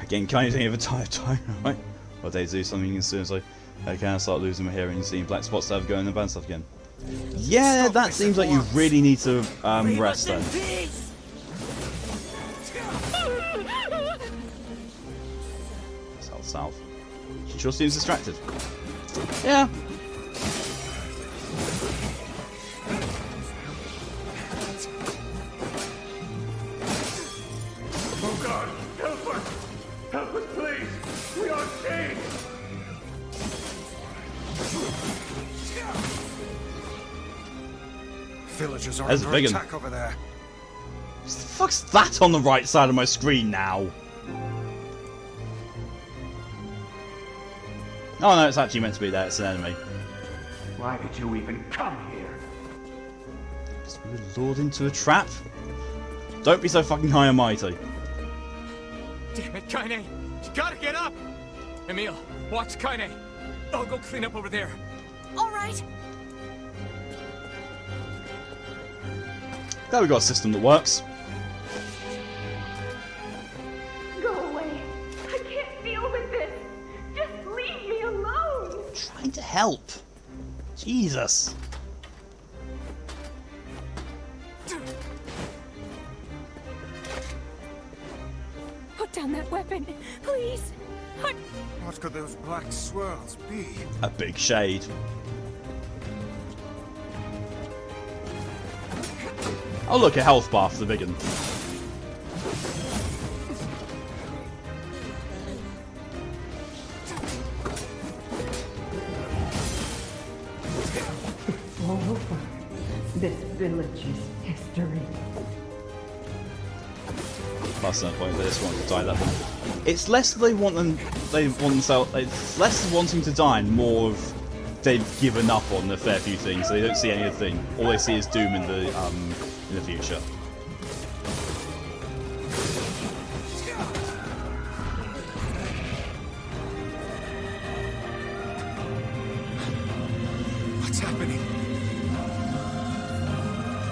Again, Kaine doesn't have a time, right? Well, they do something as soon as I can start losing my hearing and seeing black spots that have going and bad stuff again. Yeah, that seems like you really need to rest then. South. She sure seems distracted. Yeah. Oh God, help us! Help us, please! We are chained! Villagers are There's a under big one. attack over there. What the fuck's that on the right side of my screen now? Oh no, it's actually meant to be there, it's an enemy. Why did you even come here? Because we were lured into a trap. Don't be so fucking high and mighty. Damn it, Kaine! You gotta get up! Emil, watch Kaine. I'll go clean up over there. All right. Glad we got a system that works. Go away. I can't deal with this. Just leave me alone. Trying to help. Jesus. Put down that weapon, please. What could those black swirls be? A big shade. Oh look, a health bar for the big one. Over. This village's history. That's no point. They just want to die that one. It's less that they want them. They want themselves. It's less wanting to die, and more of they've given up on a fair few things. They don't see anything. All they see is doom in the future. What's happening?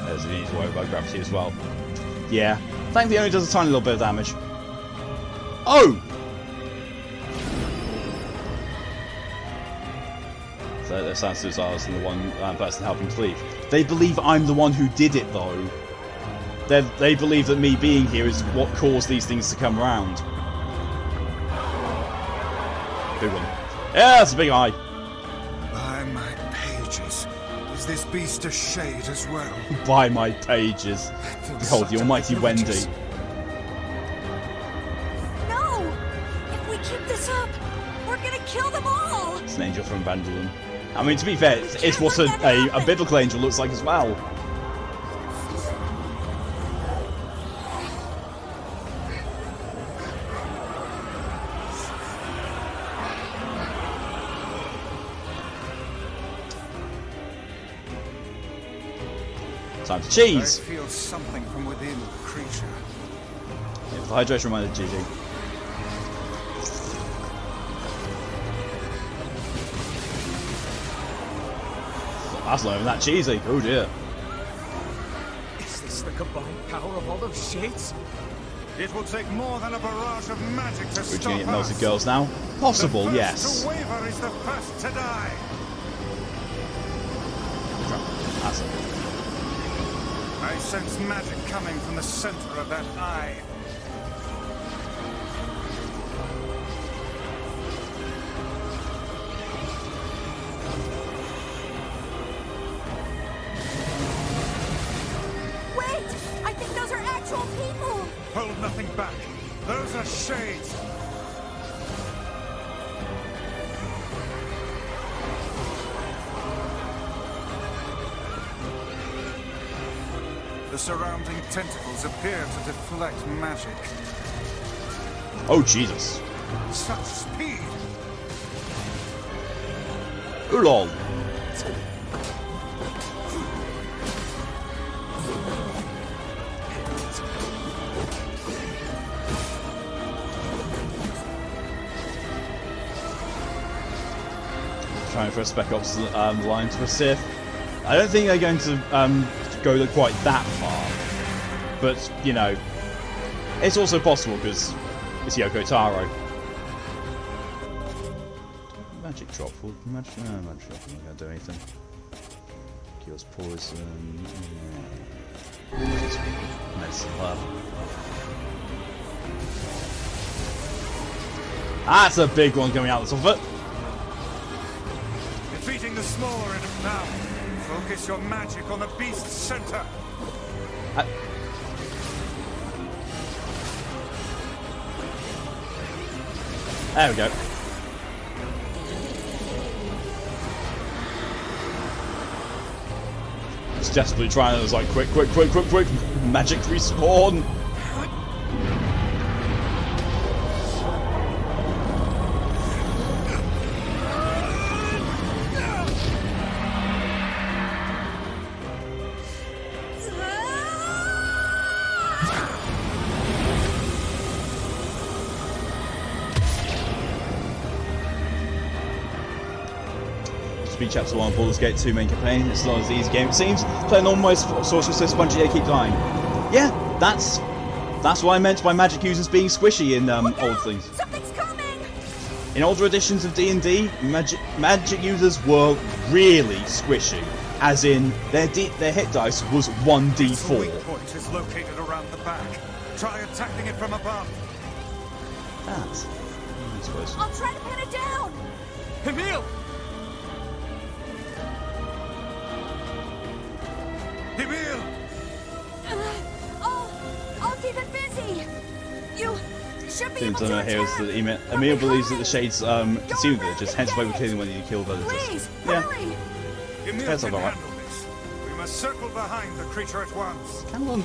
As you need to worry about gravity as well. Yeah. Thankfully, it only does a tiny little bit of damage. Oh! So they're sounds suicides and the one person helping to leave. They believe I'm the one who did it, though. They believe that me being here is what caused these things to come around. Big one. Yeah, that's a big eye. By my pages. Is this beast a shade as well? By my pages. Behold, the almighty Wendy. No! If we keep this up, we're gonna kill them all! It's an angel from Vandalin. I mean, to be fair, it's what a biblical angel looks like as well. Time to cheese! I feel something from within the creature. Yeah, the hydration reminded GG. That's not even that cheesy. Oh dear. Is this the combined power of all those shades? It will take more than a barrage of magic to We're stop gonna get melted us. girls now? Possible, The first yes. to waver is the first to die. That's it. I sense magic coming from the center of that eye. Wait! I think those are actual people! Hold nothing back. Those are shades. The surrounding tentacles appear to deflect magic. Oh Jesus. Such speed! Oolol. Trying for a Spec Ops line to a Sith. I don't think they're going to go quite that far, but you know, it's also possible because it's Yoko Taro. Magic drop. Magic drop. I'm not going to do anything. Cures poison. Just medicine herb. That's a big one coming out the top of it. Defeating the smaller end now. Focus your magic on the beast's center. There we go. Just desperately trying. It was like, quick, magic respawn. to be Chapter 1 of Baldur's Gate 2 main campaign. It's not as easy game it seems. Playing on my Sorceress List Bungie, keep dying. Yeah, that's what I meant by magic users being squishy in old things. Something's coming! In older editions of D&D, magic users were really squishy. As in, their hit dice was 1d4. The weak point is located around the back. Try attacking it from above. That, I suppose. I'll try to pin it down! Emil! Emil! I'll keep it busy! You should be able to here is return. that Emil believes that the shades consume villagers, hence why we're killing when you kill villagers. Please, Yeah. hurry! Emil That's can alright. handle this. We must circle behind the creature at once. Come on,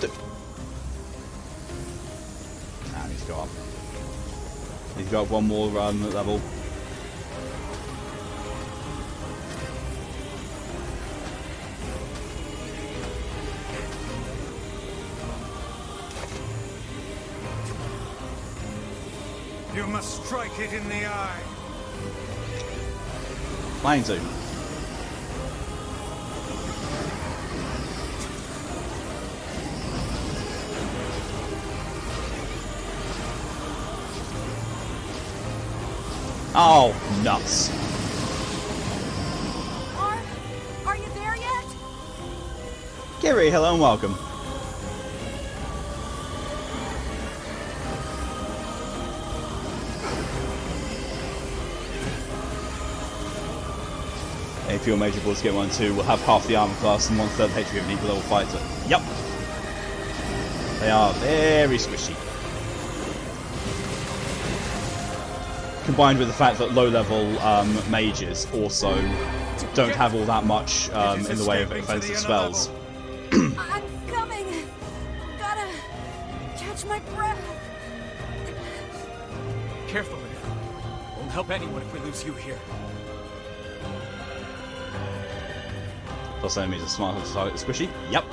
Ah, he's got up. He's got one more level. You must strike it in the eye. Flying to. Oh, nuts. Are you there yet? Gary, hello and welcome. If you're major Baldur's Gate 1 and 2 will have half the armor class and 1/3 HP of an equal level fighter. Yep. They are very squishy. Combined with the fact that low level mages also don't have all that much in the way of offensive spells. I'm coming! Gotta catch my breath. Careful, Emil. Won't help anyone if we lose you here. Plus enemies are smart to target squishy. Yep.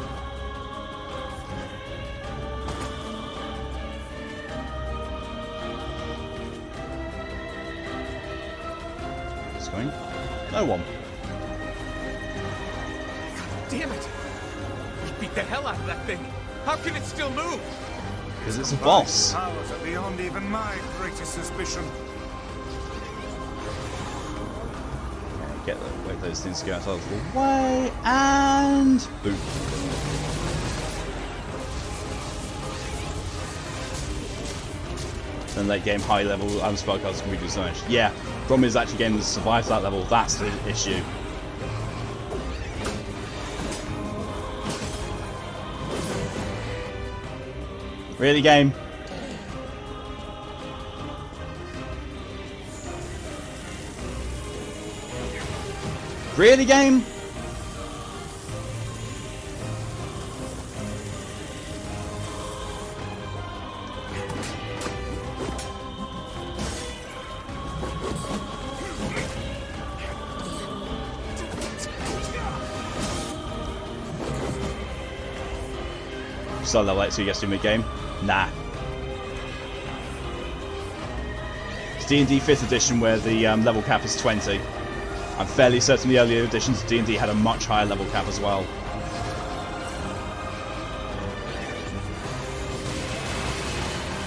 What's going? No one. God damn it! We beat the hell out of that thing. How can it still move? Because it's a boss. Powers are beyond even my greatest suspicion. Wait those things to go out of the way, and boom. Then late game high level spellcasters can reduce damage. Yeah, problem is actually getting them to survive that level, that's the issue. Really, game? Really, game? Start level 8 so he gets to mid-game? Nah. It's D&D 5th edition where the level cap is 20. I'm fairly certain the earlier editions of D&D had a much higher level cap as well.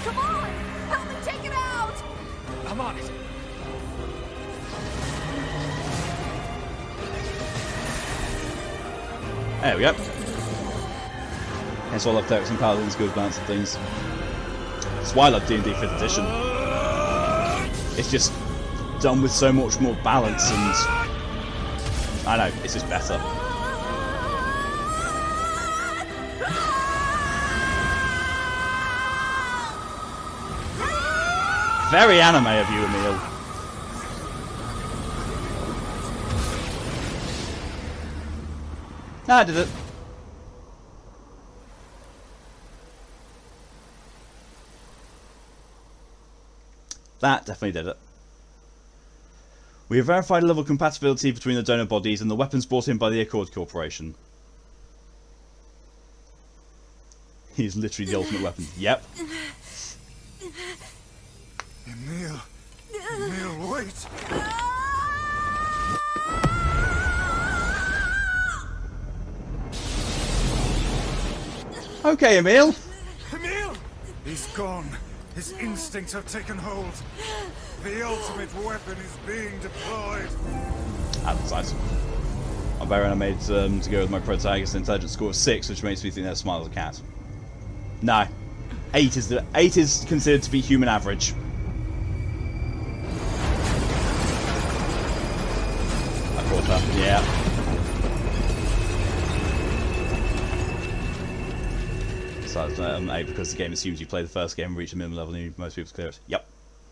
Come on! Help me take it out! I'm on it. There we go. Hence why I love Clerics and Paladins, good balance and things. That's why I love D&D 5th edition. It's just done with so much more balance and... I know, it's just better. Very anime of you, Emil. I did it. That definitely did it. We have verified level compatibility between the donor bodies and the weapons brought in by the Accord Corporation. He's literally the ultimate weapon. Yep. Emil, wait. Okay, Emil. Emil! He's gone. His instincts have taken hold. The ultimate weapon is being deployed. That's nice. I'm very animated to go with my protagonist intelligence score of 6, which makes me think they're smart as a cat. No. 8 is considered to be human average. I caught her. Yeah. So it's 8 because the game assumes you play the first game and reach a minimum level and most people clear it. Yep.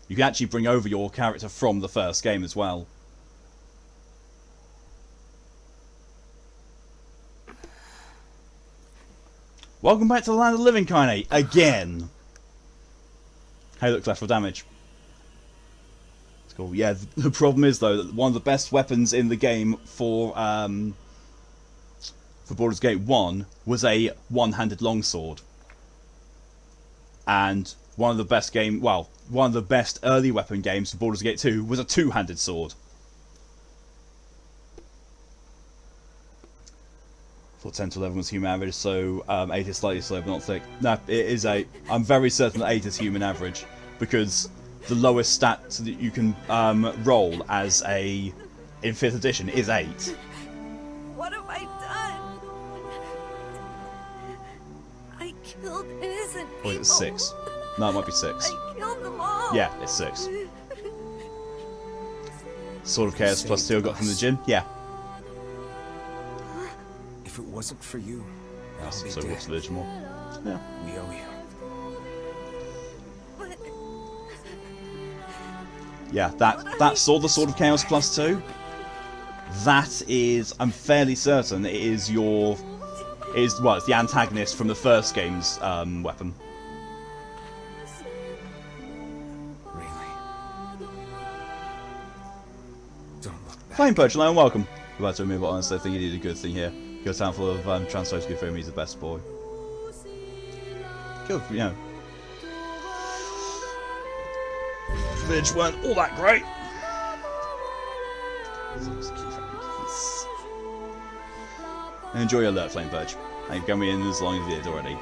You can actually bring over your character from the first game as well. Welcome back to the land of the living, Kaine. Again. Hey, look, collateral damage. It's cool. Yeah, the problem is, though, that one of the best weapons in the game for Baldur's Gate 1 was a one-handed longsword. And one of the best early weapon games for Baldur's Gate 2 was a two-handed sword. I thought 10 to 11 was human average, so 8 is slightly slow but not thick. No, it is 8. I'm very certain that 8 is human average, because the lowest stat that you can roll as in 5th edition is 8. What have I done? I killed innocent people. Or is it 6? No, it might be 6. I killed them all. Yeah, it's 6. Sword of Chaos plus 2 I got from the gym? Yeah. If it wasn't for you, That's I'll be so dead. what's the village more? Yeah. We owe you. Yeah, that sword, the Sword of Chaos plus 2, that is, I'm fairly certain it is it's the antagonist from the first game's weapon. Flame Purge, hello and welcome. We're about to remove it, honestly. I think you did a good thing here. Your town full of transphobes good for him, he's the best boy. Good, you know. Village weren't all that great. And enjoy your alert, Flame Purge. You've got me in as long as you did already.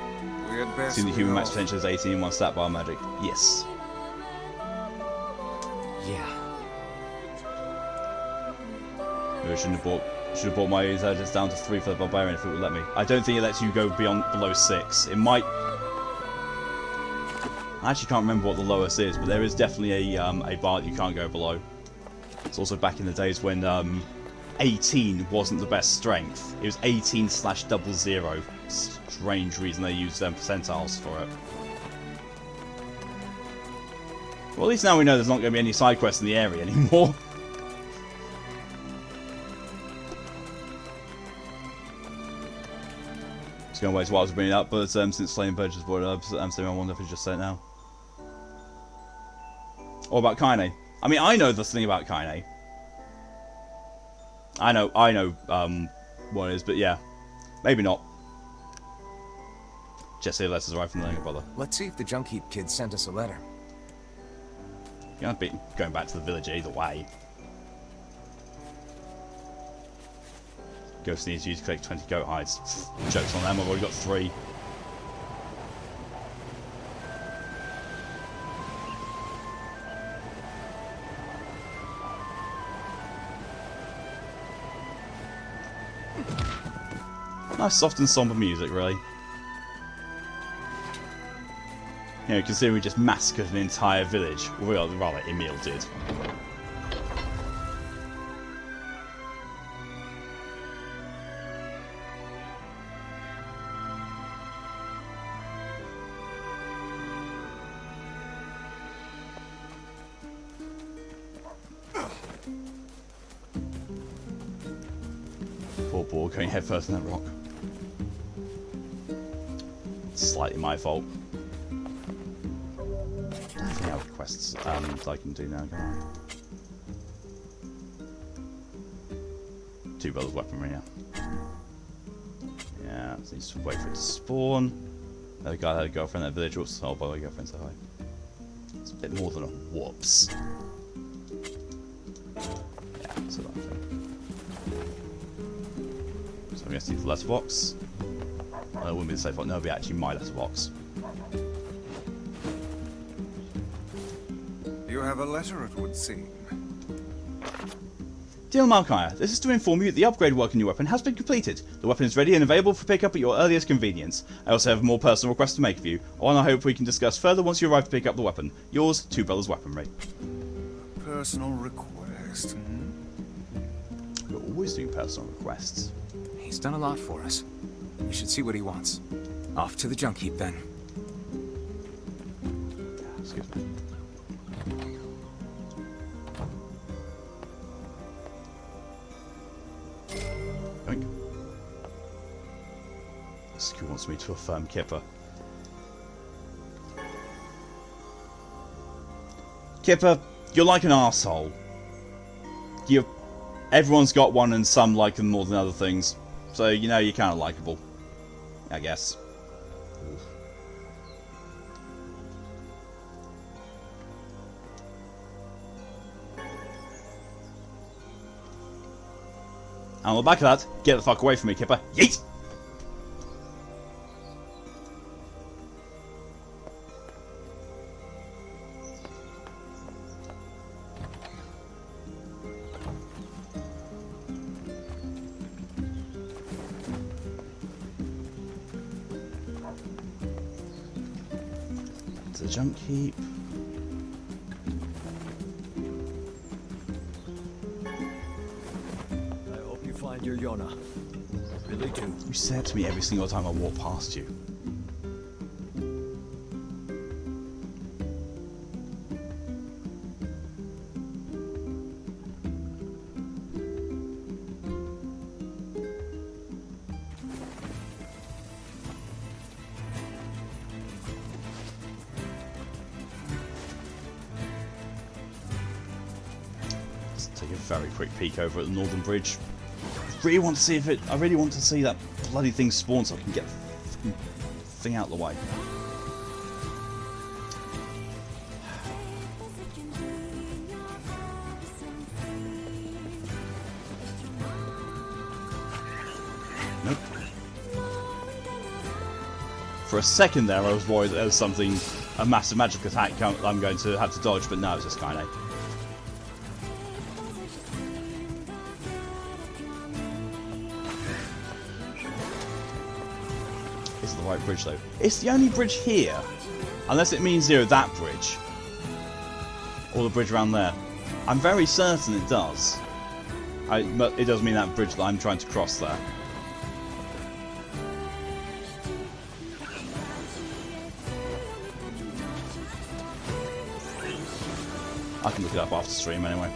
Seen the human max potential is 18 in 1 stat bar magic. Yes. Yeah. Maybe I should have brought my intelligence down to 3 for the barbarian if it would let me. I don't think it lets you go below 6. It might. I actually can't remember what the lowest is, but there is definitely a bar that you can't go below. It's also back in the days when 18 wasn't the best strength. It was 18/00. Strange reason they used percentiles for it. Well, at least now we know there's not going to be any side quests in the area anymore. It's going to wait a while to bring it up, but since Flame Purge has brought it up, I'm saying I wonder if I just say it now. Or about Kaine. I mean, I know this thing about Kaine. I know what it is, but yeah. Maybe not. Just say the letters arrived from the younger brother. Let's see if the Junk Heap kid sent us a letter. You're going to be going back to the village either way. Ghost needs you to collect 20 goat hides. Joke's on them, I've already got 3. Nice soft and somber music, really. You know, considering we just massacred an entire village. Well, rather, Emil did. Poor ball going headfirst in that rock. Slightly my fault. I think I have quests I can do now, can I? 2 brothers weaponry, yeah. Yeah, needs to wait for it to spawn. The guy had a girlfriend in that village. Whoops, oh, by the way, girlfriend, so hi. It's a bit more than a whoops. Yeah, so that thing. So I'm going to see the letterbox. it wouldn't be the safe box. No, it'd be actually my letterbox. You have a letter, it would seem. Dear Malkaya, this is to inform you that the upgrade work on your weapon has been completed. The weapon is ready and available for pickup at your earliest convenience. I also have more personal requests to make of you. I hope we can discuss further once you arrive to pick up the weapon. Yours, Two Brothers Weaponry. Personal request, You're always doing personal requests. He's done a lot for us. We should see what he wants. Off to the Junk Heap, then. Excuse me. Yoink. Ski wants me to affirm Kipper. Kipper, you're like an arsehole. Everyone's got one and some like them more than other things. So, you know, you're kind of likable. I guess. And on the back of that, get the fuck away from me, Kipper. Yeet! To the Junk Heap. Find your Yona. I really do. You say it to me every single time I walk past you. Let's take a very quick peek over at the Northern Bridge. I really want to see that bloody thing spawn so I can get the fucking thing out of the way. Nope. For a second there I was worried that there was something, a massive magic attack I'm going to have to dodge, but no, it's just Skynet. The right bridge though. It's the only bridge here, unless it means that bridge or the bridge around there. I'm very certain it does. But it does mean that bridge that I'm trying to cross there. I can look it up after stream anyway.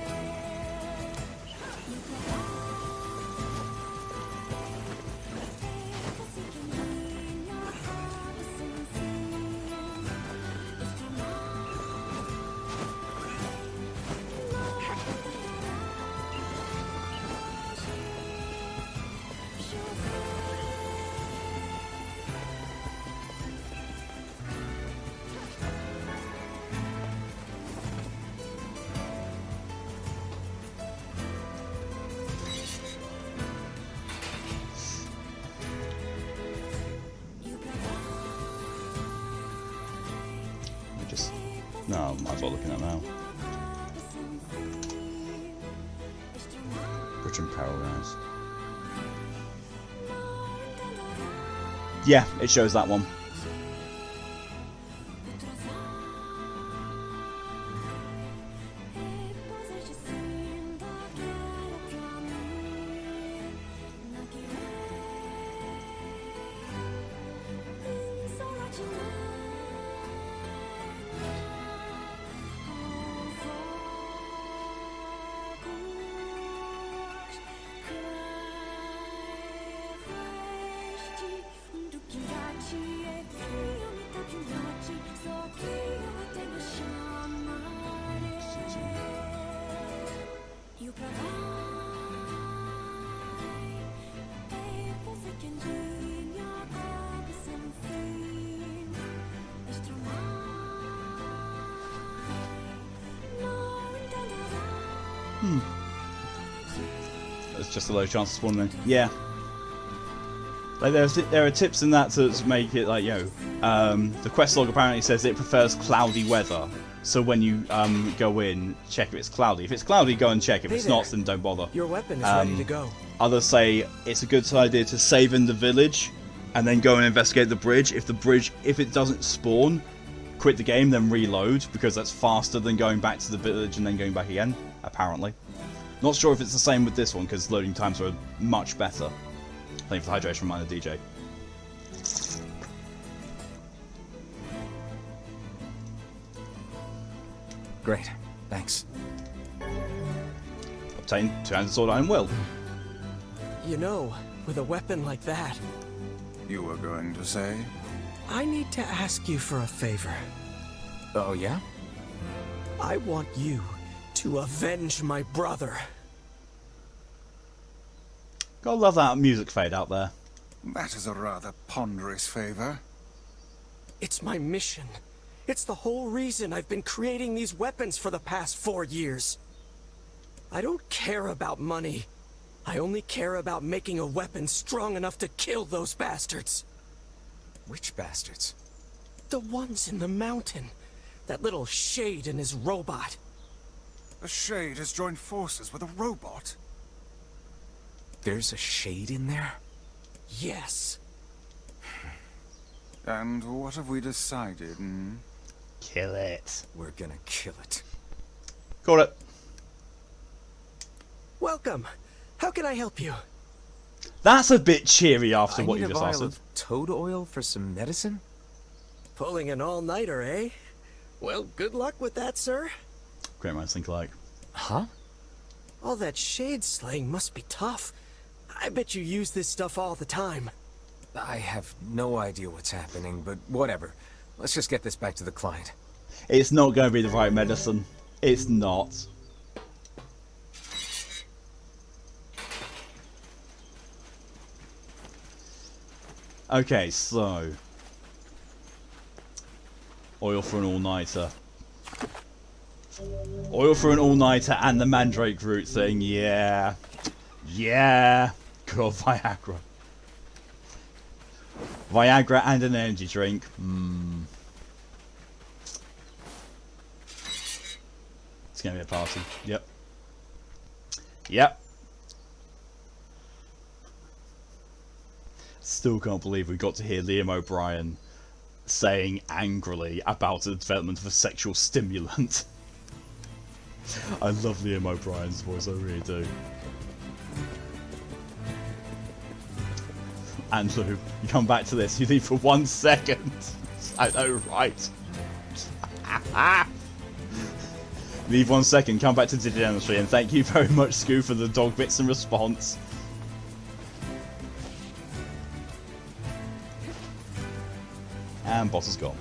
No, might as well look at that now. Bridge and Parallels. Yeah, it shows that one. It's just a low chance of spawning in. Yeah. Like there are tips in that to make it like, you know, the quest log apparently says it prefers cloudy weather. So when you go in, check if it's cloudy. If it's cloudy, go and check. If it's not, then don't bother. Your weapon is ready to go. Others say it's a good idea to save in the village and then go and investigate the bridge. If it doesn't spawn, quit the game, then reload, because that's faster than going back to the village and then going back again, apparently. Not sure if it's the same with this one, because loading times are much better. Thank you for the hydration reminder, DJ. Great, thanks. Obtain two-handed sword iron will. You know, with a weapon like that... You were going to say? I need to ask you for a favor. Oh, yeah? I want you to avenge my brother. Gotta love that music fade out there. That is a rather ponderous favor. It's my mission. It's the whole reason I've been creating these weapons for the past 4 years. I don't care about money. I only care about making a weapon strong enough to kill those bastards. Which bastards? The ones in the mountain. That little shade and his robot. A shade has joined forces with a robot? There's a shade in there? Yes. And what have we decided, hmm? Kill it. We're gonna kill it. Got it. Welcome. How can I help you? That's a bit cheery after what you just I need a asked. vial of toad oil for some medicine? Pulling an all-nighter, eh? Well, good luck with that, sir. Great minds think alike. Huh? All that shade slaying must be tough. I bet you use this stuff all the time. I have no idea what's happening, but whatever. Let's just get this back to the client. It's not going to be the right medicine. It's not. Okay, so... Oil for an all-nighter. Oil for an all-nighter and the mandrake root thing, yeah. Yeah. God, Viagra. Viagra and an energy drink. It's going to be a party. Yep. Yep. Still can't believe we got to hear Liam O'Brien saying angrily about the development of a sexual stimulant. I love Liam O'Brien's voice, I really do. And Lou, you come back to this, you leave for 1 second. I know, right? Leave 1 second, come back to Degeneracy, and thank you very much, Scoo, for the dog bits in response. And boss is gone.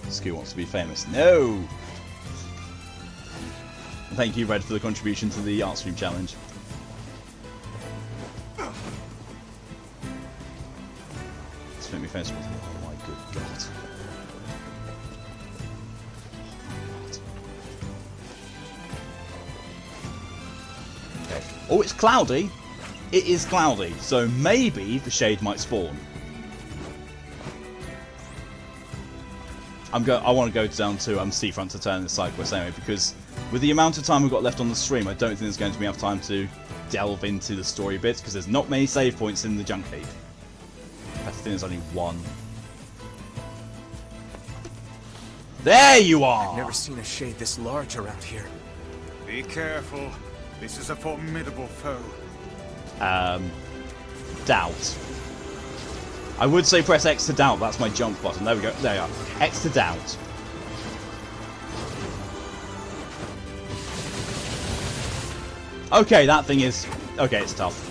Scoo wants to be famous. No! And thank you, Red, for the contribution to the Art Stream Challenge. Let's make me famous. Oh my good god. Okay. Oh, it's cloudy. It is cloudy, so maybe the shade might spawn. I want to go down to Seafront to turn this side quest anyway, because with the amount of time we've got left on the stream, I don't think there's going to be enough time to delve into the story bits, because there's not many save points in the Junk Heap. I think there's only one. There you are! I've never seen a shade this large around here. Be careful. This is a formidable foe. Doubt. I would say press X to doubt, that's my jump button. There we go, there you are. X to doubt. Okay, that thing is... Okay, it's tough.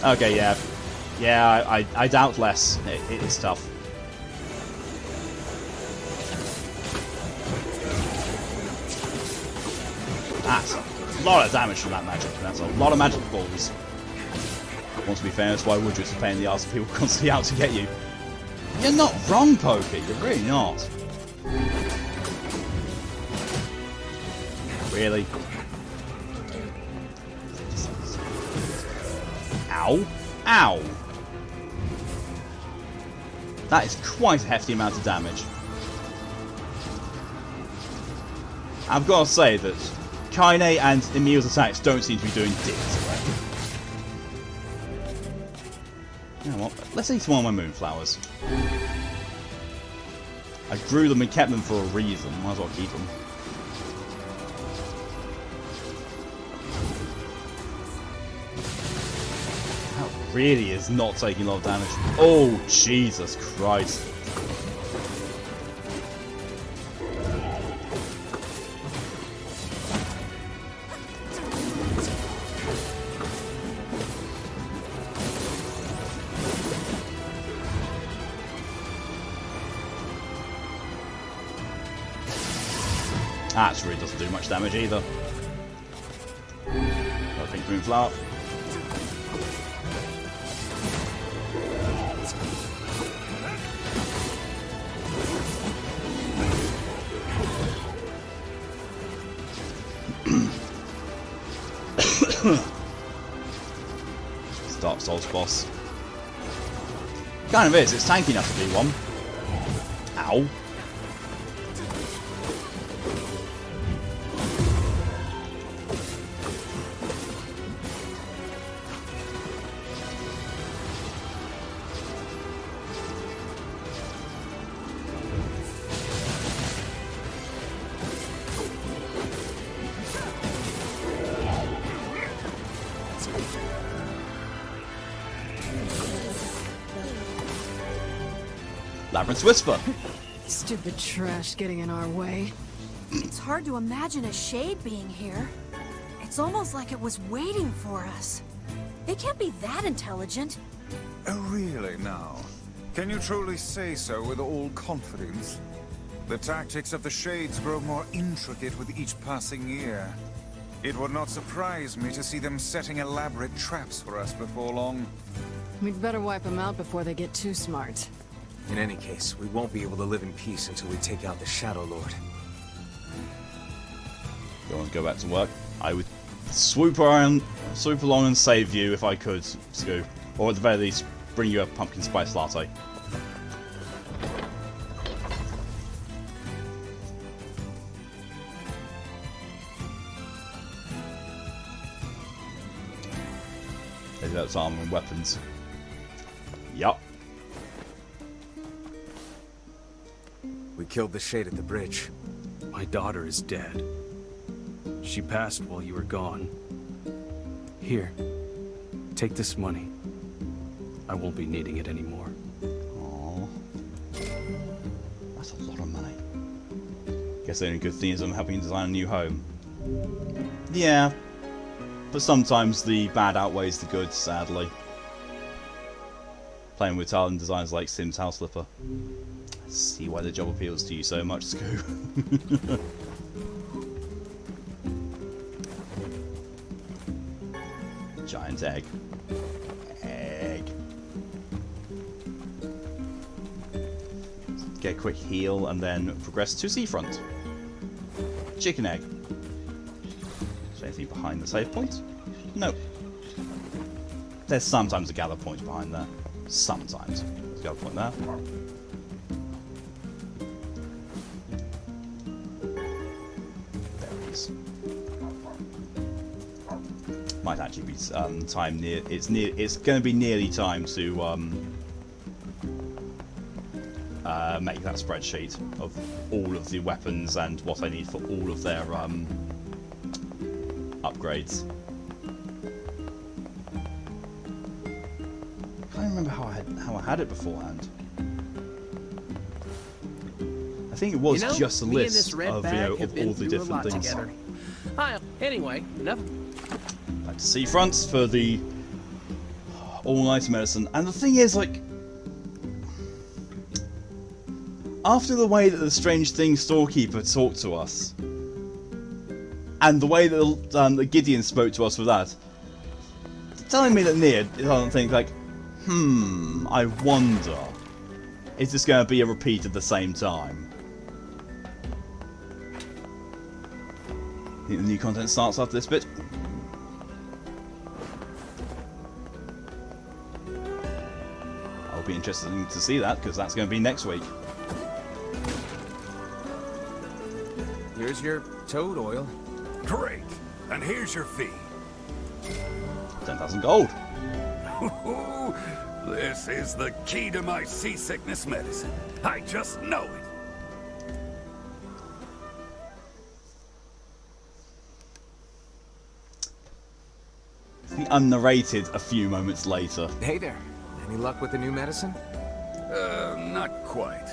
Okay, yeah. Yeah, I doubt less. It is tough. That's a lot of damage from that magic. That's a lot of magic balls. Want to be famous, why would you? It's a pain in the arse of people constantly out to get you. You're not wrong, Pokey. You're really not. Really? Ow! Ow! That is quite a hefty amount of damage. I've got to say that Kaine and Emil's attacks don't seem to be doing dicks. You know what? Let's eat one of my moonflowers. I grew them and kept them for a reason. Might as well keep them. That really is not taking a lot of damage. Oh, Jesus Christ. That really doesn't do much damage either. I think Moonflower. Dark Souls boss. Kind of is, it's tanky enough to be one. Ow. Labyrinth's Whisper. Stupid trash getting in our way. It's hard to imagine a shade being here. It's almost like it was waiting for us. They can't be that intelligent. Oh, really now? Can you truly say so with all confidence? The tactics of the Shades grow more intricate with each passing year. It would not surprise me to see them setting elaborate traps for us before long. We'd better wipe them out before they get too smart. In any case, we won't be able to live in peace until we take out the Shadow Lord. You want to go back to work? I would swoop along and save you if I could, Scoo. Or at the very least, bring you a pumpkin spice latte. Maybe that's armor and weapons. Yup. We killed the Shade at the bridge. My daughter is dead. She passed while you were gone. Here, take this money. I won't be needing it anymore. Aww. That's a lot of money. Guess the only good thing is I'm helping design a new home. Yeah. But sometimes the bad outweighs the good, sadly. Playing with talent designers like Sims House Flipper. I see why the job appeals to you so much, Scoo. Giant egg. Egg. Get a quick heal and then progress to seafront. Chicken egg. Is there anything behind the save point? Nope. There's sometimes a gather point behind there. Sometimes. There's a gather point there. Might actually be time near. It's going to be nearly time to make that spreadsheet of all of the weapons and what I need for all of their upgrades. I can't remember how I had it beforehand. I think it was just a list of of all the different things. Together. Anyway, enough. Back to seafronts for the all-night medicine, and the thing is, like, after the way that the Strange Thing Storekeeper talked to us, and the way that that Gideon spoke to us with that, telling me that NieR doesn't think like, I wonder, is this going to be a repeat at the same time? Think the new content starts after this bit? be interesting to see that, because that's going to be next week. Here's your toad oil. Great. And here's your fee. 10,000 gold. This is the key to my seasickness medicine. I just know it. The unnarrated a few moments later. Hey there. Any luck with the new medicine? Not quite.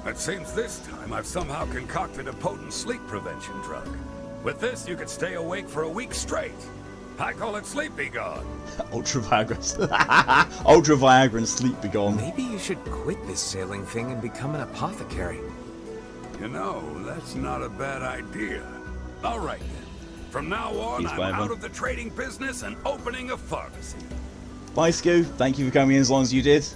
It seems this time I've somehow concocted a potent sleep prevention drug. With this, you could stay awake for a week straight. I call it Sleep Be Gone. Ultra Viagra. Ultra Viagra and Sleep Be Gone. Maybe you should quit this sailing thing and become an apothecary. You know, that's not a bad idea. All right, then. From now on, Peace, I'm Viagra. out of the trading business and opening a pharmacy. Bye, Scoo. Thank you for coming in as long as you did.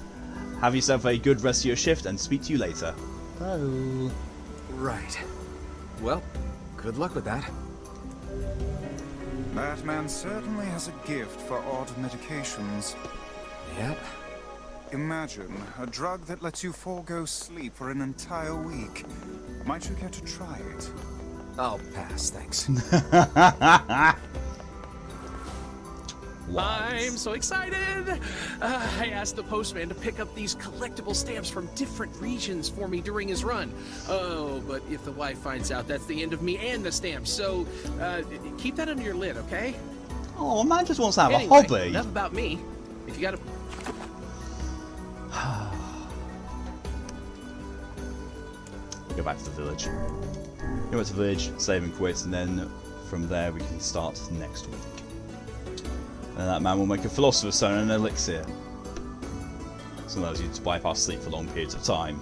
Have yourself a good rest of your shift and speak to you later. Bye. Right. Well, good luck with that. That man certainly has a gift for odd medications. Yep. Imagine a drug that lets you forego sleep for an entire week. Might you care to try it? I'll pass, thanks. I'm so excited! I asked the postman to pick up these collectible stamps from different regions for me during his run. Oh, but if the wife finds out, that's the end of me and the stamps. So, keep that under your lid, okay? Oh, man just wants to have Anyway, a hobby. Enough about me. If you gotta... Go back to the village. Go back to the village, save and quit, and then from there we can start next week. And that man will make a Philosopher's Stone and an elixir. So allows you to bypass sleep for long periods of time.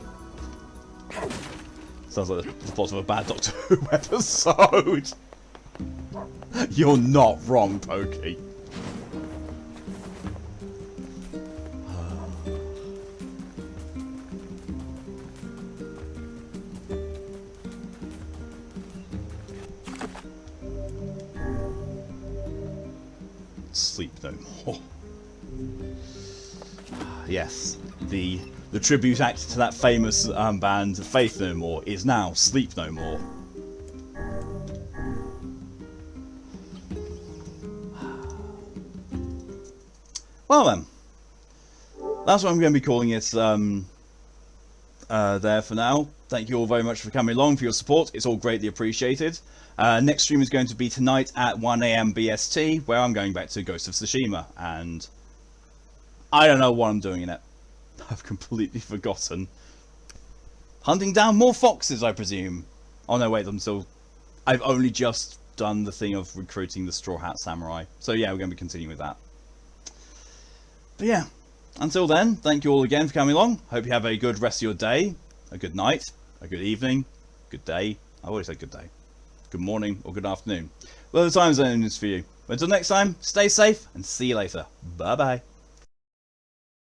Sounds like the plot of a bad Doctor Who episode. You're not wrong, Pokey. Sleep no more. Yes, the tribute act to that famous band Faith No More is now Sleep No More. Well then, that's what I'm going to be calling it there for now. Thank you all very much for coming along, for your support. It's all greatly appreciated. Next stream is going to be tonight at 1 AM BST, where I'm going back to Ghost of Tsushima, and I don't know what I'm doing in it. I've completely forgotten. Hunting down more foxes, I presume. Oh no, wait, I've only just done the thing of recruiting the Straw Hat Samurai. So yeah, we're going to be continuing with that. But yeah, until then, thank you all again for coming along. Hope you have a good rest of your day, a good night, a good evening, good day. I always say good day. Good morning or good afternoon. Well, the time zone is for you. But until next time, stay safe and see you later. Bye bye.